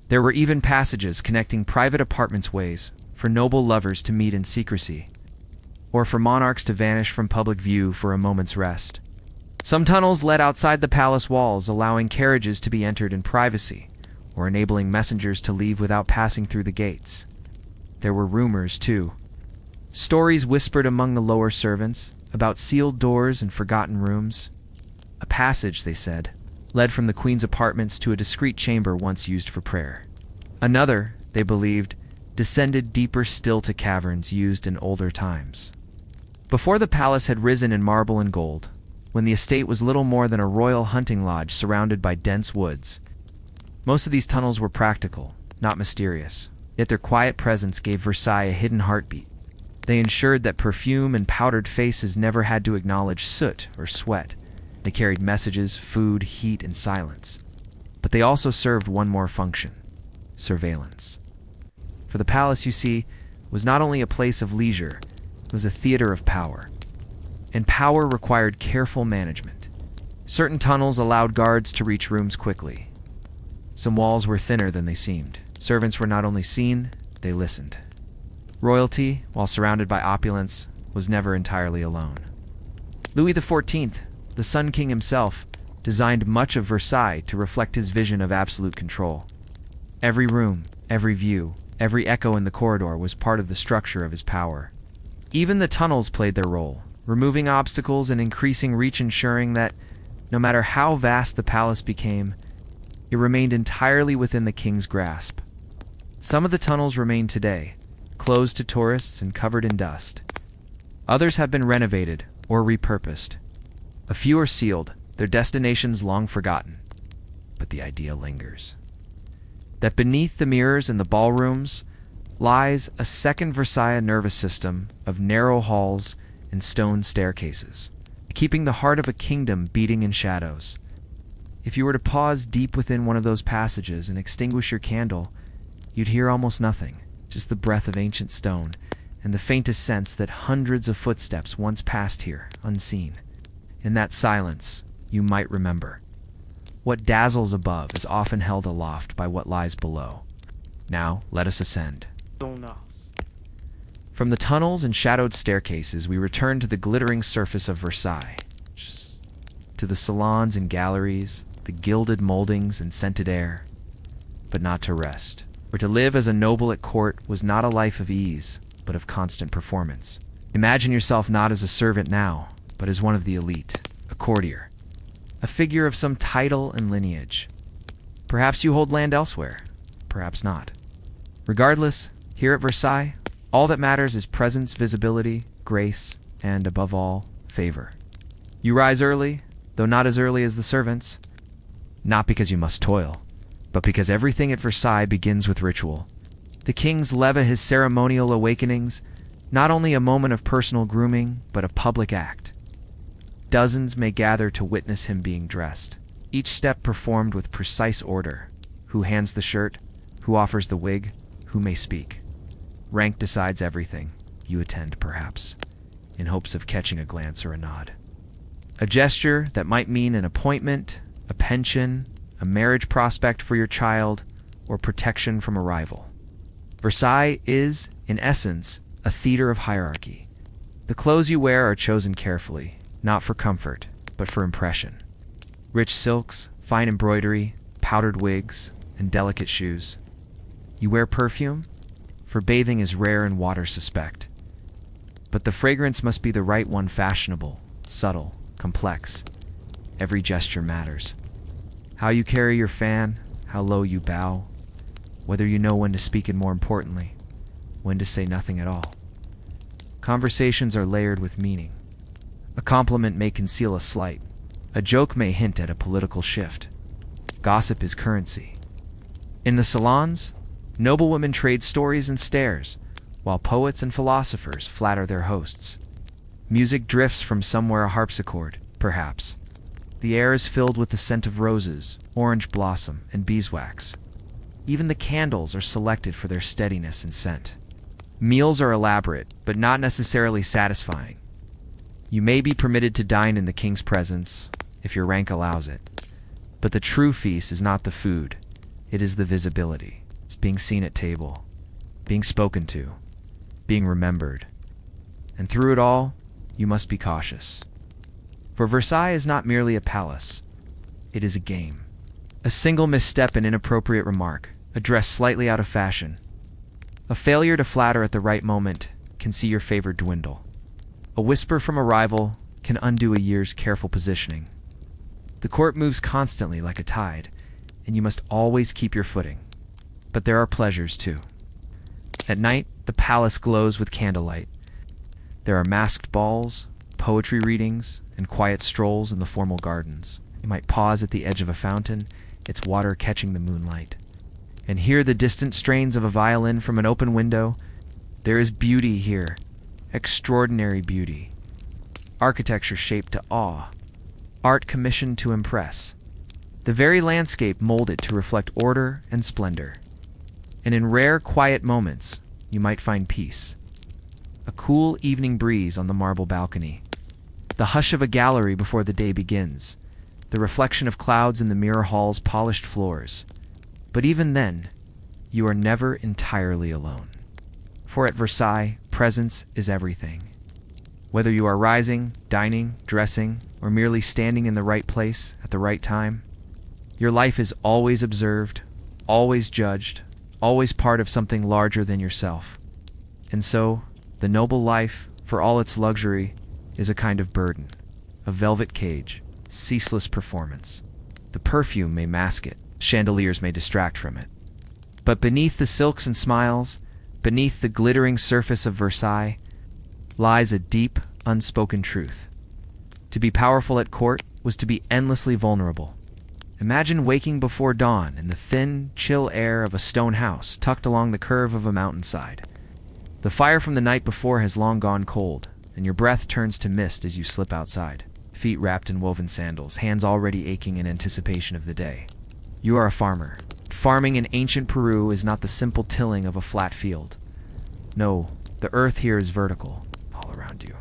There were even passages connecting private apartments' ways for noble lovers to meet in secrecy, or for monarchs to vanish from public view for a moment's rest. Some tunnels led outside the palace walls, allowing carriages to be entered in privacy, or enabling messengers to leave without passing through the gates. There were rumors, too. Stories whispered among the lower servants about sealed doors and forgotten rooms. A passage, they said, led from the queen's apartments to a discreet chamber once used for prayer. Another, they believed, descended deeper still to caverns used in older times. Before the palace had risen in marble and gold, when the estate was little more than a royal hunting lodge surrounded by dense woods, most of these tunnels were practical, not mysterious. Yet their quiet presence gave Versailles a hidden heartbeat. They ensured that perfume and powdered faces never had to acknowledge soot or sweat. They carried messages, food, heat, and silence. But they also served one more function: surveillance. For the palace, you see, was not only a place of leisure, it was a theater of power. And power required careful management. Certain tunnels allowed guards to reach rooms quickly. Some walls were thinner than they seemed. Servants were not only seen, they listened. Royalty, while surrounded by opulence, was never entirely alone. Louis XIV, the Sun King himself, designed much of Versailles to reflect his vision of absolute control. Every room, every view, every echo in the corridor was part of the structure of his power. Even the tunnels played their role, removing obstacles and increasing reach, ensuring that, no matter how vast the palace became, it remained entirely within the king's grasp. Some of the tunnels remain today, closed to tourists and covered in dust. Others have been renovated or repurposed. A few are sealed, their destinations long forgotten. But the idea lingers. That beneath the mirrors in the ballrooms lies a second Versailles nervous system of narrow halls and stone staircases, keeping the heart of a kingdom beating in shadows. If you were to pause deep within one of those passages and extinguish your candle, you'd hear almost nothing, just the breath of ancient stone and the faintest sense that hundreds of footsteps once passed here, unseen. In that silence, you might remember. What dazzles above is often held aloft by what lies below. Now, let us ascend. From the tunnels and shadowed staircases, we return to the glittering surface of Versailles, to the salons and galleries, the gilded moldings and scented air, but not to rest. For to live as a noble at court was not a life of ease, but of constant performance. Imagine yourself not as a servant now, but as one of the elite, a courtier, a figure of some title and lineage. Perhaps you hold land elsewhere, perhaps not. Regardless, here at Versailles, all that matters is presence, visibility, grace, and, above all, favor. You rise early, though not as early as the servants, not because you must toil, but because everything at Versailles begins with ritual. The king's leva, his ceremonial awakenings, not only a moment of personal grooming, but a public act. Dozens may gather to witness him being dressed, each step performed with precise order. Who hands the shirt, who offers the wig, who may speak. Rank decides everything. You attend, perhaps, in hopes of catching a glance or a nod. A gesture that might mean an appointment, a pension, a marriage prospect for your child, or protection from a rival. Versailles is, in essence, a theater of hierarchy. The clothes you wear are chosen carefully, not for comfort, but for impression. Rich silks, fine embroidery, powdered wigs, and delicate shoes. You wear perfume? For bathing is rare and water suspect. But the fragrance must be the right one, fashionable, subtle, complex. Every gesture matters. How you carry your fan, how low you bow, whether you know when to speak and, more importantly, when to say nothing at all. Conversations are layered with meaning. A compliment may conceal a slight. A joke may hint at a political shift. Gossip is currency. In the salons, noblewomen trade stories and stares, while poets and philosophers flatter their hosts. Music drifts from somewhere, a harpsichord, perhaps. The air is filled with the scent of roses, orange blossom, and beeswax. Even the candles are selected for their steadiness and scent. Meals are elaborate, but not necessarily satisfying. You may be permitted to dine in the king's presence, if your rank allows it. But the true feast is not the food, it is the visibility. It's being seen at table, being spoken to, being remembered. And through it all, you must be cautious. For Versailles is not merely a palace, it is a game. A single misstep and inappropriate remark, a dress slightly out of fashion, a failure to flatter at the right moment can see your favor dwindle. A whisper from a rival can undo a year's careful positioning. The court moves constantly like a tide, and you must always keep your footing. But there are pleasures too. At night, the palace glows with candlelight. There are masked balls, poetry readings, and quiet strolls in the formal gardens. You might pause at the edge of a fountain, its water catching the moonlight, and hear the distant strains of a violin from an open window. There is beauty here, extraordinary beauty. Architecture shaped to awe, art commissioned to impress. The very landscape molded to reflect order and splendor. And in rare, quiet moments, you might find peace. A cool evening breeze on the marble balcony, the hush of a gallery before the day begins, the reflection of clouds in the mirror hall's polished floors. But even then, you are never entirely alone. For at Versailles, presence is everything. Whether you are rising, dining, dressing, or merely standing in the right place at the right time, your life is always observed, always judged, always part of something larger than yourself. And so, the noble life, for all its luxury, is a kind of burden, a velvet cage, ceaseless performance. The perfume may mask it, chandeliers may distract from it. But beneath the silks and smiles, beneath the glittering surface of Versailles, lies a deep, unspoken truth. To be powerful at court was to be endlessly vulnerable. Imagine waking before dawn in the thin, chill air of a stone house tucked along the curve of a mountainside. The fire from the night before has long gone cold, and your breath turns to mist as you slip outside, feet wrapped in woven sandals, hands already aching in anticipation of the day. You are a farmer. Farming in ancient Peru is not the simple tilling of a flat field. No, The earth here is vertical, all around you.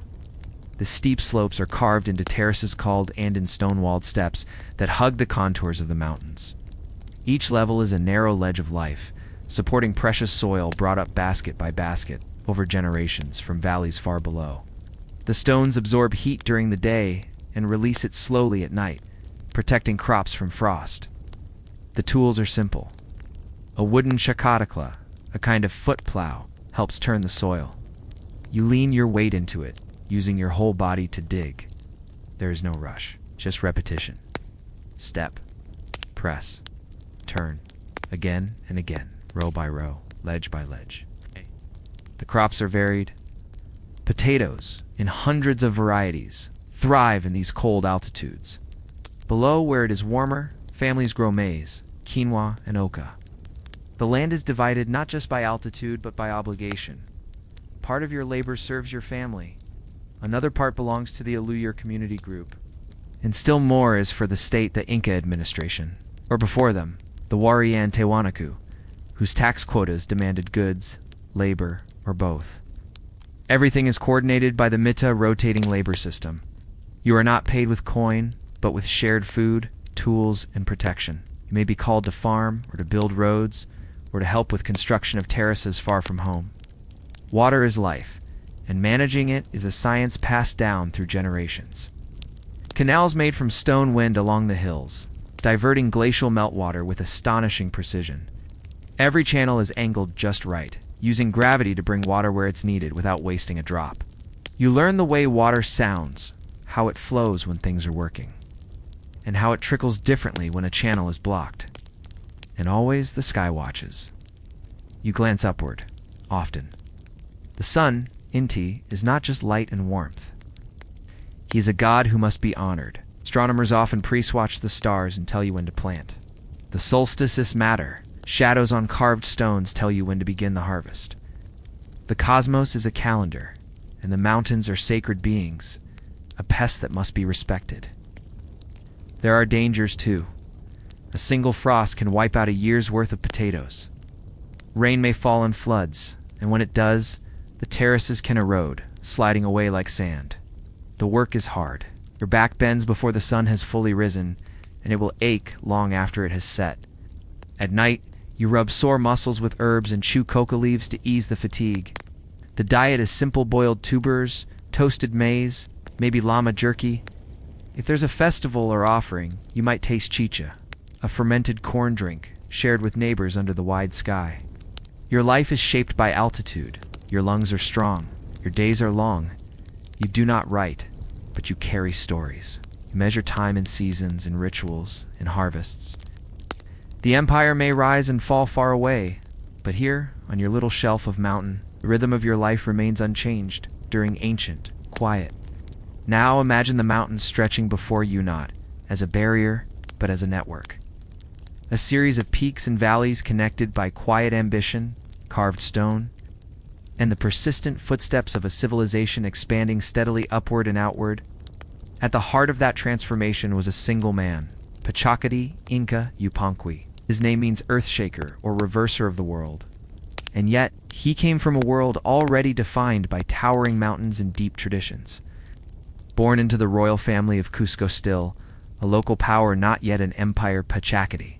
The steep slopes are carved into terraces called and in stone-walled steps that hug the contours of the mountains. Each level is a narrow ledge of life, supporting precious soil brought up basket by basket over generations from valleys far below. The stones absorb heat during the day and release it slowly at night, protecting crops from frost. The tools are simple. A wooden shakatakla, a kind of foot plow, helps turn the soil. You lean your weight into it, using your whole body to dig. There is no rush, just repetition. Step, press, turn, again and again, row by row, ledge by ledge. The crops are varied. Potatoes, in hundreds of varieties, thrive in these cold altitudes. Below, where it is warmer, families grow maize, quinoa, and oca. The land is divided not just by altitude, but by obligation. Part of your labor serves your family. Another part belongs to the Aluyur community group. And still more is for the state, the Inca administration, or before them, the Wari and Tiwanaku, whose tax quotas demanded goods, labor, or both. Everything is coordinated by the Mita rotating labor system. You are not paid with coin, but with shared food, tools, and protection. You may be called to farm, or to build roads, or to help with construction of terraces far from home. Water is life, and managing it is a science passed down through generations. Canals made from stone wind along the hills, diverting glacial meltwater with astonishing precision. Every channel is angled just right, using gravity to bring water where it's needed without wasting a drop. You learn the way water sounds, how it flows when things are working, and how it trickles differently when a channel is blocked. And always the sky watches. You glance upward, often. The sun, Inti, is not just light and warmth. He is a god who must be honored. Astronomers often priests watch the stars and tell you when to plant. The solstices matter. Shadows on carved stones tell you when to begin the harvest. The cosmos is a calendar, and the mountains are sacred beings, a pest that must be respected. There are dangers too. A single frost can wipe out a year's worth of potatoes. Rain may fall in floods, and when it does, the terraces can erode, sliding away like sand. The work is hard. Your back bends before the sun has fully risen, and it will ache long after it has set. At night, you rub sore muscles with herbs and chew coca leaves to ease the fatigue. The diet is simple boiled tubers, toasted maize, maybe llama jerky. If there's a festival or offering, you might taste chicha, a fermented corn drink shared with neighbors under the wide sky. Your life is shaped by altitude. Your lungs are strong. Your days are long. You do not write, but you carry stories. You measure time in seasons, in rituals, in harvests. The empire may rise and fall far away, but here, on your little shelf of mountain, the rhythm of your life remains unchanged, during ancient, quiet. Now imagine the mountains stretching before you not as a barrier, but as a network. A series of peaks and valleys connected by quiet ambition, carved stone, and the persistent footsteps of a civilization expanding steadily upward and outward. At the heart of that transformation was a single man, Pachacati Inca Yupanqui. His name means earthshaker or reverser of the world. And yet, he came from a world already defined by towering mountains and deep traditions. Born into the royal family of Cusco still, a local power not yet an empire, Pachacati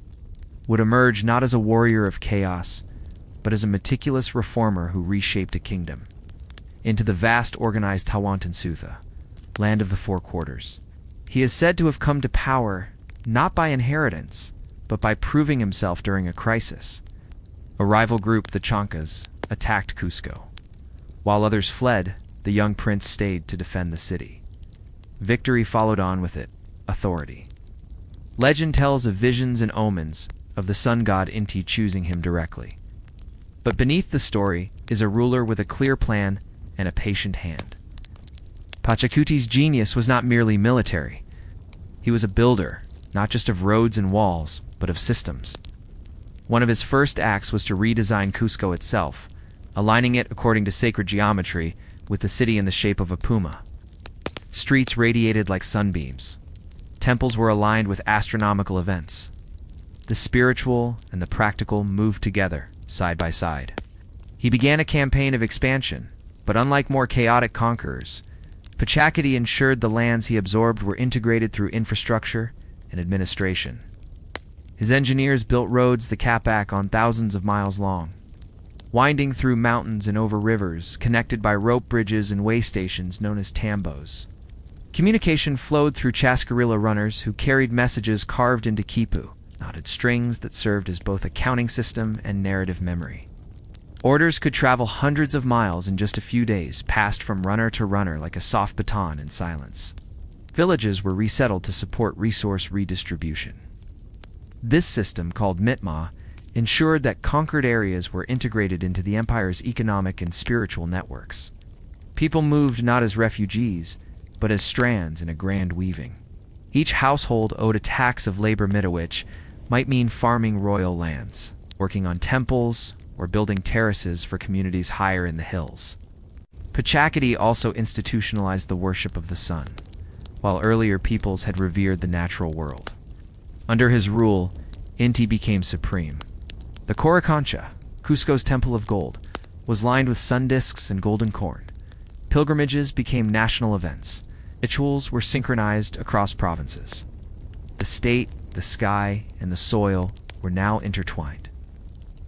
would emerge not as a warrior of chaos, but as a meticulous reformer who reshaped a kingdom into the vast organized Tawantinsuyu, land of the four quarters. He is said to have come to power not by inheritance, but by proving himself during a crisis. A rival group, the Chancas, attacked Cusco. While others fled, the young prince stayed to defend the city. Victory followed on with it, authority. Legend tells of visions and omens of the sun god Inti choosing him directly. But beneath the story is a ruler with a clear plan and a patient hand. Pachacuti's genius was not merely military. He was a builder, not just of roads and walls, but of systems. One of his first acts was to redesign Cusco itself, aligning it according to sacred geometry with the city in the shape of a puma. Streets radiated like sunbeams. Temples were aligned with astronomical events. The spiritual and the practical moved together, side by side. He began a campaign of expansion, But unlike more chaotic conquerors, Pachacati ensured the lands he absorbed were integrated through infrastructure and administration. His engineers built roads the Capac on thousands of miles long, winding through mountains and over rivers, connected by rope bridges and way stations known as tambos. Communication flowed through Chascarilla runners who carried messages carved into quipu, knotted strings that served as both a counting system and narrative memory. Orders could travel hundreds of miles in just a few days, passed from runner to runner like a soft baton in silence. Villages were resettled to support resource redistribution. This system, called Mitma, ensured that conquered areas were integrated into the empire's economic and spiritual networks. People moved not as refugees, but as strands in a grand weaving. Each household owed a tax of labor mita, which might mean farming royal lands, working on temples, or building terraces for communities higher in the hills. Pachacati also institutionalized the worship of the sun, while earlier peoples had revered the natural world. Under his rule, Inti became supreme. The Coricancha, Cusco's temple of gold, was lined with sun discs and golden corn. Pilgrimages became national events. Rituals were synchronized across provinces. The state, the sky, and the soil were now intertwined.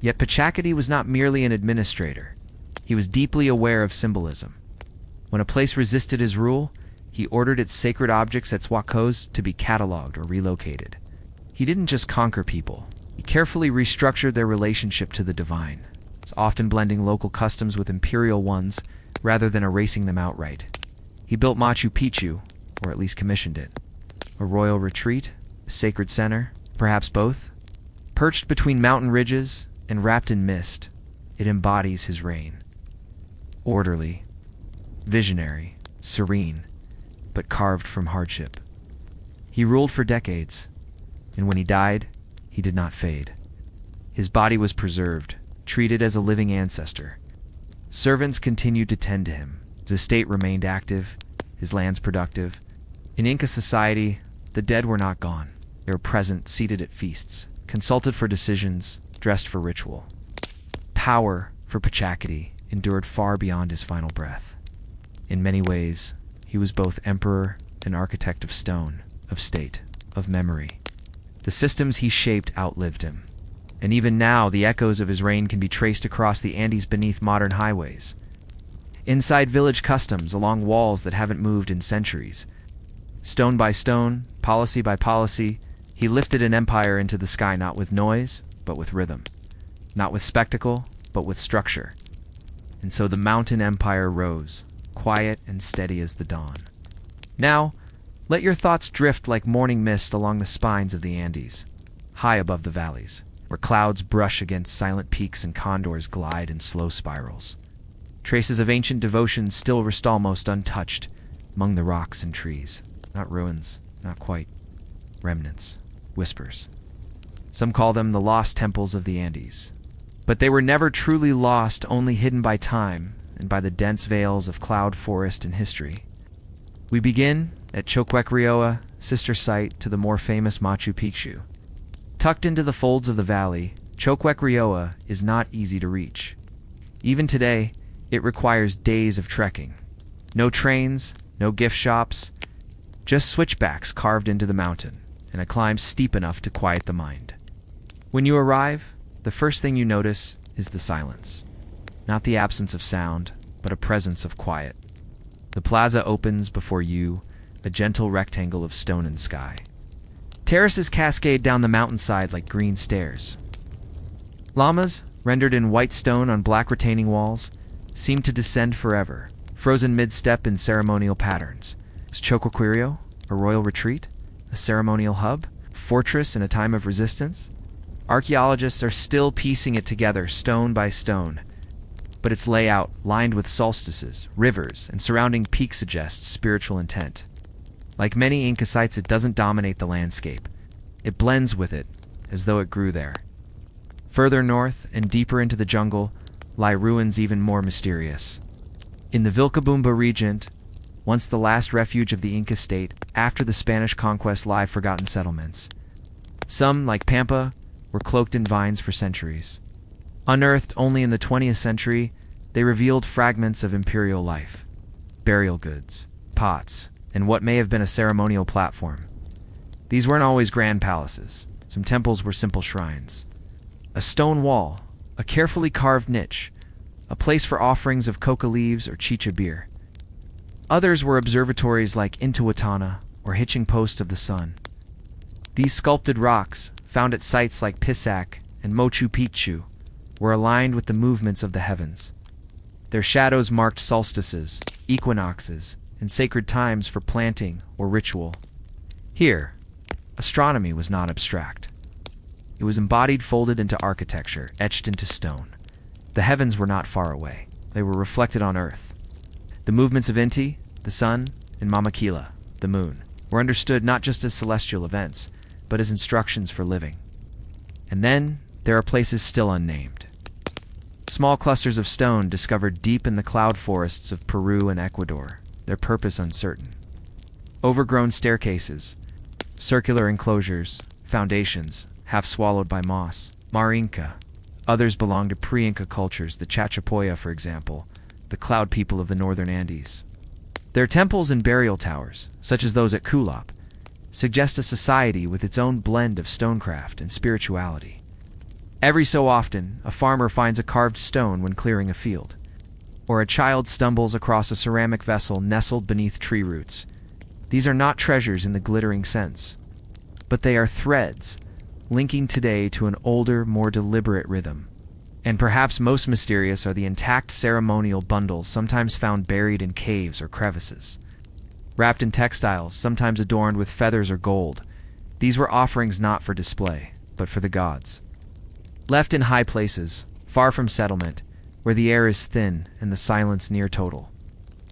Yet Pachacati was not merely an administrator. He was deeply aware of symbolism. When a place resisted his rule, he ordered its sacred objects at Swakos to be cataloged or relocated. He didn't just conquer people. He carefully restructured their relationship to the divine, often blending local customs with imperial ones rather than erasing them outright. He built Machu Picchu, or at least commissioned it. A royal retreat, a sacred center, perhaps both. Perched between mountain ridges and wrapped in mist, it embodies his reign. Orderly, visionary, serene, but carved from hardship. He ruled for decades, and when he died, he did not fade. His body was preserved, treated as a living ancestor. Servants continued to tend to him. His estate remained active, his lands productive. In Inca society, the dead were not gone. They were present, seated at feasts, consulted for decisions, dressed for ritual. Power, for Pachacati, endured far beyond his final breath. In many ways, he was both emperor and architect of stone, of state, of memory. The systems he shaped outlived him. And even now, the echoes of his reign can be traced across the Andes beneath modern highways. Inside village customs along walls that haven't moved in centuries. Stone by stone, policy by policy, he lifted an empire into the sky not with noise, but with rhythm. Not with spectacle, but with structure. And so the mountain empire rose, quiet and steady as the dawn. Now, let your thoughts drift like morning mist along the spines of the Andes, high above the valleys, where clouds brush against silent peaks and condors glide in slow spirals. Traces of ancient devotions still rest almost untouched among the rocks and trees. Not ruins, not quite. Remnants, whispers. Some call them the lost temples of the Andes. But they were never truly lost, only hidden by time and by the dense veils of cloud forest and history. We begin at Choquequirioa, sister site to the more famous Machu Picchu. Tucked into the folds of the valley, Choquequirioa is not easy to reach. Even today, it requires days of trekking. No trains, no gift shops, just switchbacks carved into the mountain, and a climb steep enough to quiet the mind. When you arrive, the first thing you notice is the silence. Not the absence of sound, but a presence of quiet. The plaza opens before you, a gentle rectangle of stone and sky. Terraces cascade down the mountainside like green stairs. Llamas, rendered in white stone on black retaining walls, seem to descend forever, frozen mid-step in ceremonial patterns. Is Choquequirioa a royal retreat? A ceremonial hub? Fortress in a time of resistance? Archaeologists are still piecing it together stone by stone, but its layout, lined with solstices, rivers, and surrounding peaks, suggests spiritual intent. Like many Inca sites, it doesn't dominate the landscape. It blends with it, as though it grew there. Further north and deeper into the jungle lie ruins even more mysterious. In the Vilcabamba region, once the last refuge of the Inca state, after the Spanish conquest lie forgotten settlements. Some, like Pampa, were cloaked in vines for centuries. Unearthed only in the 20th century, They revealed fragments of imperial life, burial goods, pots, and what may have been a ceremonial platform. These weren't always grand palaces. Some temples were simple shrines. A stone wall, a carefully carved niche, a place for offerings of coca leaves or chicha beer. Others were observatories like Intihuatana or hitching posts of the sun. These sculpted rocks, found at sites like Pisac and Machu Picchu, were aligned with the movements of the heavens. Their shadows marked solstices, equinoxes, and sacred times for planting or ritual. Here, astronomy was not abstract. It was embodied, folded into architecture, etched into stone. The heavens were not far away. They were reflected on earth. The movements of Inti, the sun, and Mamakila, the moon, were understood not just as celestial events, but as instructions for living. And then, there are places still unnamed. Small clusters of stone discovered deep in the cloud forests of Peru and Ecuador, their purpose uncertain. Overgrown staircases, circular enclosures, foundations, half swallowed by moss. Mar-Inca. Others belong to pre-Inca cultures, the Chachapoya, for example, the cloud people of the northern Andes. Their temples and burial towers, such as those at Kulop, suggest a society with its own blend of stonecraft and spirituality. Every so often, a farmer finds a carved stone when clearing a field, or a child stumbles across a ceramic vessel nestled beneath tree roots. These are not treasures in the glittering sense, but they are threads, linking today to an older, more deliberate rhythm. And perhaps most mysterious are the intact ceremonial bundles sometimes found buried in caves or crevices. Wrapped in textiles, sometimes adorned with feathers or gold, these were offerings not for display, but for the gods. Left in high places, far from settlement, where the air is thin and the silence near total.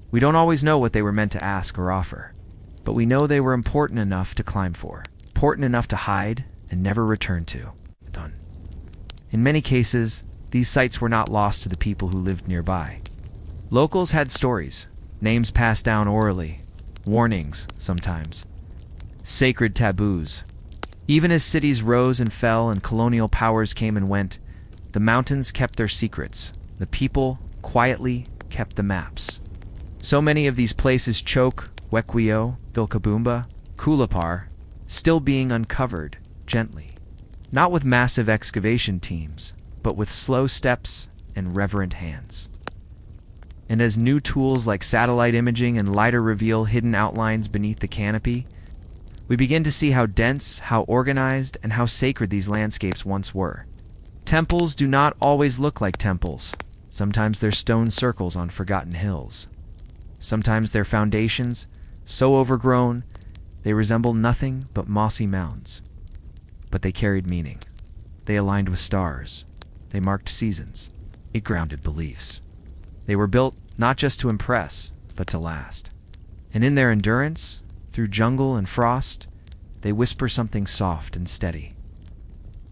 We don't always know what they were meant to ask or offer, but we know they were important enough to climb for, important enough to hide and never return to. Done. In many cases, these sites were not lost to the people who lived nearby. Locals had stories, names passed down orally, warnings, sometimes, sacred taboos. Even as cities rose and fell and colonial powers came and went, the mountains kept their secrets. The people, quietly, kept the maps. So many of these places choke, Wequio, Vilcabamba, Kulapar, still being uncovered, gently. Not with massive excavation teams, but with slow steps and reverent hands. And as new tools like satellite imaging and LiDAR reveal hidden outlines beneath the canopy, we begin to see how dense, how organized, and how sacred these landscapes once were. Temples do not always look like temples. Sometimes they're stone circles on forgotten hills. Sometimes they're foundations, so overgrown, they resemble nothing but mossy mounds. But they carried meaning. They aligned with stars. They marked seasons. It grounded beliefs. They were built not just to impress, but to last. And in their endurance, through jungle and frost, they whisper something soft and steady.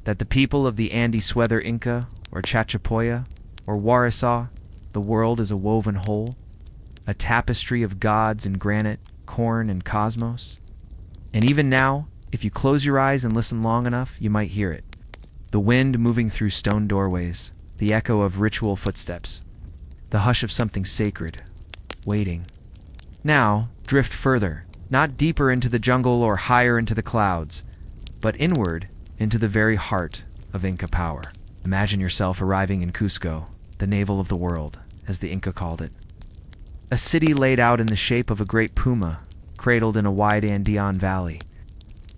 That the people of the Andes-Sweather Inca, or Chachapoya, or Warsaw, the world is a woven whole, a tapestry of gods in granite, corn, and cosmos. And even now, if you close your eyes and listen long enough, you might hear it. The wind moving through stone doorways, the echo of ritual footsteps, the hush of something sacred, waiting. Now, drift further, not deeper into the jungle or higher into the clouds, but inward into the very heart of Inca power. Imagine yourself arriving in Cusco, the navel of the world, as the Inca called it. A city laid out in the shape of a great puma, cradled in a wide Andean valley.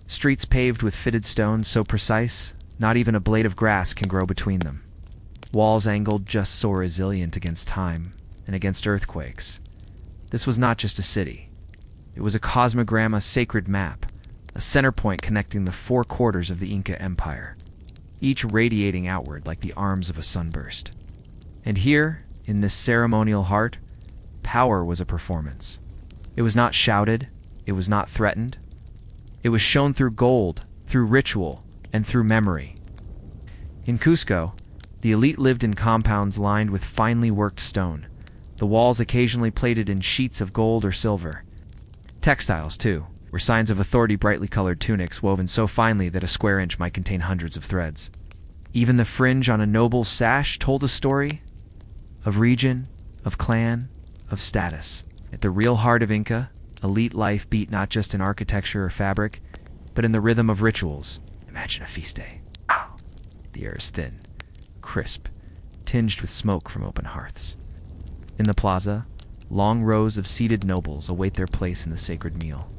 Streets paved with fitted stones so precise, not even a blade of grass can grow between them. Walls angled just so resilient against time and against earthquakes. This was not just a city. It was a cosmogram, a sacred map, a center point connecting the four quarters of the Inca Empire, each radiating outward like the arms of a sunburst. And here, in this ceremonial heart, power was a performance. It was not shouted, it was not threatened. It was shown through gold, through ritual, and through memory. In Cusco, the elite lived in compounds lined with finely worked stone, the walls occasionally plated in sheets of gold or silver. Textiles, too, were signs of authority, brightly colored tunics woven so finely that a square inch might contain hundreds of threads. Even the fringe on a noble's sash told a story. of region, of clan, of status. At the real heart of Inca, elite life beat not just in architecture or fabric, but in the rhythm of rituals. Imagine a feast day. The air is thin, crisp, tinged with smoke from open hearths. In the plaza, long rows of seated nobles await their place in the sacred meal.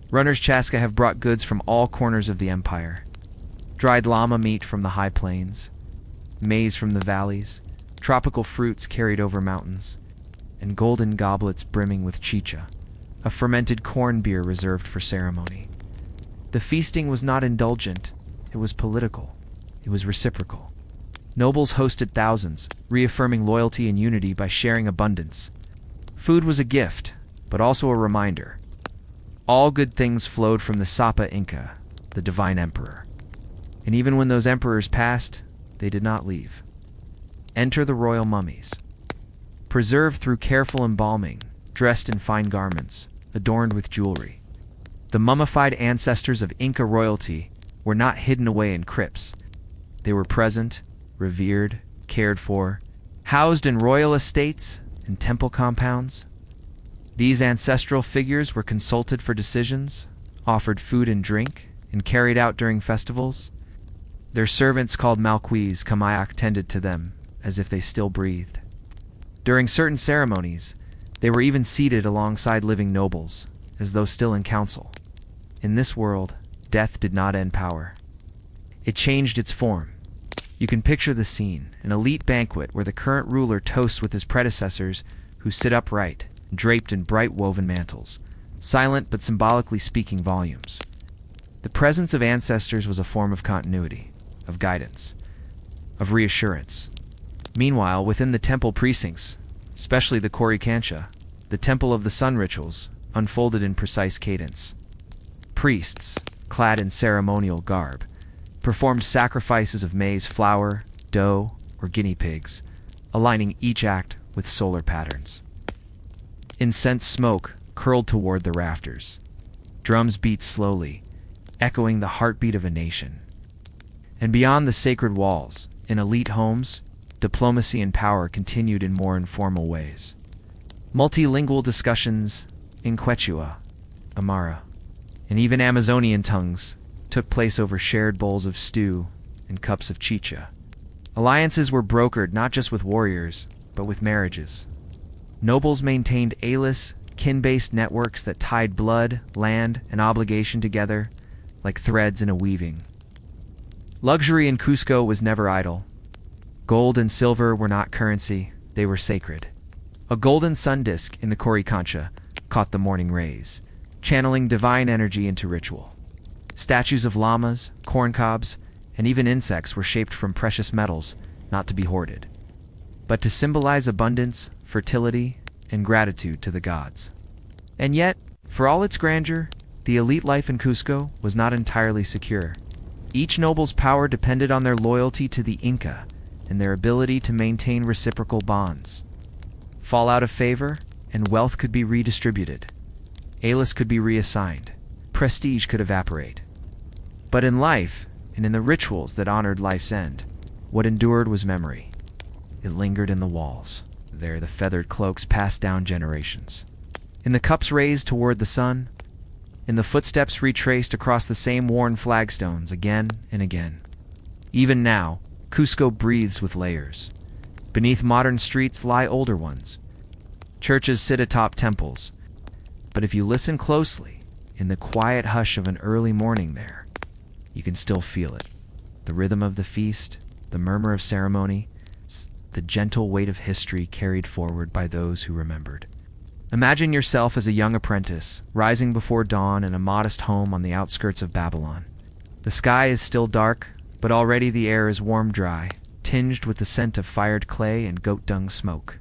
Runners Chaska have brought goods from all corners of the empire. Dried llama meat from the high plains, maize from the valleys, tropical fruits carried over mountains, and golden goblets brimming with chicha, a fermented corn beer reserved for ceremony. The feasting was not indulgent, it was political, it was reciprocal. Nobles hosted thousands, reaffirming loyalty and unity by sharing abundance. Food was a gift, but also a reminder. All good things flowed from the Sapa Inca, the divine emperor. And even when those emperors passed, they did not leave. Enter the royal mummies. Preserved through careful embalming, dressed in fine garments, adorned with jewelry. The mummified ancestors of Inca royalty were not hidden away in crypts. They were present, revered, cared for, housed in royal estates and temple compounds. These ancestral figures were consulted for decisions, offered food and drink, and carried out during festivals. Their servants called Malquis Kamayak tended to them as if they still breathed. During certain ceremonies, they were even seated alongside living nobles, as though still in council. In this world, death did not end power. It changed its form. You can picture the scene, an elite banquet where the current ruler toasts with his predecessors who sit upright, draped in bright woven mantles, silent but symbolically speaking volumes. The presence of ancestors was a form of continuity, of guidance, of reassurance. Meanwhile, within the temple precincts, especially the Coricancha, the Temple of the Sun rituals, unfolded in precise cadence. Priests, clad in ceremonial garb, performed sacrifices of maize flour, dough, or guinea pigs, aligning each act with solar patterns. Incense smoke curled toward the rafters. Drums beat slowly, echoing the heartbeat of a nation. And beyond the sacred walls, in elite homes, diplomacy and power continued in more informal ways. Multilingual discussions in Quechua, Amara, and even Amazonian tongues took place over shared bowls of stew and cups of chicha. Alliances were brokered not just with warriors, but with marriages. Nobles maintained alus, kin-based networks that tied blood, land, and obligation together like threads in a weaving. Luxury in Cusco was never idle. Gold and silver were not currency, they were sacred. A golden sun disk in the Coricancha caught the morning rays, channeling divine energy into ritual. Statues of llamas, corn cobs, and even insects were shaped from precious metals, not to be hoarded, but to symbolize abundance, fertility, and gratitude to the gods. And yet, for all its grandeur, the elite life in Cusco was not entirely secure. Each noble's power depended on their loyalty to the Inca and their ability to maintain reciprocal bonds. Fall out of favor, and wealth could be redistributed. Alus could be reassigned. Prestige could evaporate. But in life, and in the rituals that honored life's end, what endured was memory. It lingered in the walls. There the feathered cloaks passed down generations. In the cups raised toward the sun, in the footsteps retraced across the same worn flagstones again and again. Even now, Cusco breathes with layers. Beneath modern streets lie older ones. Churches sit atop temples. But if you listen closely, in the quiet hush of an early morning there, you can still feel it. The rhythm of the feast, the murmur of ceremony, the gentle weight of history carried forward by those who remembered. Imagine yourself as a young apprentice, rising before dawn in a modest home on the outskirts of Babylon. The sky is still dark, but already the air is warm-dry, tinged with the scent of fired clay and goat dung smoke.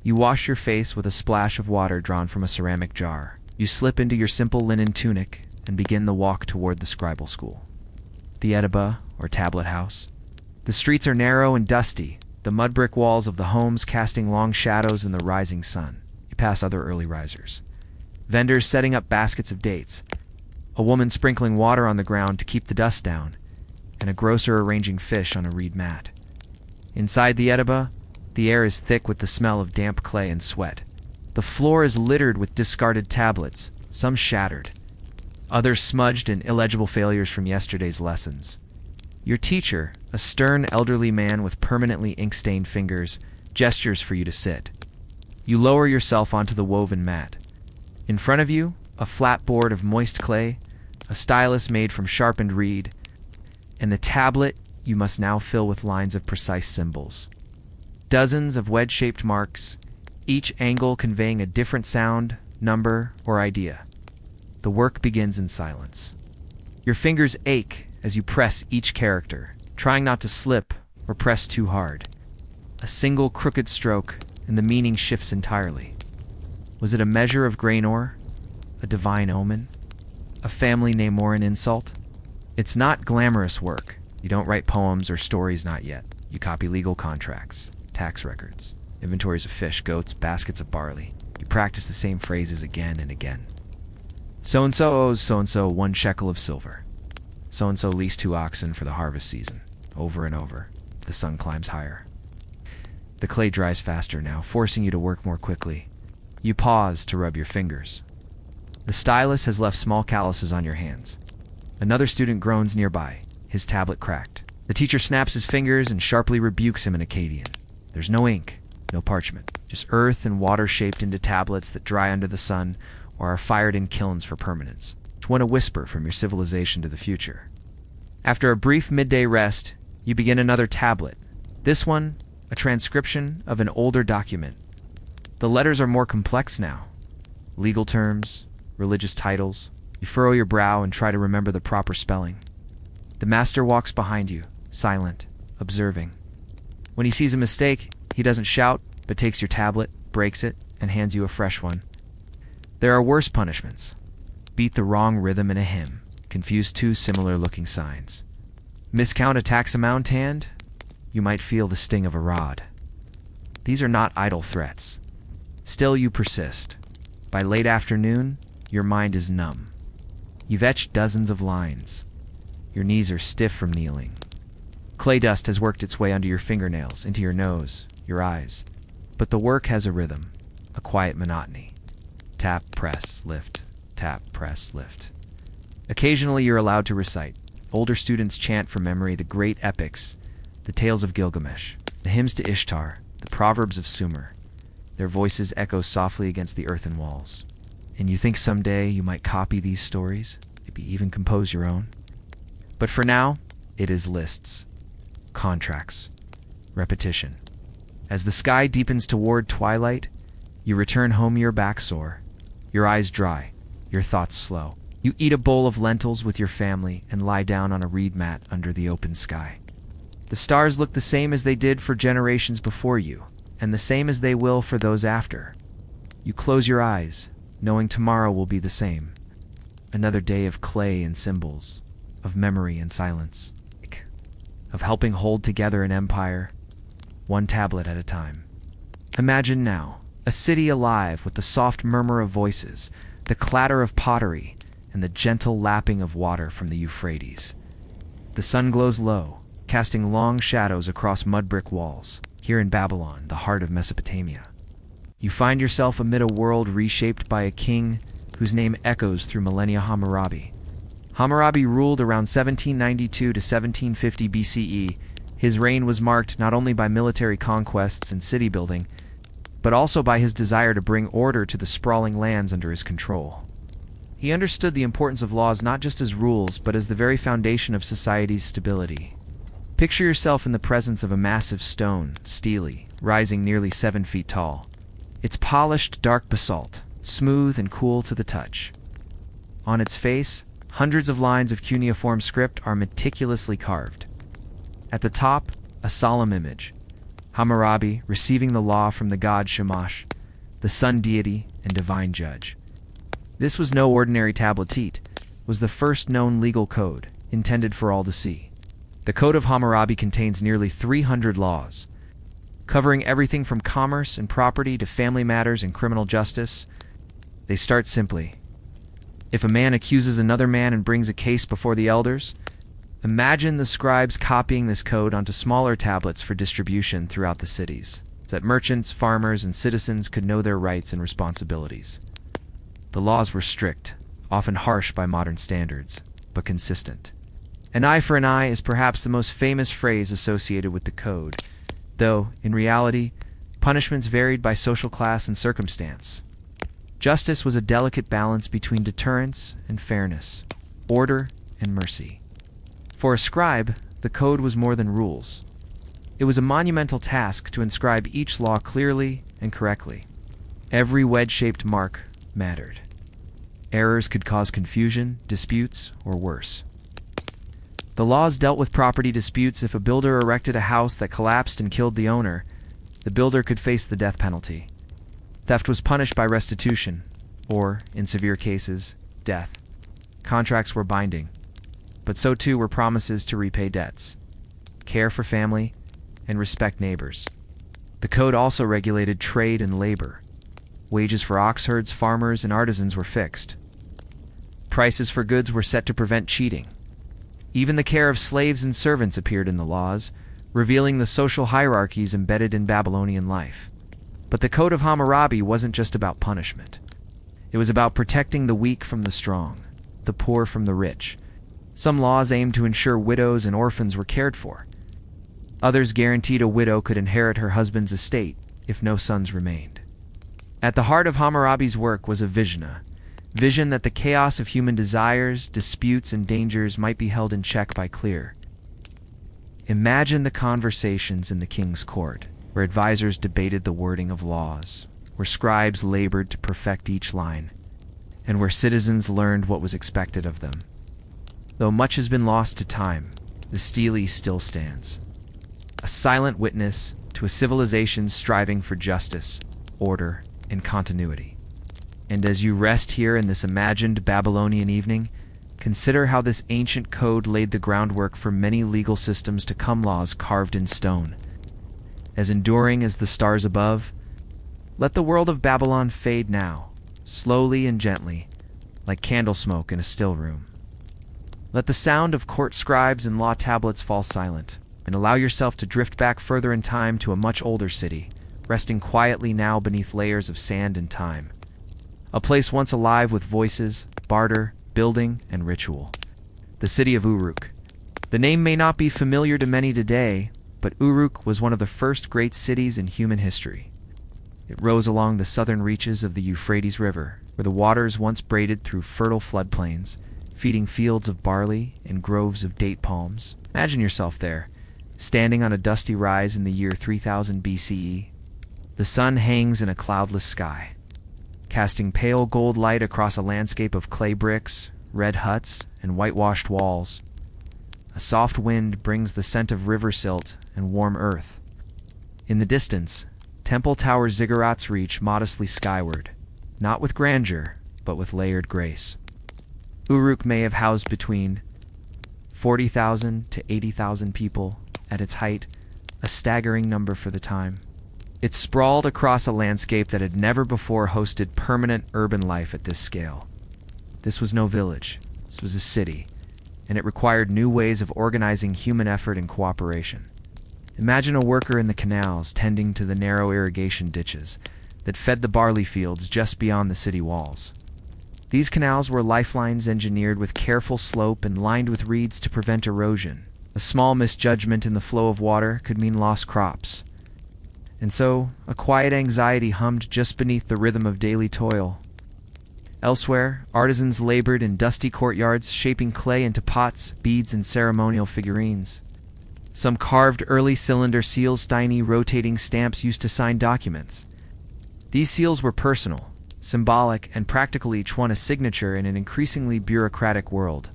You wash your face with a splash of water drawn from a ceramic jar. You slip into your simple linen tunic and begin the walk toward the scribal school. The Ediba, or tablet house. The streets are narrow and dusty, the mud brick walls of the homes casting long shadows in the rising sun. You pass other early risers. Vendors setting up baskets of dates. A woman sprinkling water on the ground to keep the dust down, and a grocer arranging fish on a reed mat. Inside the Ediba, The air is thick with the smell of damp clay and sweat. The floor is littered with discarded tablets, some shattered, others smudged and illegible failures from yesterday's lessons. Your teacher, a stern elderly man with permanently ink-stained fingers, gestures for you to sit. You lower yourself onto the woven mat. In front of you, a flat board of moist clay, a stylus made from sharpened reed, and the tablet you must now fill with lines of precise symbols. Dozens of wedge-shaped marks, each angle conveying a different sound, number, or idea. The work begins in silence. Your fingers ache as you press each character, trying not to slip or press too hard. A single crooked stroke, and the meaning shifts entirely. Was it a measure of grain ore? A divine omen? A family name or an insult? It's not glamorous work. You don't write poems or stories, not yet. You copy legal contracts, tax records, inventories of fish, goats, baskets of barley. You practice the same phrases again and again. So-and-so owes so-and-so 1 shekel of silver. So-and-so leased 2 oxen for the harvest season. Over and over. The sun climbs higher. The clay dries faster now, forcing you to work more quickly. You pause to rub your fingers. The stylus has left small calluses on your hands. Another student groans nearby, his tablet cracked. The teacher snaps his fingers and sharply rebukes him in Akkadian. There's no ink, no parchment, just earth and water shaped into tablets that dry under the sun or are fired in kilns for permanence. It's when a whisper from your civilization to the future. After a brief midday rest, you begin another tablet. This one, a transcription of an older document. The letters are more complex now. Legal terms, religious titles. You furrow your brow and try to remember the proper spelling. The master walks behind you, silent, observing. When he sees a mistake, he doesn't shout, but takes your tablet, breaks it, and hands you a fresh one. There are worse punishments. Beat the wrong rhythm in a hymn. Confuse 2 similar-looking signs. Miscount a tax amount and you might feel the sting of a rod. These are not idle threats. Still you persist. By late afternoon, your mind is numb. You've etched dozens of lines. Your knees are stiff from kneeling. Clay dust has worked its way under your fingernails, into your nose, your eyes. But the work has a rhythm, a quiet monotony. Tap, press, lift. Tap, press, lift. Occasionally you're allowed to recite. Older students chant from memory the great epics, the tales of Gilgamesh, the hymns to Ishtar, the proverbs of Sumer. Their voices echo softly against the earthen walls. And you think someday you might copy these stories, maybe even compose your own? But for now, it is lists, contracts, repetition. As the sky deepens toward twilight, you return home your back sore, your eyes dry, your thoughts slow. You eat a bowl of lentils with your family and lie down on a reed mat under the open sky. The stars look the same as they did for generations before you, and the same as they will for those after. You close your eyes, knowing tomorrow will be the same. Another day of clay and symbols, of memory and silence, of helping hold together an empire, 1 tablet at a time. Imagine now, a city alive with the soft murmur of voices, the clatter of pottery, and the gentle lapping of water from the Euphrates. The sun glows low, casting long shadows across mud-brick walls, here in Babylon, the heart of Mesopotamia. You find yourself amid a world reshaped by a king whose name echoes through millennia. Hammurabi. Hammurabi ruled around 1792 to 1750 BCE. His reign was marked not only by military conquests and city building, but also by his desire to bring order to the sprawling lands under his control. He understood the importance of laws not just as rules, but as the very foundation of society's stability. Picture yourself in the presence of a massive stone, steely, rising nearly 7 feet tall. It's polished, dark basalt, smooth and cool to the touch. On its face, hundreds of lines of cuneiform script are meticulously carved. At the top, a solemn image. Hammurabi receiving the law from the god Shamash, the sun deity and divine judge. This was no ordinary tabletite, was the first known legal code, intended for all to see. The Code of Hammurabi contains nearly 300 laws, covering everything from commerce and property to family matters and criminal justice. They start simply. If a man accuses another man and brings a case before the elders, imagine the scribes copying this code onto smaller tablets for distribution throughout the cities. so that merchants, farmers, and citizens could know their rights and responsibilities. The laws were strict, often harsh by modern standards, but consistent. An eye for an eye is perhaps the most famous phrase associated with the code, though, in reality, punishments varied by social class and circumstance. Justice was a delicate balance between deterrence and fairness, order and mercy. For a scribe, the code was more than rules. It was a monumental task to inscribe each law clearly and correctly. Every wedge-shaped mark mattered. Errors could cause confusion, disputes, or worse. The laws dealt with property disputes. If a builder erected a house that collapsed and killed the owner, the builder could face the death penalty. Theft was punished by restitution, or, in severe cases, death. Contracts were binding, but so too were promises to repay debts, care for family, and respect neighbors. The code also regulated trade and labor. Wages for ox herds, farmers, and artisans were fixed. Prices for goods were set to prevent cheating. Even the care of slaves and servants appeared in the laws, revealing the social hierarchies embedded in Babylonian life. But the Code of Hammurabi wasn't just about punishment. It was about protecting the weak from the strong, the poor from the rich. Some laws aimed to ensure widows and orphans were cared for. Others guaranteed a widow could inherit her husband's estate if no sons remained. At the heart of Hammurabi's work was a vision that the chaos of human desires, disputes, and dangers might be held in check by clear. Imagine the conversations in the king's court, where advisors debated the wording of laws, where scribes labored to perfect each line, and where citizens learned what was expected of them. Though much has been lost to time, the stele still stands, a silent witness to a civilization striving for justice, order, and continuity. And as you rest here in this imagined Babylonian evening, consider how this ancient code laid the groundwork for many legal systems to come, laws carved in stone. As enduring as the stars above, let the world of Babylon fade now, slowly and gently, like candle smoke in a still room. Let the sound of court scribes and law tablets fall silent, and allow yourself to drift back further in time to a much older city, resting quietly now beneath layers of sand and time. A place once alive with voices, barter, building, and ritual. The city of Uruk. The name may not be familiar to many today, but Uruk was one of the first great cities in human history. It rose along the southern reaches of the Euphrates River, where the waters once braided through fertile floodplains, feeding fields of barley and groves of date palms. Imagine yourself there, standing on a dusty rise in the year 3000 BCE. The sun hangs in a cloudless sky, casting pale gold light across a landscape of clay bricks, red huts, and whitewashed walls. A soft wind brings the scent of river silt and warm earth. In the distance, temple tower ziggurats reach modestly skyward, not with grandeur, but with layered grace. Uruk may have housed between 40,000 to 80,000 people at its height, a staggering number for the time. It sprawled across a landscape that had never before hosted permanent urban life at this scale. This was no village, this was a city, and it required new ways of organizing human effort and cooperation. Imagine a worker in the canals tending to the narrow irrigation ditches that fed the barley fields just beyond the city walls. These canals were lifelines engineered with careful slope and lined with reeds to prevent erosion. A small misjudgment in the flow of water could mean lost crops. And so, a quiet anxiety hummed just beneath the rhythm of daily toil. Elsewhere, artisans labored in dusty courtyards, shaping clay into pots, beads, and ceremonial figurines. Some carved early cylinder seals, tiny rotating stamps used to sign documents. These seals were personal, symbolic, and practical, each one a signature in an increasingly bureaucratic world.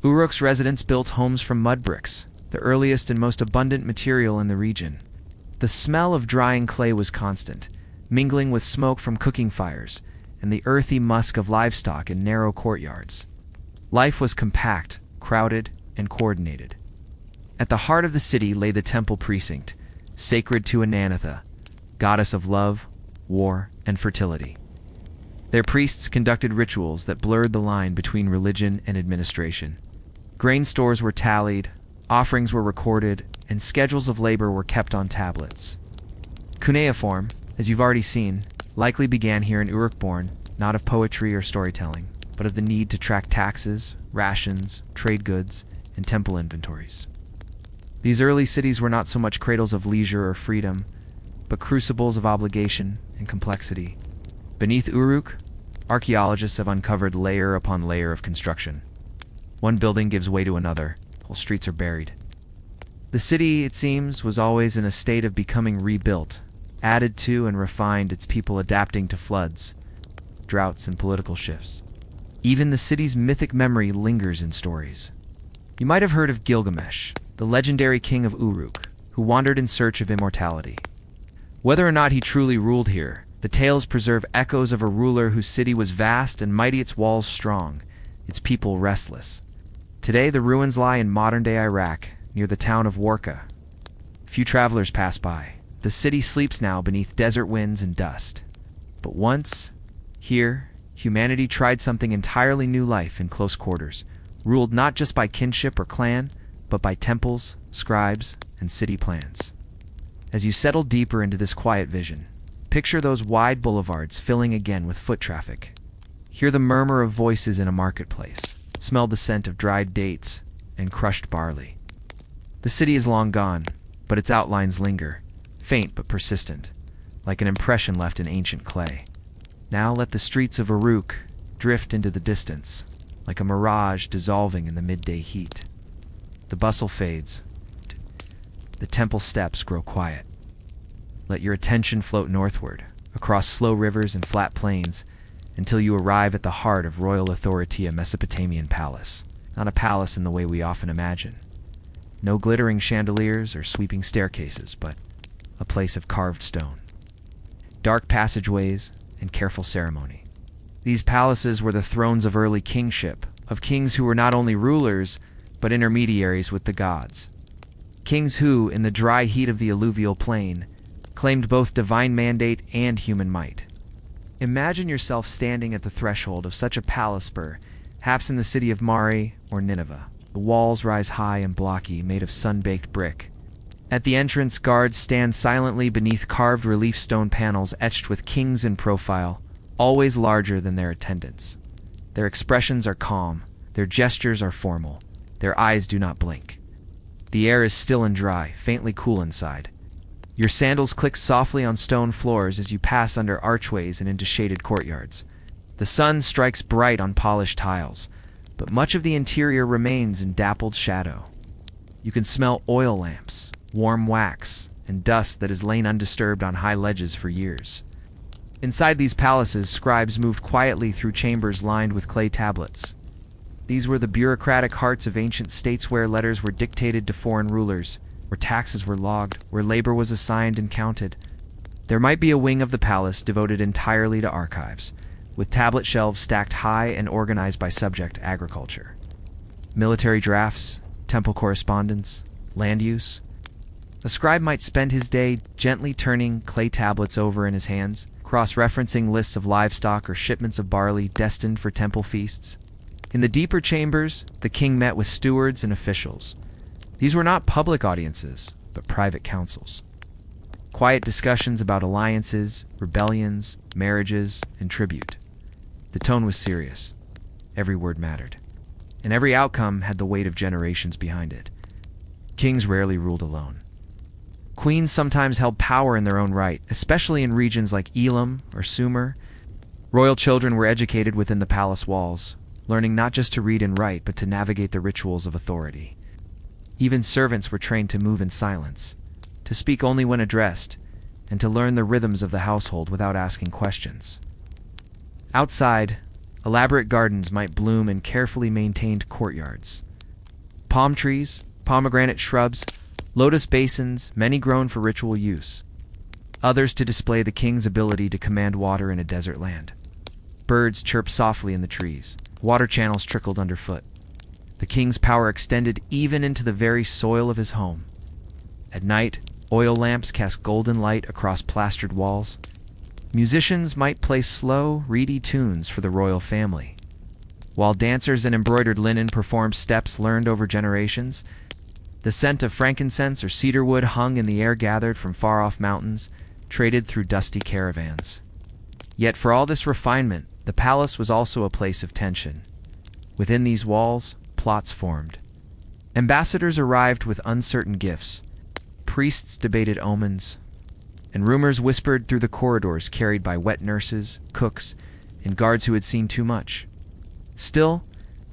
Uruk's residents built homes from mud bricks, the earliest and most abundant material in the region. The smell of drying clay was constant, mingling with smoke from cooking fires and the earthy musk of livestock in narrow courtyards. Life was compact, crowded, and coordinated. At the heart of the city lay the temple precinct, sacred to Anantha, goddess of love, war, and fertility. Their priests conducted rituals that blurred the line between religion and administration. Grain stores were tallied, offerings were recorded, and schedules of labor were kept on tablets. Cuneiform, as you've already seen, likely began here in Uruk, born not of poetry or storytelling, but of the need to track taxes, rations, trade goods, and temple inventories. These early cities were not so much cradles of leisure or freedom, but crucibles of obligation and complexity. Beneath Uruk, archaeologists have uncovered layer upon layer of construction. One building gives way to another, whole streets are buried. The city, it seems, was always in a state of becoming rebuilt, added to and refined, its people adapting to floods, droughts, and political shifts. Even the city's mythic memory lingers in stories. You might have heard of Gilgamesh, the legendary king of Uruk, who wandered in search of immortality. Whether or not he truly ruled here, the tales preserve echoes of a ruler whose city was vast and mighty, its walls strong, its people restless. Today, the ruins lie in modern-day Iraq, near the town of Warka. Few travelers pass by. The city sleeps now beneath desert winds and dust. But once, here, humanity tried something entirely new: life in close quarters, ruled not just by kinship or clan, but by temples, scribes, and city plans. As you settle deeper into this quiet vision, picture those wide boulevards filling again with foot traffic. Hear the murmur of voices in a marketplace. Smell the scent of dried dates and crushed barley. The city is long gone, but its outlines linger, faint but persistent, like an impression left in ancient clay. Now let the streets of Uruk drift into the distance, like a mirage dissolving in the midday heat. The bustle fades. The temple steps grow quiet. Let your attention float northward, across slow rivers and flat plains, until you arrive at the heart of royal authority, a Mesopotamian palace. Not a palace in the way we often imagine. No glittering chandeliers or sweeping staircases, but a place of carved stone. Dark passageways and careful ceremony. These palaces were the thrones of early kingship, of kings who were not only rulers, but intermediaries with the gods. Kings who, in the dry heat of the alluvial plain, claimed both divine mandate and human might. Imagine yourself standing at the threshold of such a palace, perhaps in the city of Mari or Nineveh. The walls rise high and blocky, made of sun-baked brick. At the entrance, guards stand silently beneath carved relief stone panels etched with kings in profile, always larger than their attendants. Their expressions are calm, their gestures are formal, their eyes do not blink. The air is still and dry, faintly cool inside. Your sandals click softly on stone floors as you pass under archways and into shaded courtyards. The sun strikes bright on polished tiles, but much of the interior remains in dappled shadow. You can smell oil lamps, warm wax, and dust that has lain undisturbed on high ledges for years. Inside these palaces, scribes moved quietly through chambers lined with clay tablets. These were the bureaucratic hearts of ancient states, where letters were dictated to foreign rulers, where taxes were logged, where labor was assigned and counted. There might be a wing of the palace devoted entirely to archives, with tablet shelves stacked high and organized by subject: agriculture, military drafts, temple correspondence, land use. A scribe might spend his day gently turning clay tablets over in his hands, cross-referencing lists of livestock or shipments of barley destined for temple feasts. In the deeper chambers, the king met with stewards and officials. These were not public audiences, but private councils. Quiet discussions about alliances, rebellions, marriages, and tribute. The tone was serious. Every word mattered. And every outcome had the weight of generations behind it. Kings rarely ruled alone. Queens sometimes held power in their own right, especially in regions like Elam or Sumer. Royal children were educated within the palace walls, learning not just to read and write, but to navigate the rituals of authority. Even servants were trained to move in silence, to speak only when addressed, and to learn the rhythms of the household without asking questions. Outside, elaborate gardens might bloom in carefully maintained courtyards. Palm trees, pomegranate shrubs, lotus basins, many grown for ritual use. Others to display the king's ability to command water in a desert land. Birds chirped softly in the trees. Water channels trickled underfoot. The king's power extended even into the very soil of his home. At night, oil lamps cast golden light across plastered walls. Musicians might play slow, reedy tunes for the royal family, while dancers in embroidered linen performed steps learned over generations. The scent of frankincense or cedarwood hung in the air, gathered from far-off mountains, traded through dusty caravans. Yet for all this refinement, the palace was also a place of tension. Within these walls, plots formed. Ambassadors arrived with uncertain gifts. Priests debated omens, and rumors whispered through the corridors carried by wet nurses, cooks, and guards who had seen too much. Still,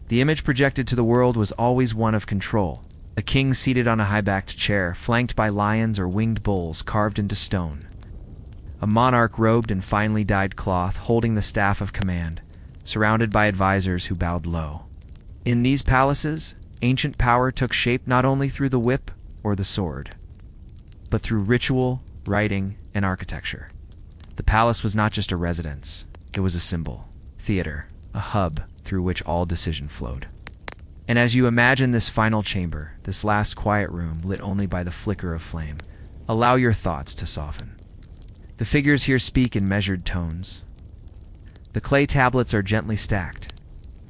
the image projected to the world was always one of control. A king seated on a high-backed chair, flanked by lions or winged bulls carved into stone. A monarch robed in finely dyed cloth, holding the staff of command, surrounded by advisors who bowed low. In these palaces, ancient power took shape not only through the whip or the sword, but through ritual, writing, and architecture. The palace was not just a residence, it was a symbol, theater, a hub through which all decision flowed. And as you imagine this final chamber, this last quiet room lit only by the flicker of flame, allow your thoughts to soften. The figures here speak in measured tones. The clay tablets are gently stacked,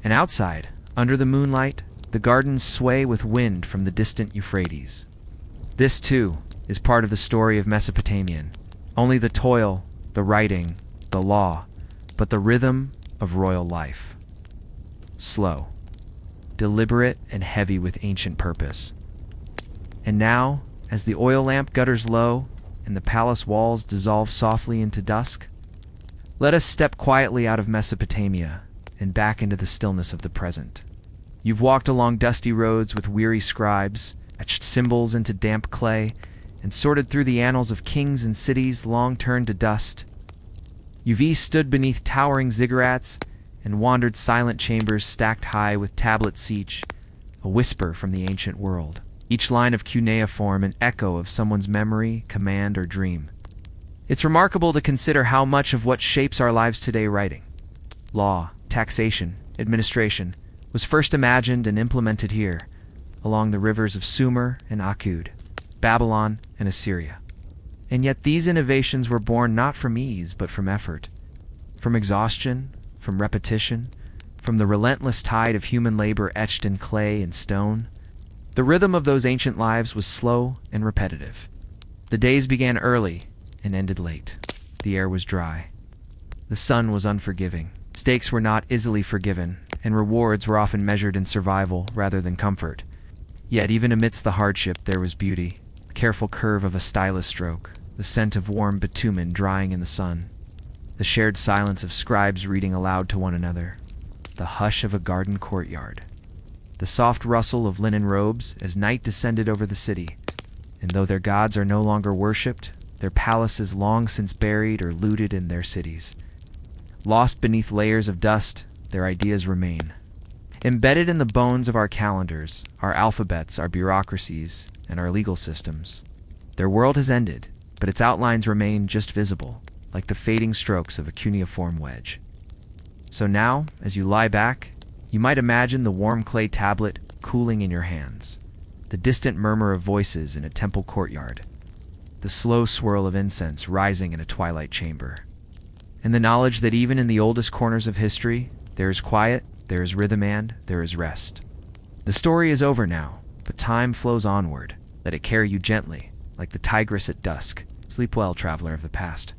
and outside, under the moonlight, the gardens sway with wind from the distant Euphrates. This, too, is part of the story of Mesopotamian. Only the toil, the writing, the law, but the rhythm of royal life. Slow, deliberate, and heavy with ancient purpose. And now, as the oil lamp gutters low and the palace walls dissolve softly into dusk, let us step quietly out of Mesopotamia and back into the stillness of the present. You've walked along dusty roads with weary scribes, etched symbols into damp clay, and sorted through the annals of kings and cities long turned to dust. You've stood beneath towering ziggurats and wandered silent chambers stacked high with tablets each, a whisper from the ancient world, each line of cuneiform an echo of someone's memory, command, or dream. It's remarkable to consider how much of what shapes our lives today, writing, law, taxation, administration, was first imagined and implemented here, along the rivers of Sumer and Akkad, Babylon and Assyria. And yet these innovations were born not from ease, but from effort, from exhaustion, from repetition, from the relentless tide of human labor etched in clay and stone. The rhythm of those ancient lives was slow and repetitive. The days began early and ended late. The air was dry. The sun was unforgiving. Mistakes were not easily forgiven, and rewards were often measured in survival rather than comfort. Yet even amidst the hardship there was beauty, the careful curve of a stylus stroke, the scent of warm bitumen drying in the sun, the shared silence of scribes reading aloud to one another, the hush of a garden courtyard, the soft rustle of linen robes as night descended over the city. And though their gods are no longer worshipped, their palaces long since buried or looted in their cities. Lost beneath layers of dust, their ideas remain. Embedded in the bones of our calendars, our alphabets, our bureaucracies, and our legal systems. Their world has ended, but its outlines remain just visible, like the fading strokes of a cuneiform wedge. So now, as you lie back, you might imagine the warm clay tablet cooling in your hands, the distant murmur of voices in a temple courtyard, the slow swirl of incense rising in a twilight chamber, and the knowledge that even in the oldest corners of history, there is quiet, there is rhythm, and there is rest. The story is over now, but time flows onward. Let it carry you gently, like the tigress at dusk. Sleep well, traveler of the past.